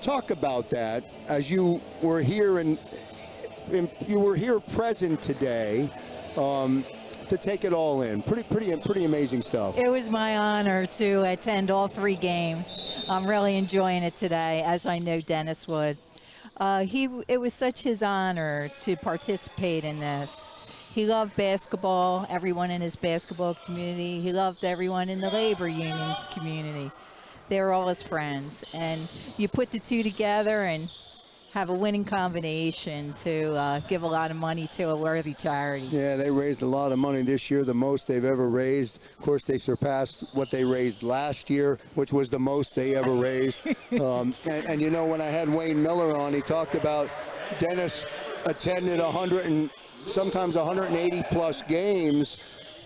Talk about that as you were here and you were here present today to take it all in. Pretty amazing stuff. It was my honor to attend all 3 games. I'm really enjoying it today, as I know Dennis would. It was such his honor to participate in this. He loved basketball, everyone in his basketball community. He loved everyone in the labor union community. They were all his friends. And you put the two together and have a winning combination to give a lot of money to a worthy charity. Yeah, they raised a lot of money this year, the most they've ever raised. Of course, they surpassed what they raised last year, which was the most they ever raised. And you know, when I had Wayne Miller on, he talked about Dennis attended 100 and sometimes 180 plus games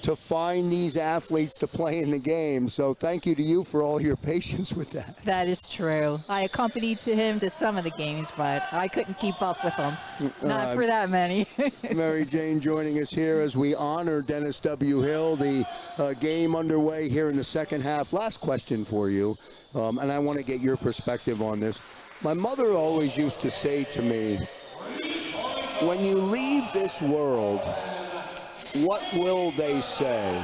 to find these athletes to play in the game. So thank you to you for all your patience with that. That is true. I accompanied him to some of the games, but I couldn't keep up with them. Not for that many. Mary Jane joining us here as we honor Dennis W. Hill. The game underway here in the second half. Last question for you, and I want to get your perspective on this. My mother always used to say to me, when you leave this world, what will they say?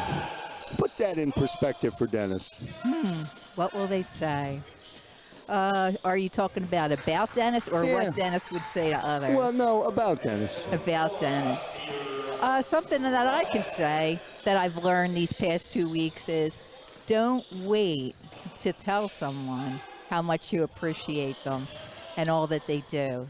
Put that in perspective for Dennis. What will they say? Are you talking about Dennis or what Dennis would say to others? Well, no, about Dennis. About Dennis. Something that I can say that I've learned these past 2 weeks is don't wait to tell someone how much you appreciate them and all that they do.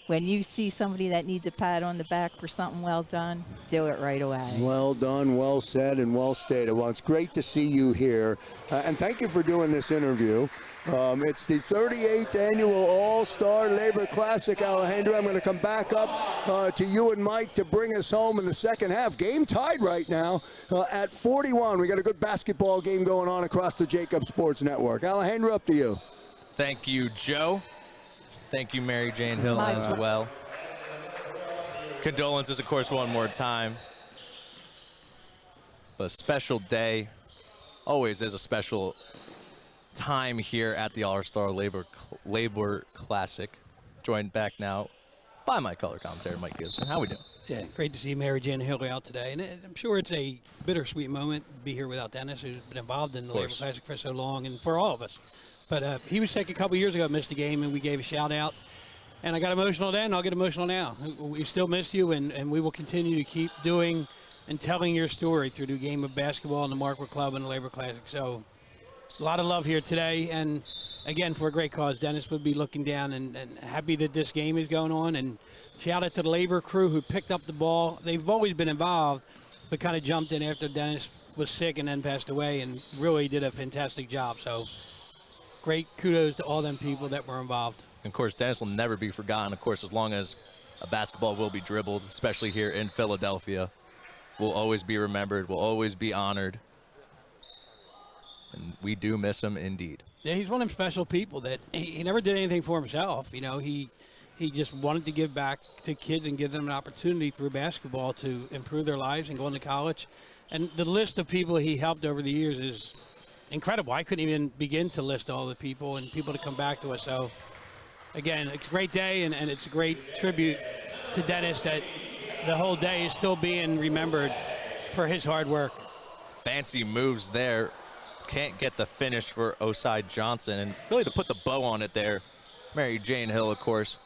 When you see somebody that needs a pat on the back for something well done, do it right away. Well done, well said, and well stated. Well, it's great to see you here, and thank you for doing this interview. It's the 38th annual All-Star Labor Classic, Alejandro. I'm going to come back up to you and Mike to bring us home in the second half. Game tied right now at 41. We got a good basketball game going on across the Jacob Sports Network. Alejandro, up to you. Thank you, Joe. Thank you, Mary Jane Hill, as well. Condolences, of course, one more time. But a special day. Always is a special time here at the All-Star Labor Classic. Joined back now by my color commentator, Mike Gibson. How we doing? Yeah, great to see Mary Jane Hill out today. And I'm sure it's a bittersweet moment to be here without Dennis, who's been involved in the Labor Classic for so long and for all of us. But he was sick a couple years ago, missed the game, and we gave a shout-out. And I got emotional then, and I'll get emotional now. We still miss you, and we will continue to keep doing and telling your story through the game of basketball and the Markwood Club and the Labor Classic. So a lot of love here today, and again, for a great cause. Dennis would be looking down and happy that this game is going on. And shout-out to the Labor crew who picked up the ball. They've always been involved, but kind of jumped in after Dennis was sick and then passed away, and really did a fantastic job. So great kudos to all them people that were involved. And of course, Dennis will never be forgotten. Of course, as long as a basketball will be dribbled, especially here in Philadelphia, will always be remembered, will always be honored. And we do miss him indeed. Yeah, he's one of them special people that he never did anything for himself. You know, he just wanted to give back to kids and give them an opportunity through basketball to improve their lives and go into college. And the list of people he helped over the years is incredible. I couldn't even begin to list all the people and people to come back to us. So, again, it's a great day, and it's a great tribute to Dennis that the whole day is still being remembered for his hard work. Fancy moves there. Can't get the finish for Osai Johnson. And really to put the bow on it there, Mary Jane Hill, of course,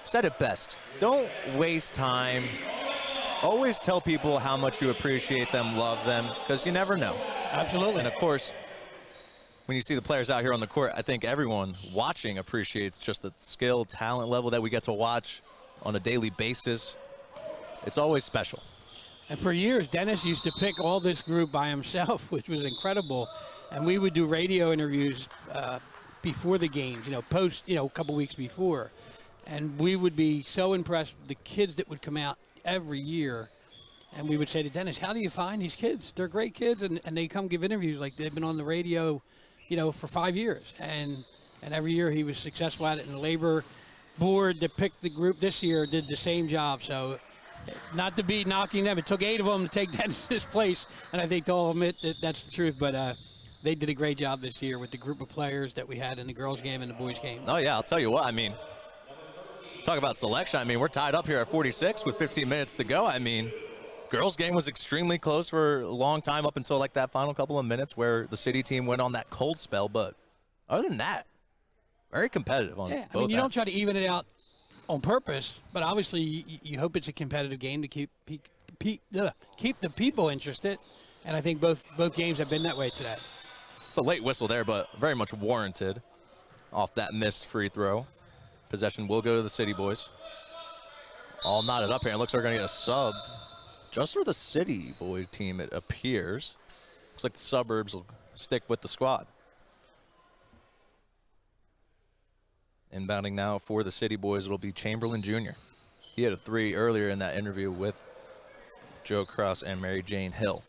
said it best. Don't waste time. Always tell people how much you appreciate them, love them, because you never know. Absolutely. And, of course, when you see the players out here on the court, I think everyone watching appreciates just the skill, talent level that we get to watch on a daily basis. It's always special. And for years, Dennis used to pick all this group by himself, which was incredible. And we would do radio interviews before the games, post, a couple weeks before. And we would be so impressed with the kids that would come out every year. And we would say to Dennis, how do you find these kids? They're great kids, and they come give interviews like they've been on the radio, for 5 years. And every year he was successful at it. And the Labor board that picked the group this year did the same job. So not to be knocking them, it took 8 of them to take Dennis's place. And I think they'll all admit that that's the truth. But they did a great job this year with the group of players that we had in the girls' game and the boys' game. Oh, yeah, I'll tell you what. I mean, talk about selection. I mean, we're tied up here at 46 with 15 minutes to go. I mean, girls' game was extremely close for a long time up until like that final couple of minutes where the city team went on that cold spell. But other than that, very competitive on both I mean, you ends. don't try to even it out on purpose, but obviously you hope it's a competitive game to keep keep the people interested, and I think both games have been that way today. It's a late whistle there, but very much warranted off that missed free throw. Possession will go to the City Boys. All knotted up here. It looks like we're going to get a sub just for the City Boys team, it appears. Looks like the Suburbs will stick with the squad. Inbounding now for the City Boys, it'll be Chamberlain Jr. He had a 3 earlier in that interview with Joe Cross and Mary Jane Hill.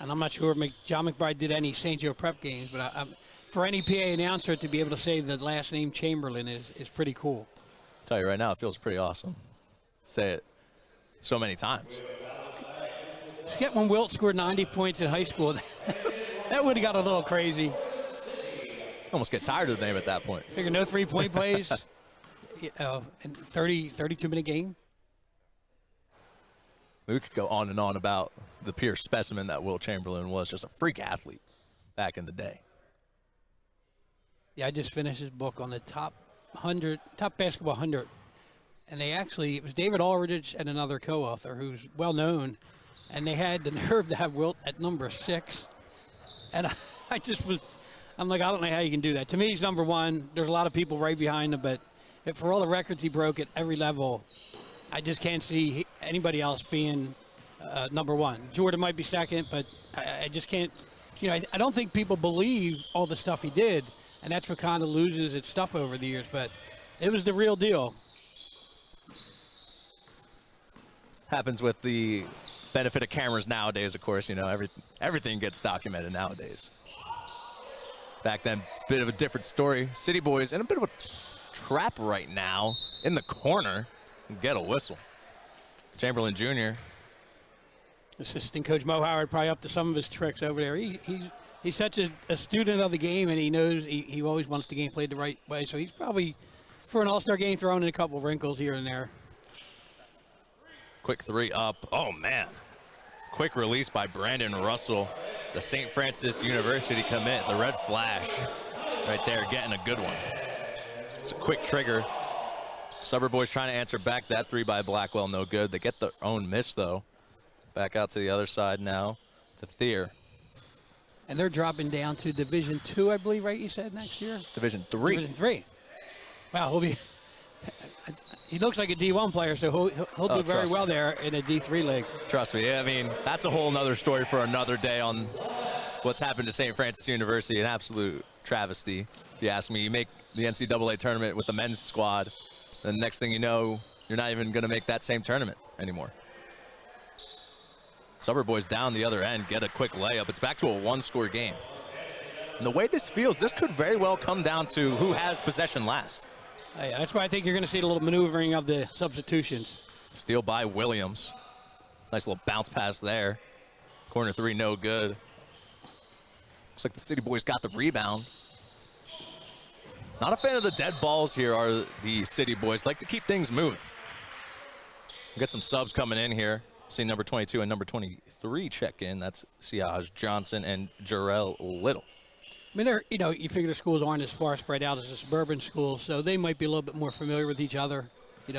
And I'm not sure if John McBride did any St. Joe prep games, but for any PA announcer to be able to say the last name Chamberlain is pretty cool. I'll tell you right now, it feels pretty awesome. Say it so many times. Yet when Wilt scored 90 points in high school, that would have got a little crazy. Almost get tired of the name at that point. Figure no 3-point plays in 32-minute game. We could go on and on about the pure specimen that Wilt Chamberlain was, just a freak athlete back in the day. Yeah, I just finished his book on the top basketball 100. And it was David Aldridge and another co-author who's well known. And they had the nerve to have Wilt at number 6. And I'm like, I don't know how you can do that. To me, he's number 1. There's a lot of people right behind him, but for all the records he broke at every level, I just can't see anybody else being number 1. Jordan might be second, but I just can't. I don't think people believe all the stuff he did, and that's what kind of loses its stuff over the years. But it was the real deal. Happens with the benefit of cameras nowadays, of course. Everything gets documented nowadays. Back then, bit of a different story. City Boys in a bit of a trap right now in the corner. Get a whistle. Chamberlain Jr. Assistant Coach Mo Howard probably up to some of his tricks over there. He's such a student of the game, and he knows he always wants the game played the right way. So he's probably, for an all-star game, throwing in a couple wrinkles here and there. Quick 3 up. Oh, man. Quick release by Brandon Russell, the St. Francis University commit. The red flash right there, getting a good one. It's a quick trigger. Suburb Boys trying to answer back. That 3 by Blackwell, no good. They get their own miss, though. Back out to the other side now to Thier. And they're dropping down to Division II, I believe, right, you said, next year? Division III. Division III. Wow, he looks like a D1 player, so he'll do very well there in a D3 league. Trust me. I mean, that's a whole nother story for another day on what's happened to St. Francis University. An absolute travesty, if you ask me. You make the NCAA tournament with the men's squad, and the next thing you know, you're not even going to make that same tournament anymore. Suburb Boys down the other end, get a quick layup. It's back to a 1-score game. And the way this feels, this could very well come down to who has possession last. Yeah, that's why I think you're going to see a little maneuvering of the substitutions. Steal by Williams. Nice little bounce pass there. Corner 3, no good. Looks like the City Boys got the rebound. Not a fan of the dead balls here are the City Boys. Like to keep things moving. We'll get some subs coming in here. See number 22 and number 23 check in. That's Siaj Johnson and Jarrell Little. I mean, you figure the schools aren't as far spread out as the suburban schools, so they might be a little bit more familiar with each other.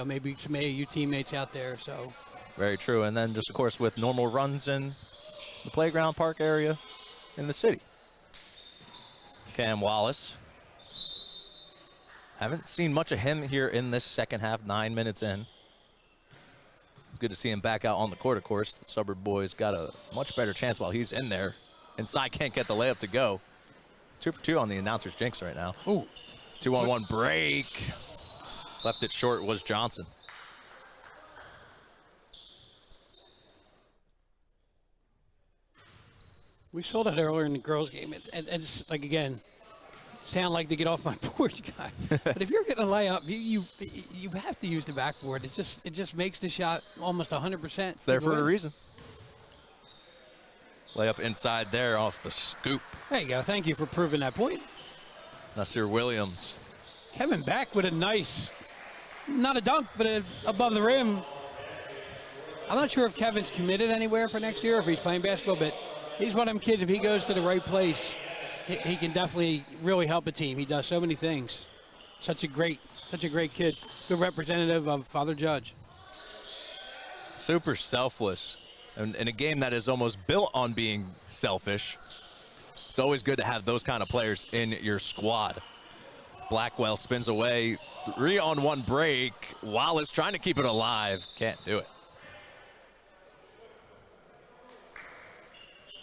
Maybe some AAU teammates out there. So very true. And then just, of course, with normal runs in the playground park area in the city. Cam Wallace. Haven't seen much of him here in this second half, 9 minutes in. Good to see him back out on the court, of course. The Suburb Boys got a much better chance while he's in there. Inside can't get the layup to go. 2 for 2 on the announcer's jinx right now. Ooh. 2-on-1 break. Left it short was Johnson. We saw that earlier in the girls' game. And it's like, again, sound like the get off my porch guy. But if you're getting a layup, you have to use the backboard. It just makes the shot almost 100%. It's there for a reason. Layup inside there off the scoop. There you go. Thank you for proving that point. Nasir Williams. Kevin back with a nice, not a dunk, but above the rim. I'm not sure if Kevin's committed anywhere for next year, if he's playing basketball, but he's one of them kids, if he goes to the right place, he can definitely really help a team. He does so many things. Such a great kid. Good representative of Father Judge. Super selfless. And in a game that is almost built on being selfish, it's always good to have those kind of players in your squad. Blackwell spins away, 3-on-1 break. Wallace trying to keep it alive, can't do it.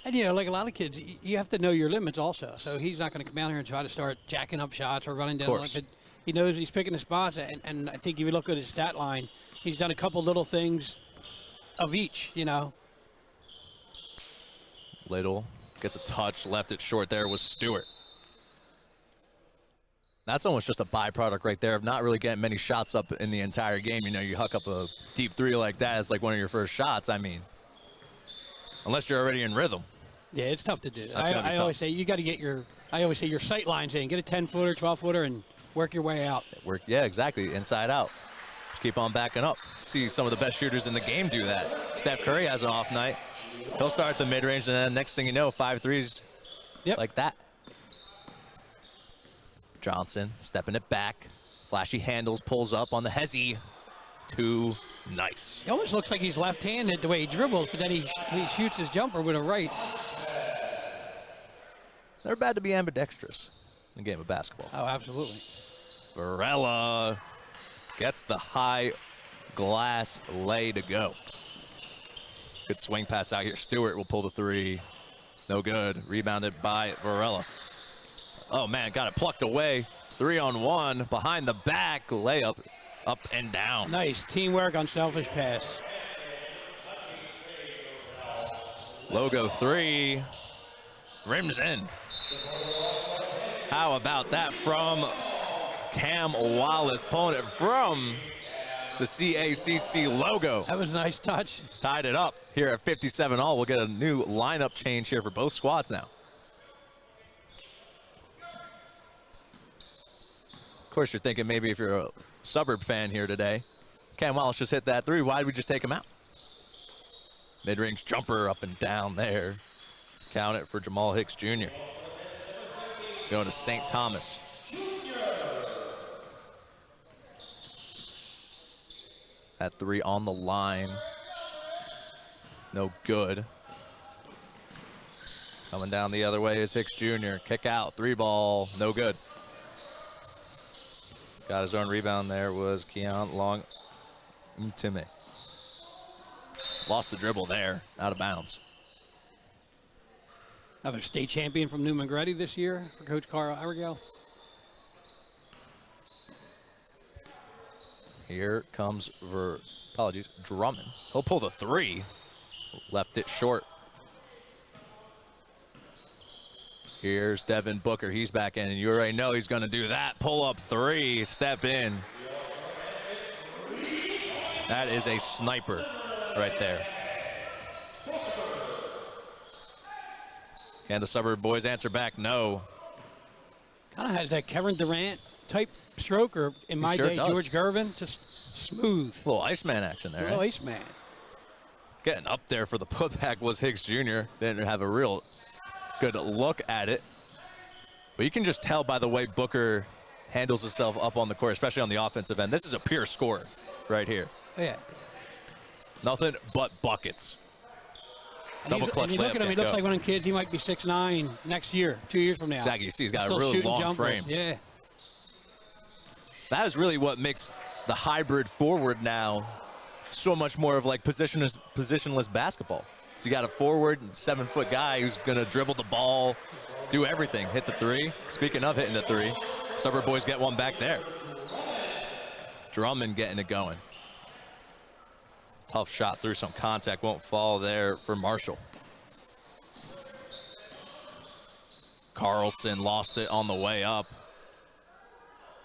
And, you know, like a lot of kids, you have to know your limits also. So he's not going to come out here and try to start jacking up shots or running down. Like he knows he's picking the spots. And I think if you look at his stat line, he's done a couple little things of each, you know. Little gets a touch, left it short there was Stewart. That's almost just a byproduct right there of not really getting many shots up in the entire game. You know, you huck up a deep three like that, it's like one of your first shots. I mean, unless you're already in rhythm. Yeah, it's tough to do. That's gonna be tough. Always say you got to get your sight lines in. Get a 10-footer, 12-footer, and work your way out. Yeah, exactly. Inside out. Just keep on backing up. See some of the best shooters in the game do that. Steph Curry has an off night. He'll start at the mid-range, and then next thing you know, 5 threes like that. Johnson stepping it back. Flashy handles, pulls up on the hezzy. Too nice. He almost looks like he's left-handed the way he dribbles, but then he shoots his jumper with a right. It's never bad to be ambidextrous in a game of basketball. Oh, absolutely. Varela gets the high glass lay to go. Good swing pass out here. Stewart will pull the three. No good. Rebounded by Varela. Oh, man, got it plucked away. 3-on-1 behind the back. Layup up and down. Nice teamwork on selfish pass. Logo 3. Rims in. How about that from Cam Wallace, pulling it from the CACC logo. That was a nice touch. Tied it up here at 57 all. We'll get a new lineup change here for both squads now. Of course, you're thinking maybe if you're a Suburb fan here today, Cam Wallace just hit that three. Why did we just take him out? Mid-range jumper up and down there. Count it for Jamal Hicks Jr. Going to St. Thomas. That three on the line. No good. Coming down the other way is Hicks Jr. Kick out, 3-ball, no good. Got his own rebound there was Keon Long Mtime. Lost the dribble there, out of bounds. Another state champion from Newman Gretty this year for Coach Carl Arigel. Here comes Drummond. He'll pull the three. Left it short. Here's Devin Booker. He's back in, and you already know he's going to do that. Pull up three, step in. That is a sniper right there. Can the Suburb boys answer back? No. Kind of has that Kevin Durant type stroke, or in my day, George Gervin. Just smooth. A little Iceman action there. A little Iceman. Getting up there for the putback was Hicks Jr. Didn't have a real good look at it. But you can just tell by the way Booker handles himself up on the court, especially on the offensive end. This is a pure scorer right here. Oh, yeah. Nothing but buckets. Double clutch and you look at him, he looks like one of the kids. He might be 6'9" next year, 2 years from now. Exactly. You see he's got Still a really long jumpers. frame. Yeah. That is really what makes the hybrid forward now so much more of like positionless basketball. So you got a forward 7-foot guy who's going to dribble the ball, do everything, hit the three. Speaking of hitting the three, Suburb boys get one back there. Drummond getting it going. Tough shot through some contact, won't fall there for Marshall. Carlson lost it on the way up.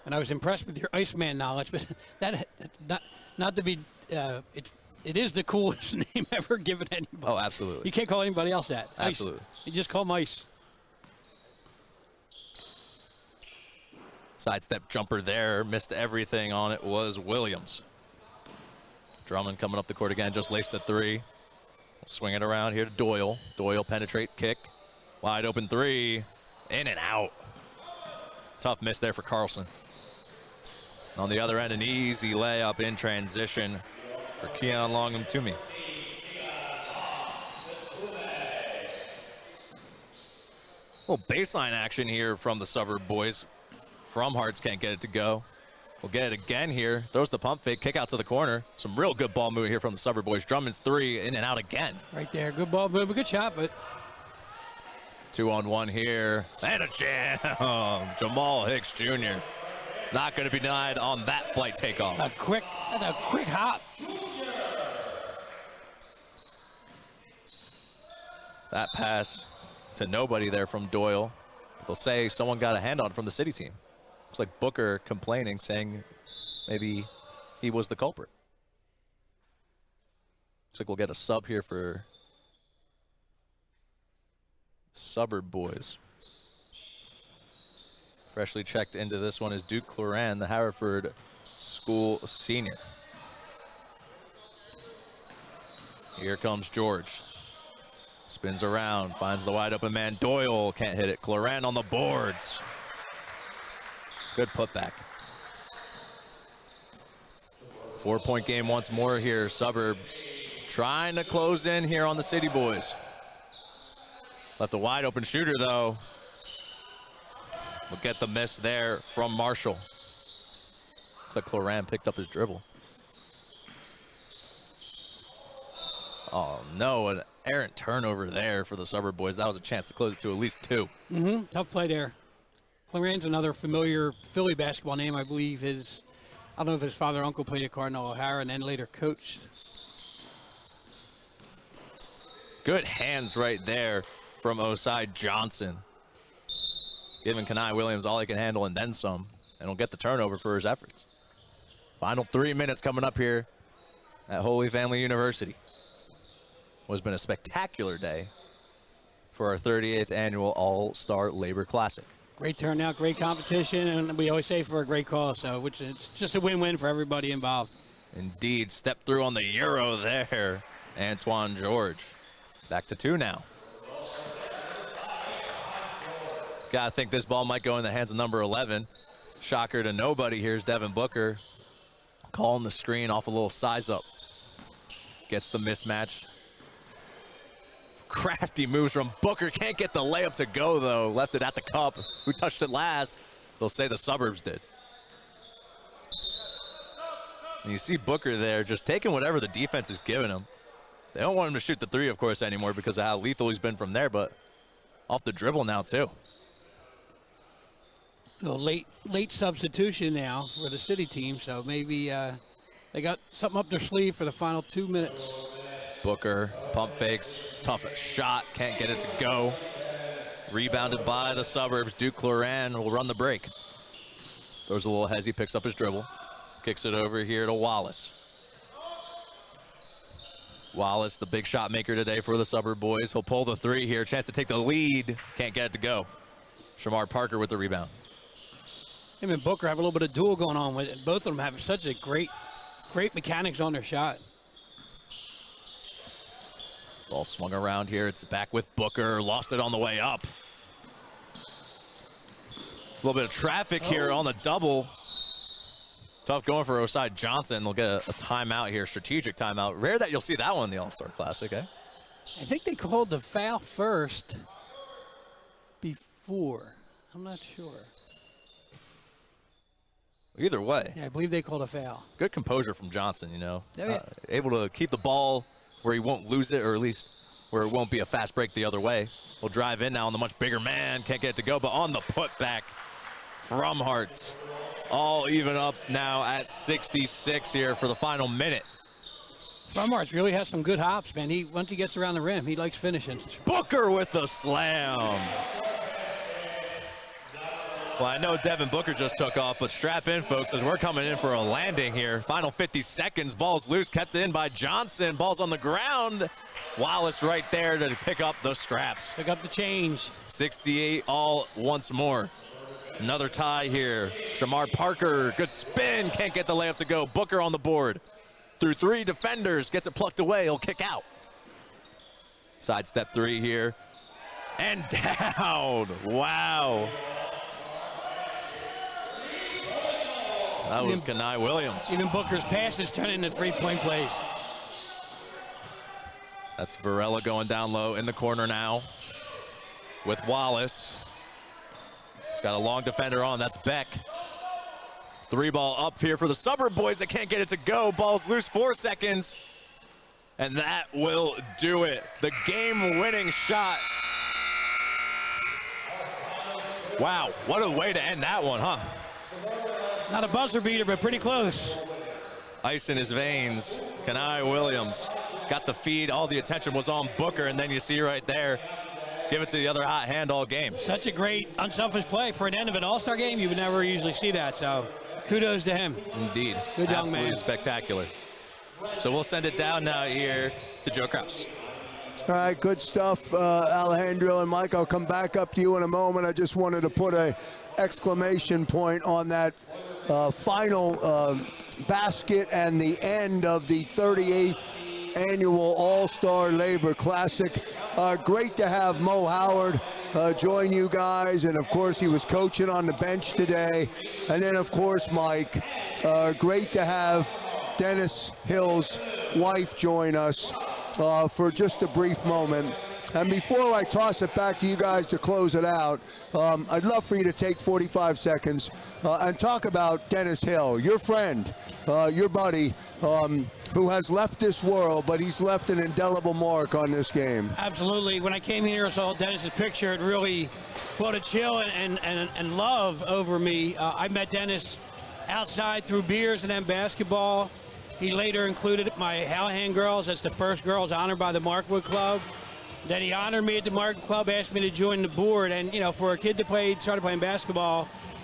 And I was impressed with your Iceman knowledge, but that not to be, it is the coolest name ever given anybody. Oh, absolutely. You can't call anybody else that. Absolutely. Ice. You just call him Ice. Sidestep jumper there, missed everything on it was Williams. Drummond coming up the court again, just laced the three. Swing it around here to Doyle. Doyle penetrate, kick. Wide open three, in and out. Tough miss there for Carlson. On the other end, an easy layup in transition for Keon Long and Toomey. Little baseline action here from the Suburb boys. Fromharts can't get it to go. We'll get it again here. Throws the pump fake, kick out to the corner. Some real good ball movement here from the Suburb boys. Drummond's three, in and out again. Right there, good ball movement, good shot, but 2-on-1 here, and a jam. Jamal Hicks Jr. not going to be denied on that flight takeoff. that's a quick hop. That pass to nobody there from Doyle. They'll say someone got a hand on it from the city team. Looks like Booker complaining, saying maybe he was the culprit. Looks like we'll get a sub here for Suburb boys. Freshly checked into this one is Duke Cloran, the Haverford School senior. Here comes George. Spins around, finds the wide open man. Doyle can't hit it. Cloran on the boards. Good putback. 4-point game once more here. Suburbs trying to close in here on the City boys. Left a wide open shooter though. We'll get the miss there from Marshall. Looks like Cloran picked up his dribble. Oh no, an errant turnover there for the Suburb boys. That was a chance to close it to at least 2. Tough play there. Cloran's another familiar Philly basketball name, I believe. I don't know if his father or uncle played at Cardinal O'Hara and then later coached. Good hands right there from Osai Johnson. Giving Kenai Williams all he can handle and then some. And he'll get the turnover for his efforts. Final 3 minutes coming up here at Holy Family University. What's been a spectacular day for our 38th annual All-Star Labor Classic. Great turnout, great competition, and we always say for a great cause, so which is just a win-win for everybody involved. Indeed, step through on the Euro there, Antoine George. Back to 2 now. Gotta think this ball might go in the hands of number 11. Shocker to nobody. Here's Devin Booker calling the screen off a little size up. Gets the mismatch. Crafty moves from Booker. Can't get the layup to go though. Left it at the cup. Who touched it last? They'll say the Suburbs did. And you see Booker there just taking whatever the defense is giving him. They don't want him to shoot the 3, of course, anymore because of how lethal he's been from there, but off the dribble now too. A late substitution now for the City team, so maybe they got something up their sleeve for the final 2 minutes. Booker, pump fakes, tough shot, can't get it to go. Rebounded by the Suburbs. Duke Cloran will run the break. Throws a little hezzy, picks up his dribble. Kicks it over here to Wallace. Wallace, the big shot maker today for the Suburb boys. He'll pull the 3 here. Chance to take the lead. Can't get it to go. Shamar Parker with the rebound. Him and Booker have a little bit of duel going on with it. Both of them have such a great mechanics on their shot. Ball swung around here. It's back with Booker. Lost it on the way up. A little bit of traffic here on the double. Tough going for Osai Johnson. They'll get a timeout here, strategic timeout. Rare that you'll see that one in the All-Star Classic, eh? I think they called the foul first before. I'm not sure. Either way. Yeah, I believe they called a foul. Good composure from Johnson, you know. Oh, yeah. Able to keep the ball where he won't lose it, or at least where it won't be a fast break the other way. We'll drive in now on the much bigger man. Can't get it to go, but on the putback from Fromharts. All even up now at 66 here for the final minute. Fromharts really has some good hops, man. Once he gets around the rim, he likes finishing. Booker with the slam. Well, I know Devin Booker just took off, but strap in, folks, as we're coming in for a landing here. Final 50 seconds. Ball's loose, kept in by Johnson. Ball's on the ground. Wallace right there to pick up the scraps. Pick up the change. 68 all once more. Another tie here. Shamar Parker, good spin. Can't get the layup to go. Booker on the board. Through 3 defenders. Gets it plucked away. He'll kick out. Sidestep 3 here. And down. Wow. That was Kenai Williams. Even Booker's passes turn into 3-point plays. That's Varela going down low in the corner now with Wallace. He's got a long defender on. That's Beck. 3-ball up here for the Suburb boys that can't get it to go. Ball's loose, 4 seconds. And that will do it. The game-winning shot. Wow, what a way to end that one, huh? Not a buzzer beater, but pretty close. Ice in his veins. Kenai Williams got the feed. All the attention was on Booker, and then you see right there, give it to the other hot hand all game. Such a great, unselfish play. For an end of an All-Star game, you would never usually see that, so kudos to him. Indeed. Good young Absolutely man. spectacular. So we'll send it down now here to Joe Kraus. All right, good stuff, Alejandro and Mike. I'll come back up to you in a moment. I just wanted to put a exclamation point on that final basket and the end of the 38th annual All-Star Labor Classic. Great to have Mo Howard join you guys, and of course he was coaching on the bench today. And then of course, Mike, great to have Dennis Hill's wife join us for just a brief moment. And before I toss it back to you guys to close it out, I'd love for you to take 45 seconds and talk about Dennis Hill, your friend, your buddy, who has left this world, but he's left an indelible mark on this game. Absolutely. When I came here and saw Dennis's picture, it really put a chill and love over me. I met Dennis outside through beers and then basketball. He later included my Hallahan girls as the first girls honored by the Markwood Club. Then he honored me at the Markwood Club, asked me to join the board. And, you know, for a kid that started playing basketball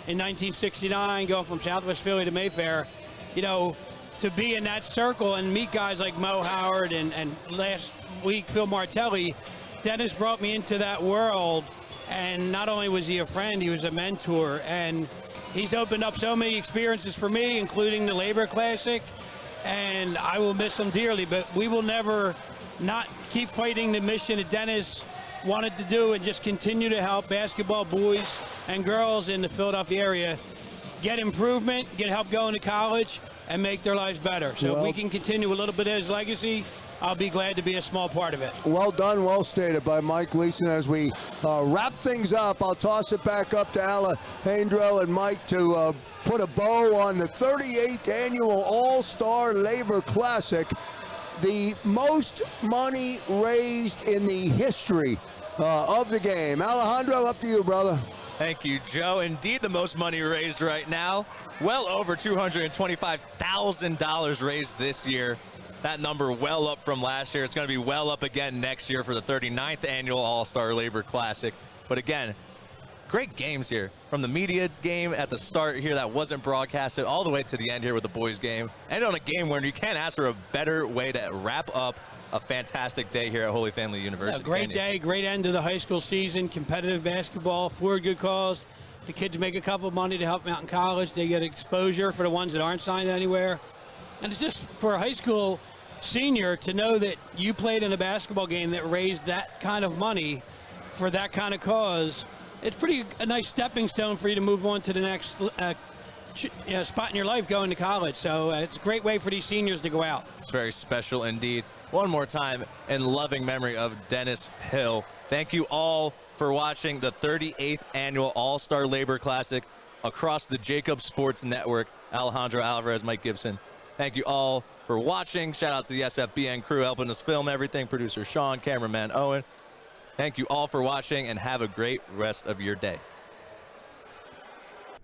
in 1969, going from Southwest Philly to Mayfair, you know, to be in that circle and meet guys like Mo Howard and last week Phil Martelli, Dennis brought me into that world. And not only was he a friend, he was a mentor. And he's opened up so many experiences for me, including the Labor Classic. And I will miss him dearly, but we will never not keep fighting the mission that Dennis wanted to do and just continue to help basketball boys and girls in the Philadelphia area get improvement, get help going to college, and make their lives better. So if we can continue a little bit of his legacy, I'll be glad to be a small part of it. Well done, well stated by Mike Leeson. As we wrap things up, I'll toss it back up to Alejandro and Mike to put a bow on the 38th annual All-Star Labor Classic, the most money raised in the history of the game. Alejandro, up to you, brother. Thank you, Joe. Indeed, the most money raised right now. Well over $225,000 raised this year. That number well up from last year. It's going to be well up again next year for the 39th annual All-Star Labor Classic. But again, great games here. From the media game at the start here that wasn't broadcasted all the way to the end here with the boys game. And on a game where you can't ask for a better way to wrap up a fantastic day here at Holy Family University. A great day, great end to the high school season, competitive basketball, 4 good calls. The kids make a couple of money to help them out in college. They get exposure for the ones that aren't signed anywhere. And it's just for a high school senior to know that you played in a basketball game that raised that kind of money for that kind of cause. It's a nice stepping stone for you to move on to the next spot in your life going to college. So it's a great way for these seniors to go out. It's very special indeed. One more time, in loving memory of Dennis Hill. Thank you all for watching the 38th annual All-Star Labor Classic across the Jacob Sports Network. Alejandro Alvarez, Mike Gibson. Thank you all for watching. Shout out to the SFBN crew helping us film everything. Producer Sean, cameraman Owen. Thank you all for watching and have a great rest of your day.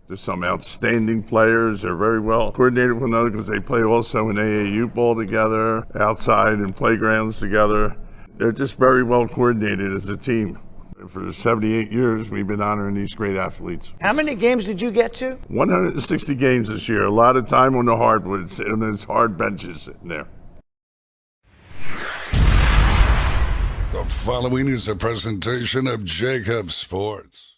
There's some outstanding players. They're very well coordinated with one another because they play also in AAU ball together, outside in playgrounds together. They're just very well coordinated as a team. For 78 years, we've been honoring these great athletes. How many games did you get to? 160 games this year. A lot of time on the hardwoods and there's hard benches sitting there. The following is a presentation of Jacob Sports.